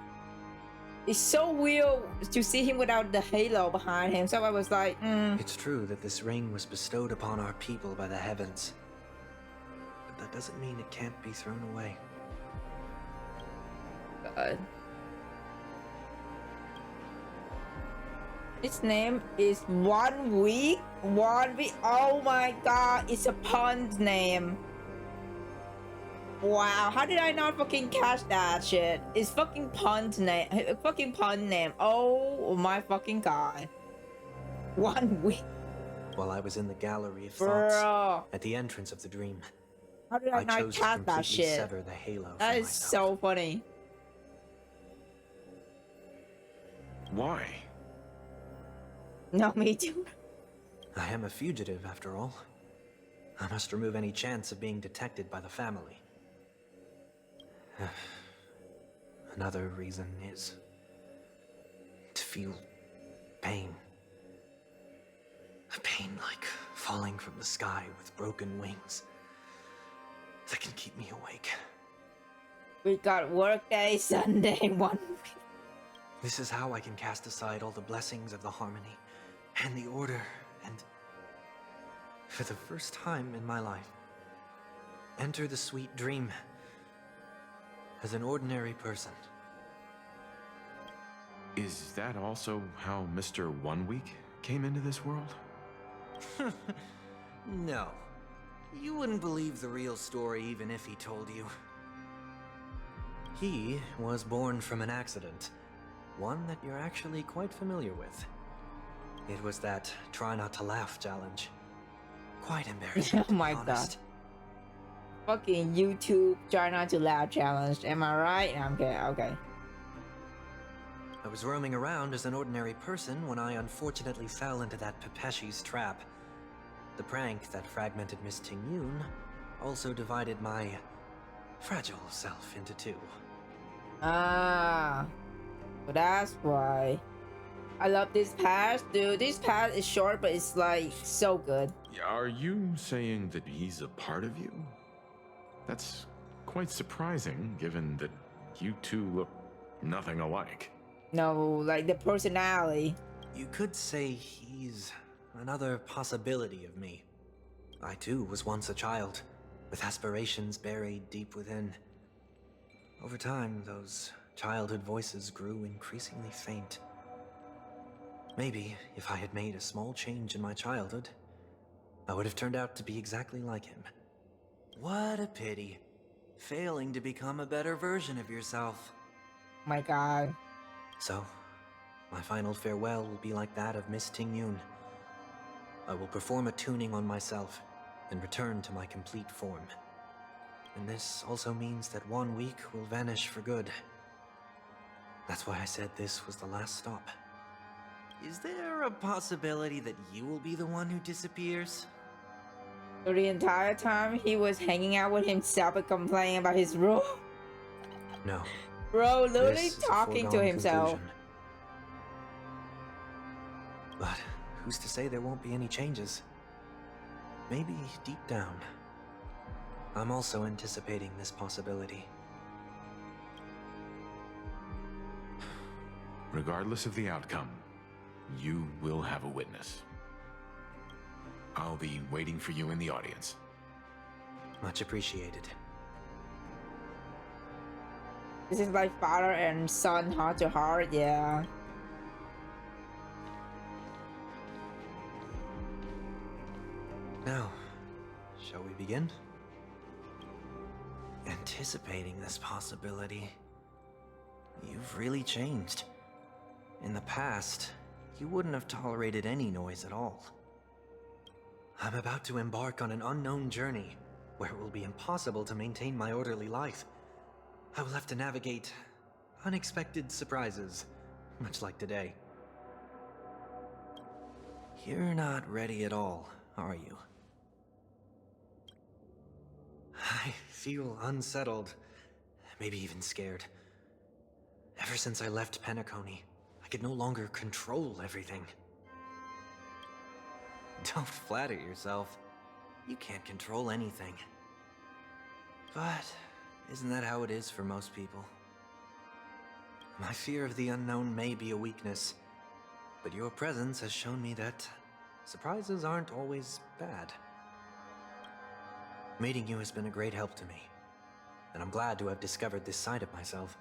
It's so weird to see him without the halo behind him, so I was like, It's true that this ring was bestowed upon our people by the heavens. But that doesn't mean it can't be thrown away. God. Its name is 1 week? 1 week? Oh my god, it's a pun's name. Wow, how did I not fucking catch that shit? It's fucking pun's name. Fucking pun name. Oh my fucking god. 1 week. While I was in the gallery of Bro. thoughts at the entrance of the dream, How did I not chose to catch completely that shit? sever the halo That from is myself. so funny. Why? No, me too. I am a fugitive, after all. I must remove any chance of being detected by the family. Another reason is to feel pain. A pain like falling from the sky with broken wings that can keep me awake. We got workday Sunday 1 week. This is how I can cast aside all the blessings of the harmony and the order and, for the first time in my life, enter the sweet dream as an ordinary person. Is that also how Mr. 1 Week came into this world? No. You wouldn't believe the real story even if he told you. He was born from an accident. One that you're actually quite familiar with. It was that try not to laugh challenge. Quite embarrassing. Oh my god. Fucking YouTube try not to laugh challenge. Am I right? Okay, okay. I was roaming around as an ordinary person when I unfortunately fell into that Pepeshi's trap. The prank that fragmented Miss Ting-Yun also divided my fragile self into two. Ah, so that's why. I love this pass, dude. This pass is short, but it's like so good. Are you saying that he's a part of you? That's quite surprising, given that you two look nothing alike. No, like the personality. You could say he's another possibility of me. I too was once a child, with aspirations buried deep within. Over time, those childhood voices grew increasingly faint. Maybe if I had made a small change in my childhood, I would have turned out to be exactly like him. What a pity. Failing to become a better version of yourself. My god. So, my final farewell will be like that of Miss Ting-Yun. I will perform a tuning on myself and return to my complete form. And this also means that 1 week will vanish for good. That's why I said this was the last stop. Is there a possibility that you will be the one who disappears? So the entire time he was hanging out with himself and complaining about his room. No. Bro, literally This is a talking to foregone himself. conclusion. But who's to say there won't be any changes? Maybe deep down, I'm also anticipating this possibility. Regardless of the outcome, you will have a witness. I'll be waiting for you in the audience. Much appreciated. This is like father and son heart to heart, yeah. Now, shall we begin? Anticipating this possibility, you've really changed. In the past, you wouldn't have tolerated any noise at all. I'm about to embark on an unknown journey, where it will be impossible to maintain my orderly life. I will have to navigate unexpected surprises, much like today. You're not ready at all, are you? I feel unsettled, maybe even scared. Ever since I left Penacony, I could no longer control everything. Don't flatter yourself. You can't control anything. But isn't that how it is for most people? My fear of the unknown may be a weakness, but your presence has shown me that surprises aren't always bad. Meeting you has been a great help to me, and I'm glad to have discovered this side of myself.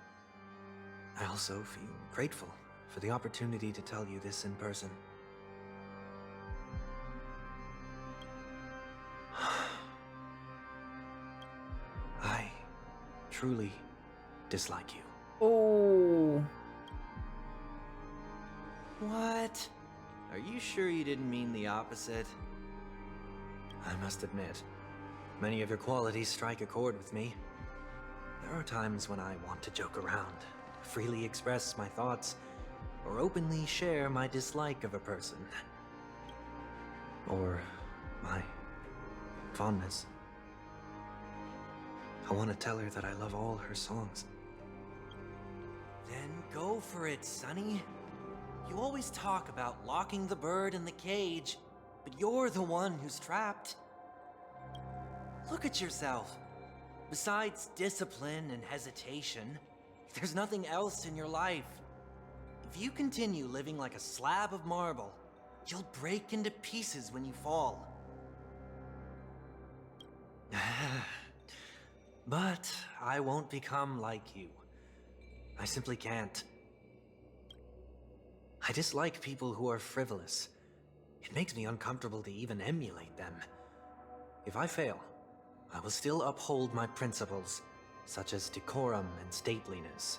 I also feel grateful for the opportunity to tell you this in person. I truly dislike you. Oh. What? Are you sure you didn't mean the opposite? I must admit, many of your qualities strike a chord with me. There are times when I want to joke around, freely express my thoughts, or openly share my dislike of a person. Or my fondness. I want to tell her that I love all her songs. Then go for it, Sonny. You always talk about locking the bird in the cage, but you're the one who's trapped. Look at yourself. Besides discipline and hesitation, there's nothing else in your life. If you continue living like a slab of marble, you'll break into pieces when you fall. But I won't become like you. I simply can't. I dislike people who are frivolous. It makes me uncomfortable to even emulate them. If I fail, I will still uphold my principles, such as decorum and stateliness.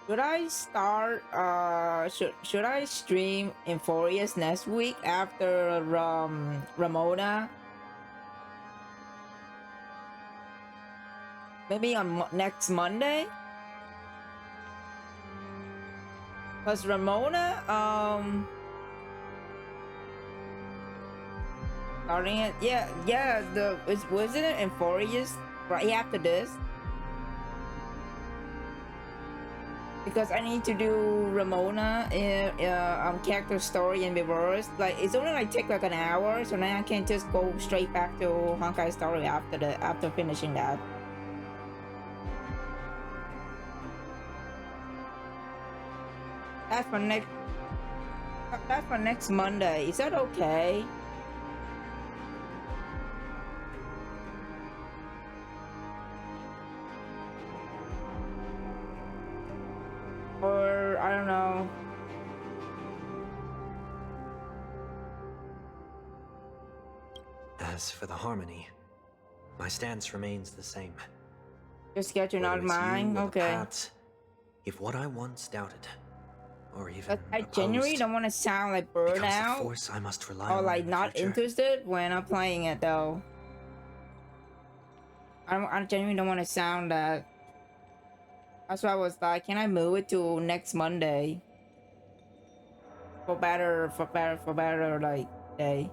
Should I start, should I stream Euphorious next week after, Ramona? Maybe on next Monday? Cause Ramona, starting it, yeah, wasn't it Euphorious right after this? Because I need to do Ramona in character story in reverse. Like it's only like take like an hour, so then I can just go straight back to Honkai story after finishing that. That's for next Monday. Is that okay? Or I don't know. As for the harmony, my stance remains the same. Just get you not mine. Okay. If what I once doubted, or even I genuinely don't want to sound like burnout force I must rely or on like in the not future. interested when I'm playing it though. I genuinely don't want to sound that. That's why I was like, can I move it to next Monday? For better like day.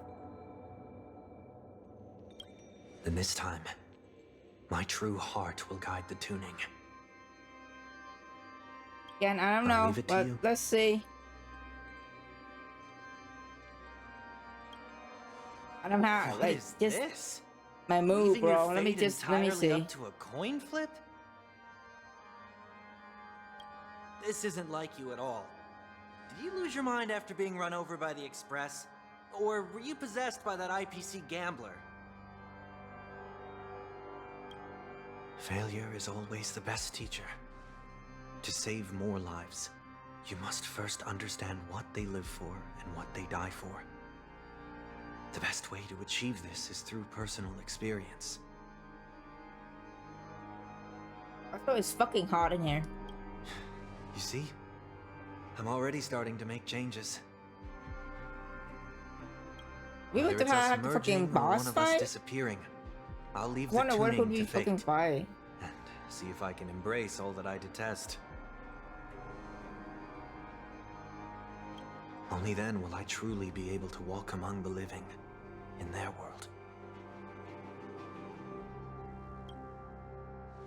Then this time, my true heart will guide the tuning. Again, I don't I'll know, leave it to but you. let's see. I don't have What like is just this? my move, Leaving your bro. Let me fate entirely see. up to a coin flip? This isn't like you at all. Did you lose your mind after being run over by the Express? Or were you possessed by that IPC gambler? Failure is always the best teacher. To save more lives, you must first understand what they live for and what they die for. The best way to achieve this is through personal experience. I thought it's fucking hot in here. You see? I'm already starting to make changes. We Whether would it's have us the fucking merging or boss one of us fight. disappearing, I'll leave the Wonder what tuning would we to fucking fate fight. and see if I can embrace all that I detest. Only then will I truly be able to walk among the living in their world.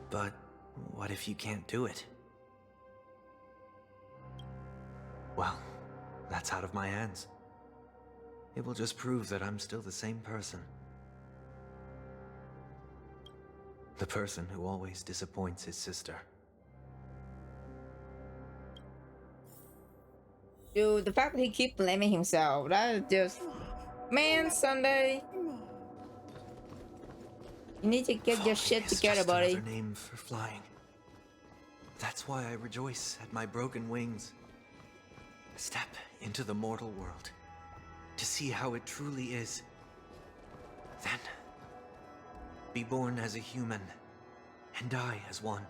But what if you can't do it? Well, that's out of my hands. It will just prove that I'm still the same person. The person who always disappoints his sister. Dude, the fact that he keep blaming himself, that is just... Man, Sunday. You need to get your shit together, Just buddy. another name for flying. That's why I rejoice at my broken wings. Step into the mortal world to see how it truly is. Then, be born as a human and die as one.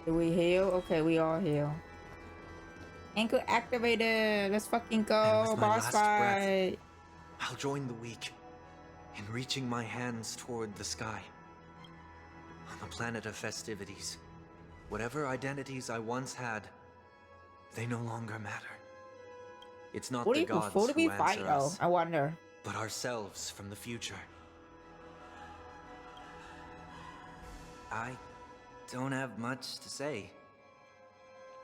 Do we heal? Okay, we all heal. Ankle activated. Let's fucking go. With my Boss last breath, fight. I'll join the weak in reaching my hands toward the sky. On the planet of festivities, whatever identities I once had, they no longer matter. It's not What do the you gods prefer to be who fight answer though? us, I wonder. but ourselves from the future. I don't have much to say.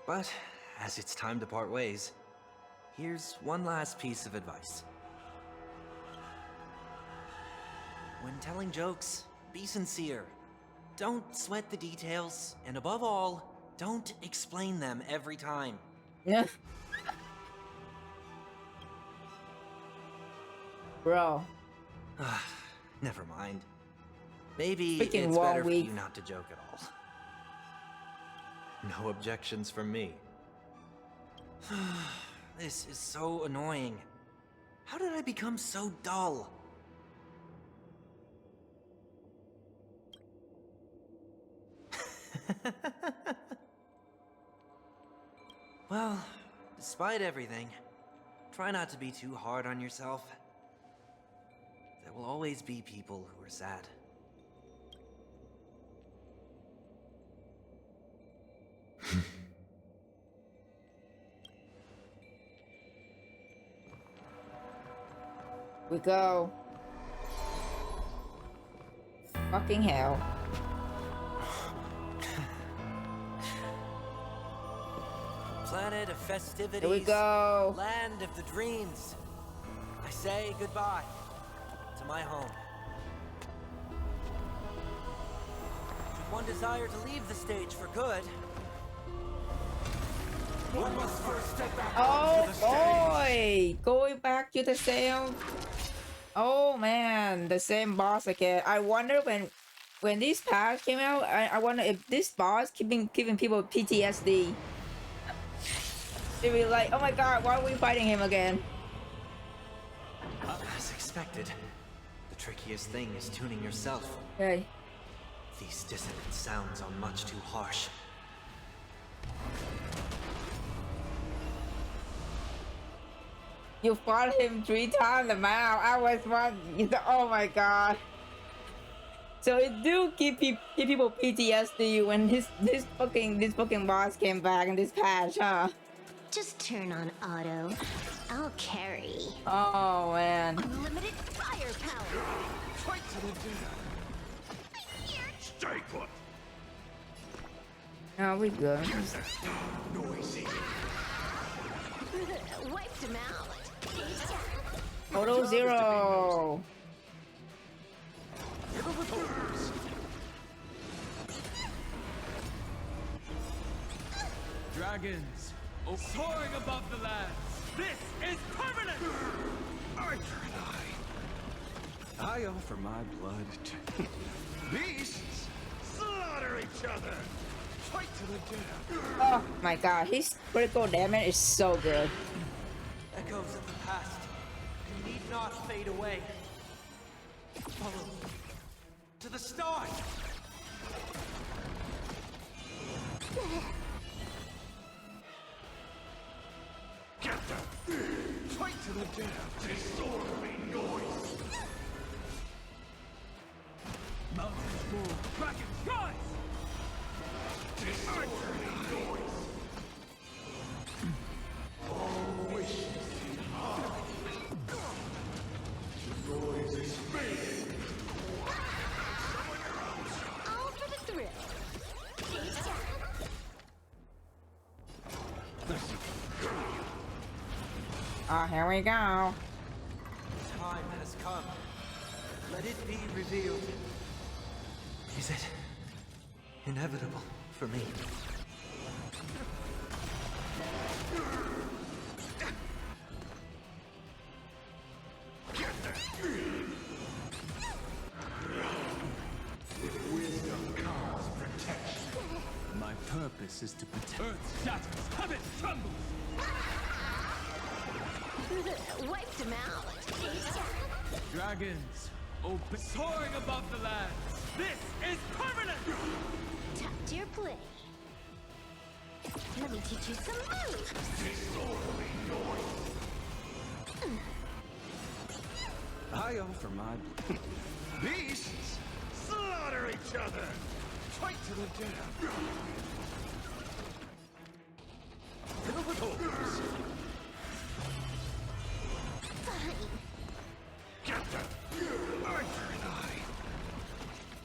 But as it's time to part ways, here's one last piece of advice. When telling jokes, be sincere. Don't sweat the details, and above all, don't explain them every time. Yeah. Bro. Never mind. Maybe Freaking it's better for week. you not to joke at all. No objections from me. This is so annoying. How did I become so dull? Well, despite everything, try not to be too hard on yourself. There will always be people who are sad. We go. Fucking hell. Planet of festivities. Here we go. Land of the dreams. I say goodbye to my home. Should one desire to leave the stage for good, one must first step back onto the stage. Boy! Going back to the same... Oh man, the same boss again. I wonder when this patch came out, I wonder if this boss giving people PTSD. They'd be like, oh my god, why are we fighting him again? As expected, the trickiest thing is tuning yourself. Okay. These dissonant sounds are much too harsh. You fought him 3 times the amount. I was one. Oh my god. So it do give people PTSD when this fucking boss came back in this patch, huh? Just turn on auto. I'll carry. Oh man. Unlimited firepower. Fight to the death. Stay put. No, we good. Noisy. Wiped him out. Total 0. Dragons, soaring above the lands. This is permanent! Arthur and I offer my blood to beasts. Slaughter each other. Fight to the death. Oh my god, his critical damage is so good. Echoes of the past need not fade away. Follow to the stars. dam. Disorderly noise. Mountains move, dragons rise! Disorderly noise. All wishes in harmony. The noise is fading. All for the thrill. Oh, here we go. Time has come. Let it be revealed. Is it inevitable for me? With wisdom comes protection. My purpose is to protect. Earth shatters, heaven trembles! Wiped him out. Dragons, open, soaring above the lands. This is permanent! Tapped your play. Let me teach you some moves. Disorderly noise. I offer my... Beasts slaughter each other. Fight to the death. Fill with holes. Fine. Captain, Arthur and I.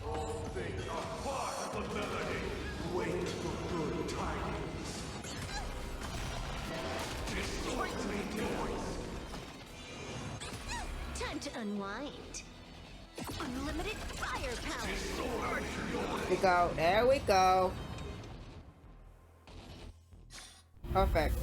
All things are part of the melody. Wait for good tidings. Disorderly noise. Time to unwind. Unlimited firepower. There we go. There we go. Perfect.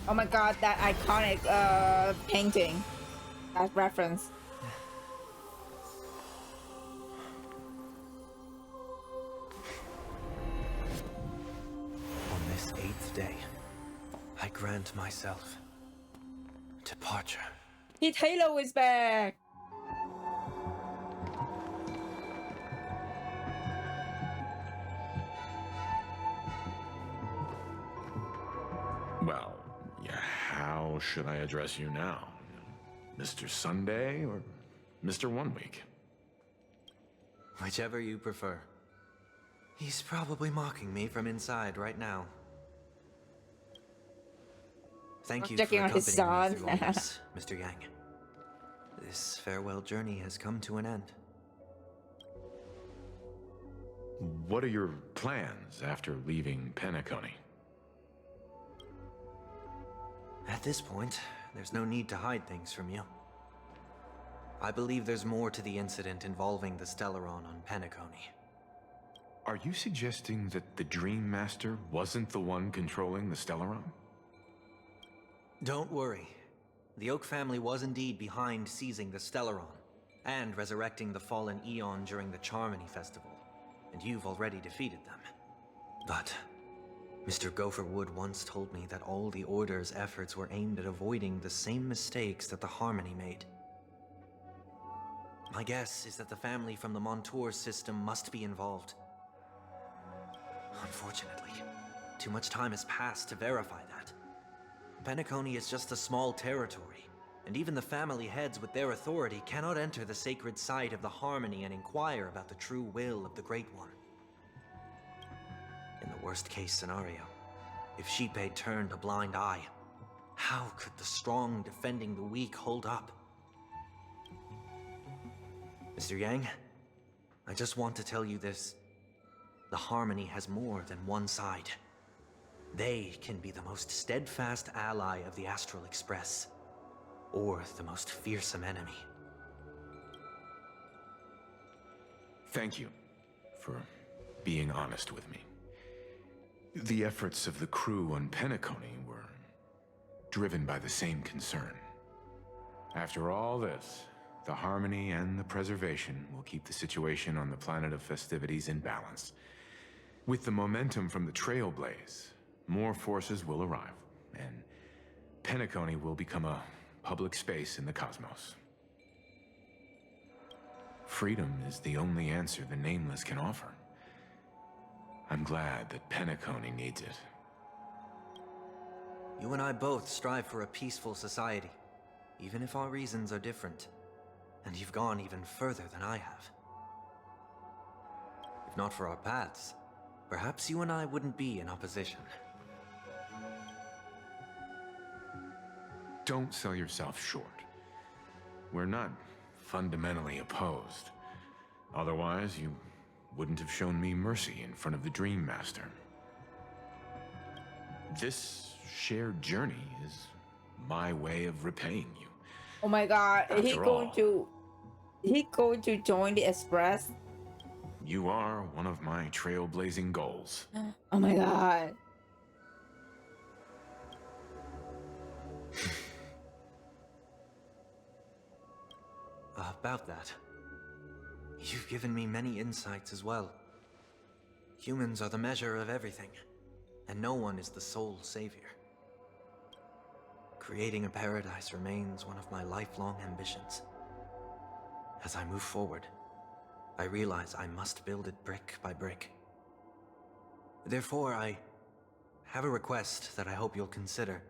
Oh my god, that iconic painting. That reference. On this 8th day, I grant myself departure. His halo is back. Well, yeah, how should I address you now? Mr. Sunday or Mr. One Week? Whichever you prefer. He's probably mocking me from inside right now. Thank you for checking on his accompanying me son. through all this, Mr. Yang. This farewell journey has come to an end. What are your plans after leaving Penacony? At this point, there's no need to hide things from you. I believe there's more to the incident involving the Stellaron on Penacony. Are you suggesting that the Dream Master wasn't the one controlling the Stellaron? Don't worry. The Oak family was indeed behind seizing the Stellaron and resurrecting the fallen Eon during the Charmony Festival, and you've already defeated them. But Mr. Gopherwood once told me that all the Order's efforts were aimed at avoiding the same mistakes that the Harmony made. My guess is that the family from the Montour system must be involved. Unfortunately, too much time has passed to verify that. Penacony is just a small territory, and even the family heads with their authority cannot enter the sacred site of the Harmony and inquire about the true will of the Great One. In the worst-case scenario, if Sheepade turned a blind eye, how could the strong defending the weak hold up? Mr. Yang, I just want to tell you this. The Harmony has more than one side. They can be the most steadfast ally of the Astral Express, or the most fearsome enemy. Thank you for being honest with me. The efforts of the crew on Penacony were driven by the same concern. After all this, the Harmony and the Preservation will keep the situation on the planet of festivities in balance. With the momentum from the Trailblaze, more forces will arrive, and Penacony will become a public space in the cosmos. Freedom is the only answer the Nameless can offer. I'm glad that Penacony needs it. You and I both strive for a peaceful society, even if our reasons are different. And you've gone even further than I have. If not for our paths, perhaps you and I wouldn't be in opposition. Don't sell yourself short. We're not fundamentally opposed. Otherwise, you wouldn't have shown me mercy in front of the Dream Master. This shared journey is my way of repaying you. Oh my god, he After going all, to join the Express? You are one of my trailblazing goals. Oh my god. About that, you've given me many insights as well. Humans are the measure of everything, and no one is the sole savior. Creating a paradise remains one of my lifelong ambitions. As I move forward, I realize I must build it brick by brick. Therefore, I have a request that I hope you'll consider.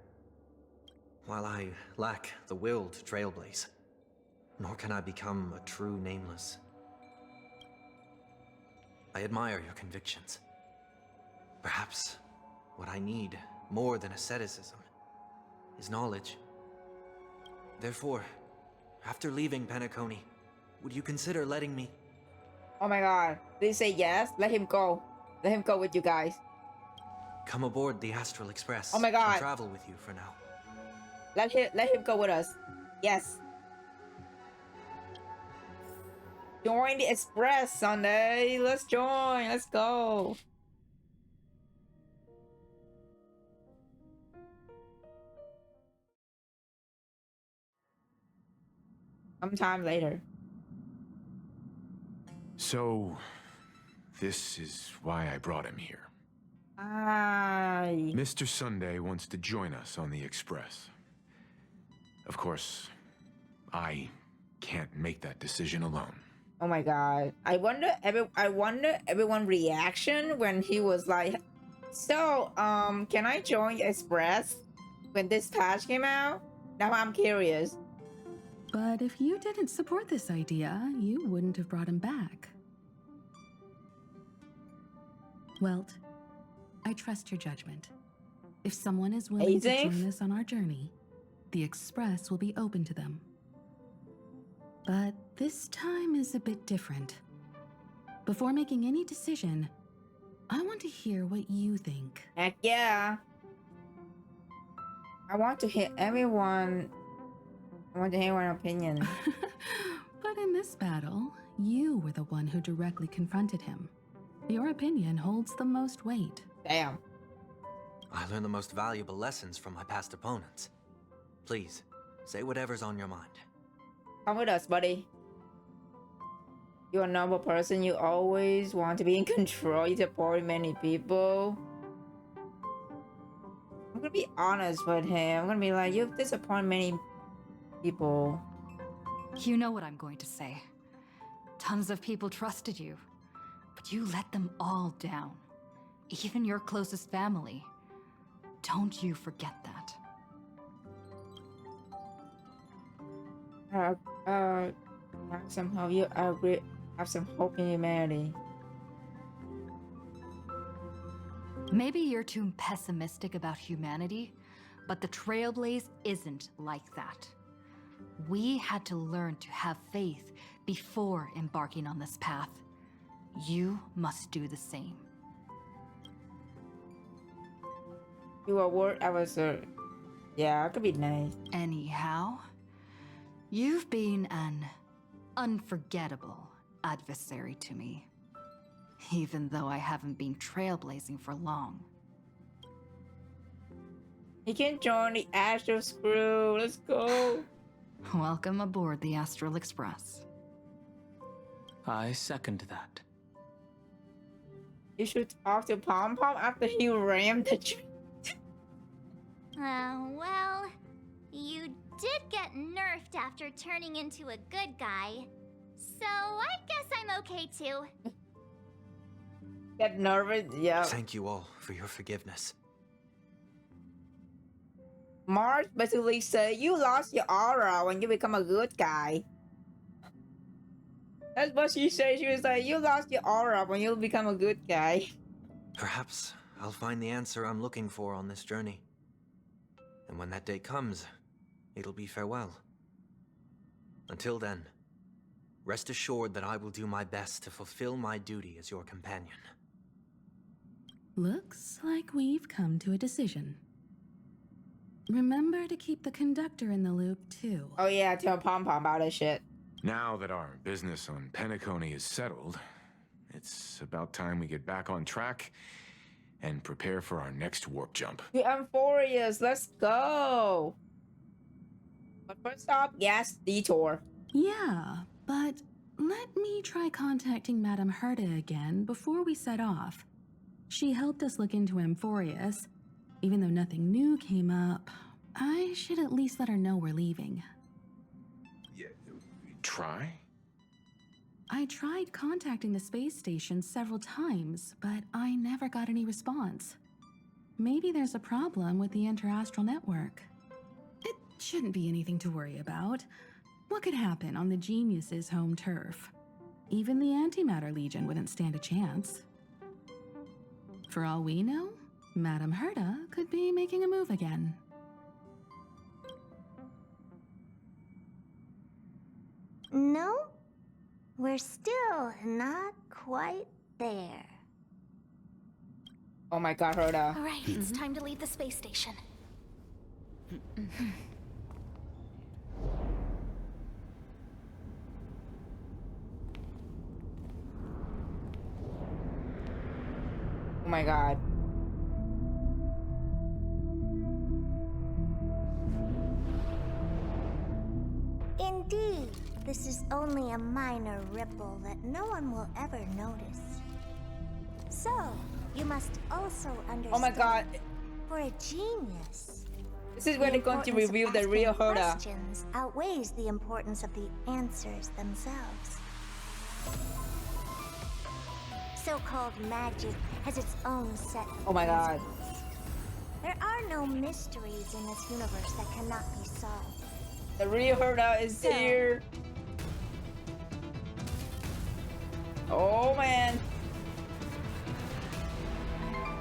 While I lack the will to trailblaze, nor can I become a true Nameless, I admire your convictions. Perhaps what I need, more than asceticism, is knowledge. Therefore, after leaving Penacony, would you consider letting me... Oh my god. They say yes? Let him go. Let him go with you guys. come aboard the Astral Express? Oh my god. And travel with you for now. Let him go with us. Yes. Join the Express, Sunday. Let's join. Let's go. Sometime later. So, this is why I brought him here. Aye. Mr. Sunday wants to join us on the Express. Of course, I can't make that decision alone. Oh my god. I wonder everyone's reaction when he was like, so, can I join Express when this patch came out? Now I'm curious. But if you didn't support this idea, you wouldn't have brought him back. Welt, I trust your judgment. If someone is willing to join us on our journey, the Express will be open to them. But this time is a bit different. Before making any decision, I want to hear what you think. Heck yeah. I want to hear everyone's opinion. But in this battle, you were the one who directly confronted him. Your opinion holds the most weight. Damn. I learned the most valuable lessons from my past opponents. Please, say whatever's on your mind. Come with us, buddy. You're a noble person. You always want to be in control. You support many people. I'm gonna be honest with him. I'm gonna be like, you've disappointed many people. You know what I'm going to say. Tons of people trusted you, but you let them all down. Even your closest family. Don't you forget that. Have some hope. Have some hope in humanity. Maybe you're too pessimistic about humanity, but the Trailblaze isn't like that. We had to learn to have faith before embarking on this path. You must do the same. You are word adversary. Yeah, it could be nice. Anyhow, you've been an unforgettable adversary to me. Even though I haven't been trailblazing for long. You can join the Astral Screw. Let's go. Welcome aboard the Astral Express. I second that. You should talk to Pom Pom after he rammed the tree. Well, You did get nerfed after turning into a good guy. So I guess I'm okay too. Get nervous, yeah. Thank you all for your forgiveness. Mars basically say you lost your aura when you become a good guy. That's what she said. She was like, you lost your aura when you become a good guy. Perhaps I'll find the answer I'm looking for on this journey. And when that day comes, it'll be farewell. Until then, rest assured that I will do my best to fulfill my duty as your companion. Looks like we've come to a decision. Remember to keep the conductor in the loop, too. Oh yeah, tell Pom Pom about that shit. Now that our business on Penacony is settled, it's about time we get back on track and prepare for our next warp jump. The Amphorius, let's go! But first stop, gas detour. Yeah, but let me try contacting Madame Herta again before we set off. She helped us look into Amphorius. Even though nothing new came up, I should at least let her know we're leaving. Yeah, try? I tried contacting the space station several times, but I never got any response. Maybe there's a problem with the interastral network. It shouldn't be anything to worry about. What could happen on the Genius's home turf? Even the Antimatter Legion wouldn't stand a chance. For all we know, Madame Herta could be making a move again. No, we're still not quite there. Oh my god, Herta. All right, it's time to leave the space station. Oh my god. Indeed, this is only a minor ripple that no one will ever notice. So, you must also understand. Oh my god. For a genius, This is where they're going to reveal the real Herta. Questions outweighs the importance of the answers themselves. So-called magic has its own set of Oh my god. principles. There are no mysteries in this universe that cannot be solved. The real Herta is here. Oh man.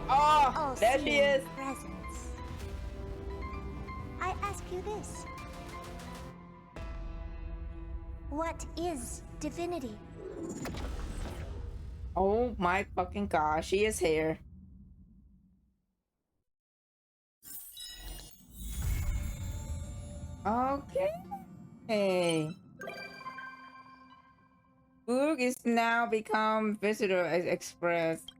Oh, there she is. Presence. I ask you this. What is divinity? Oh my fucking gosh, she is here. Okay. Boog is now become visitor as expressed.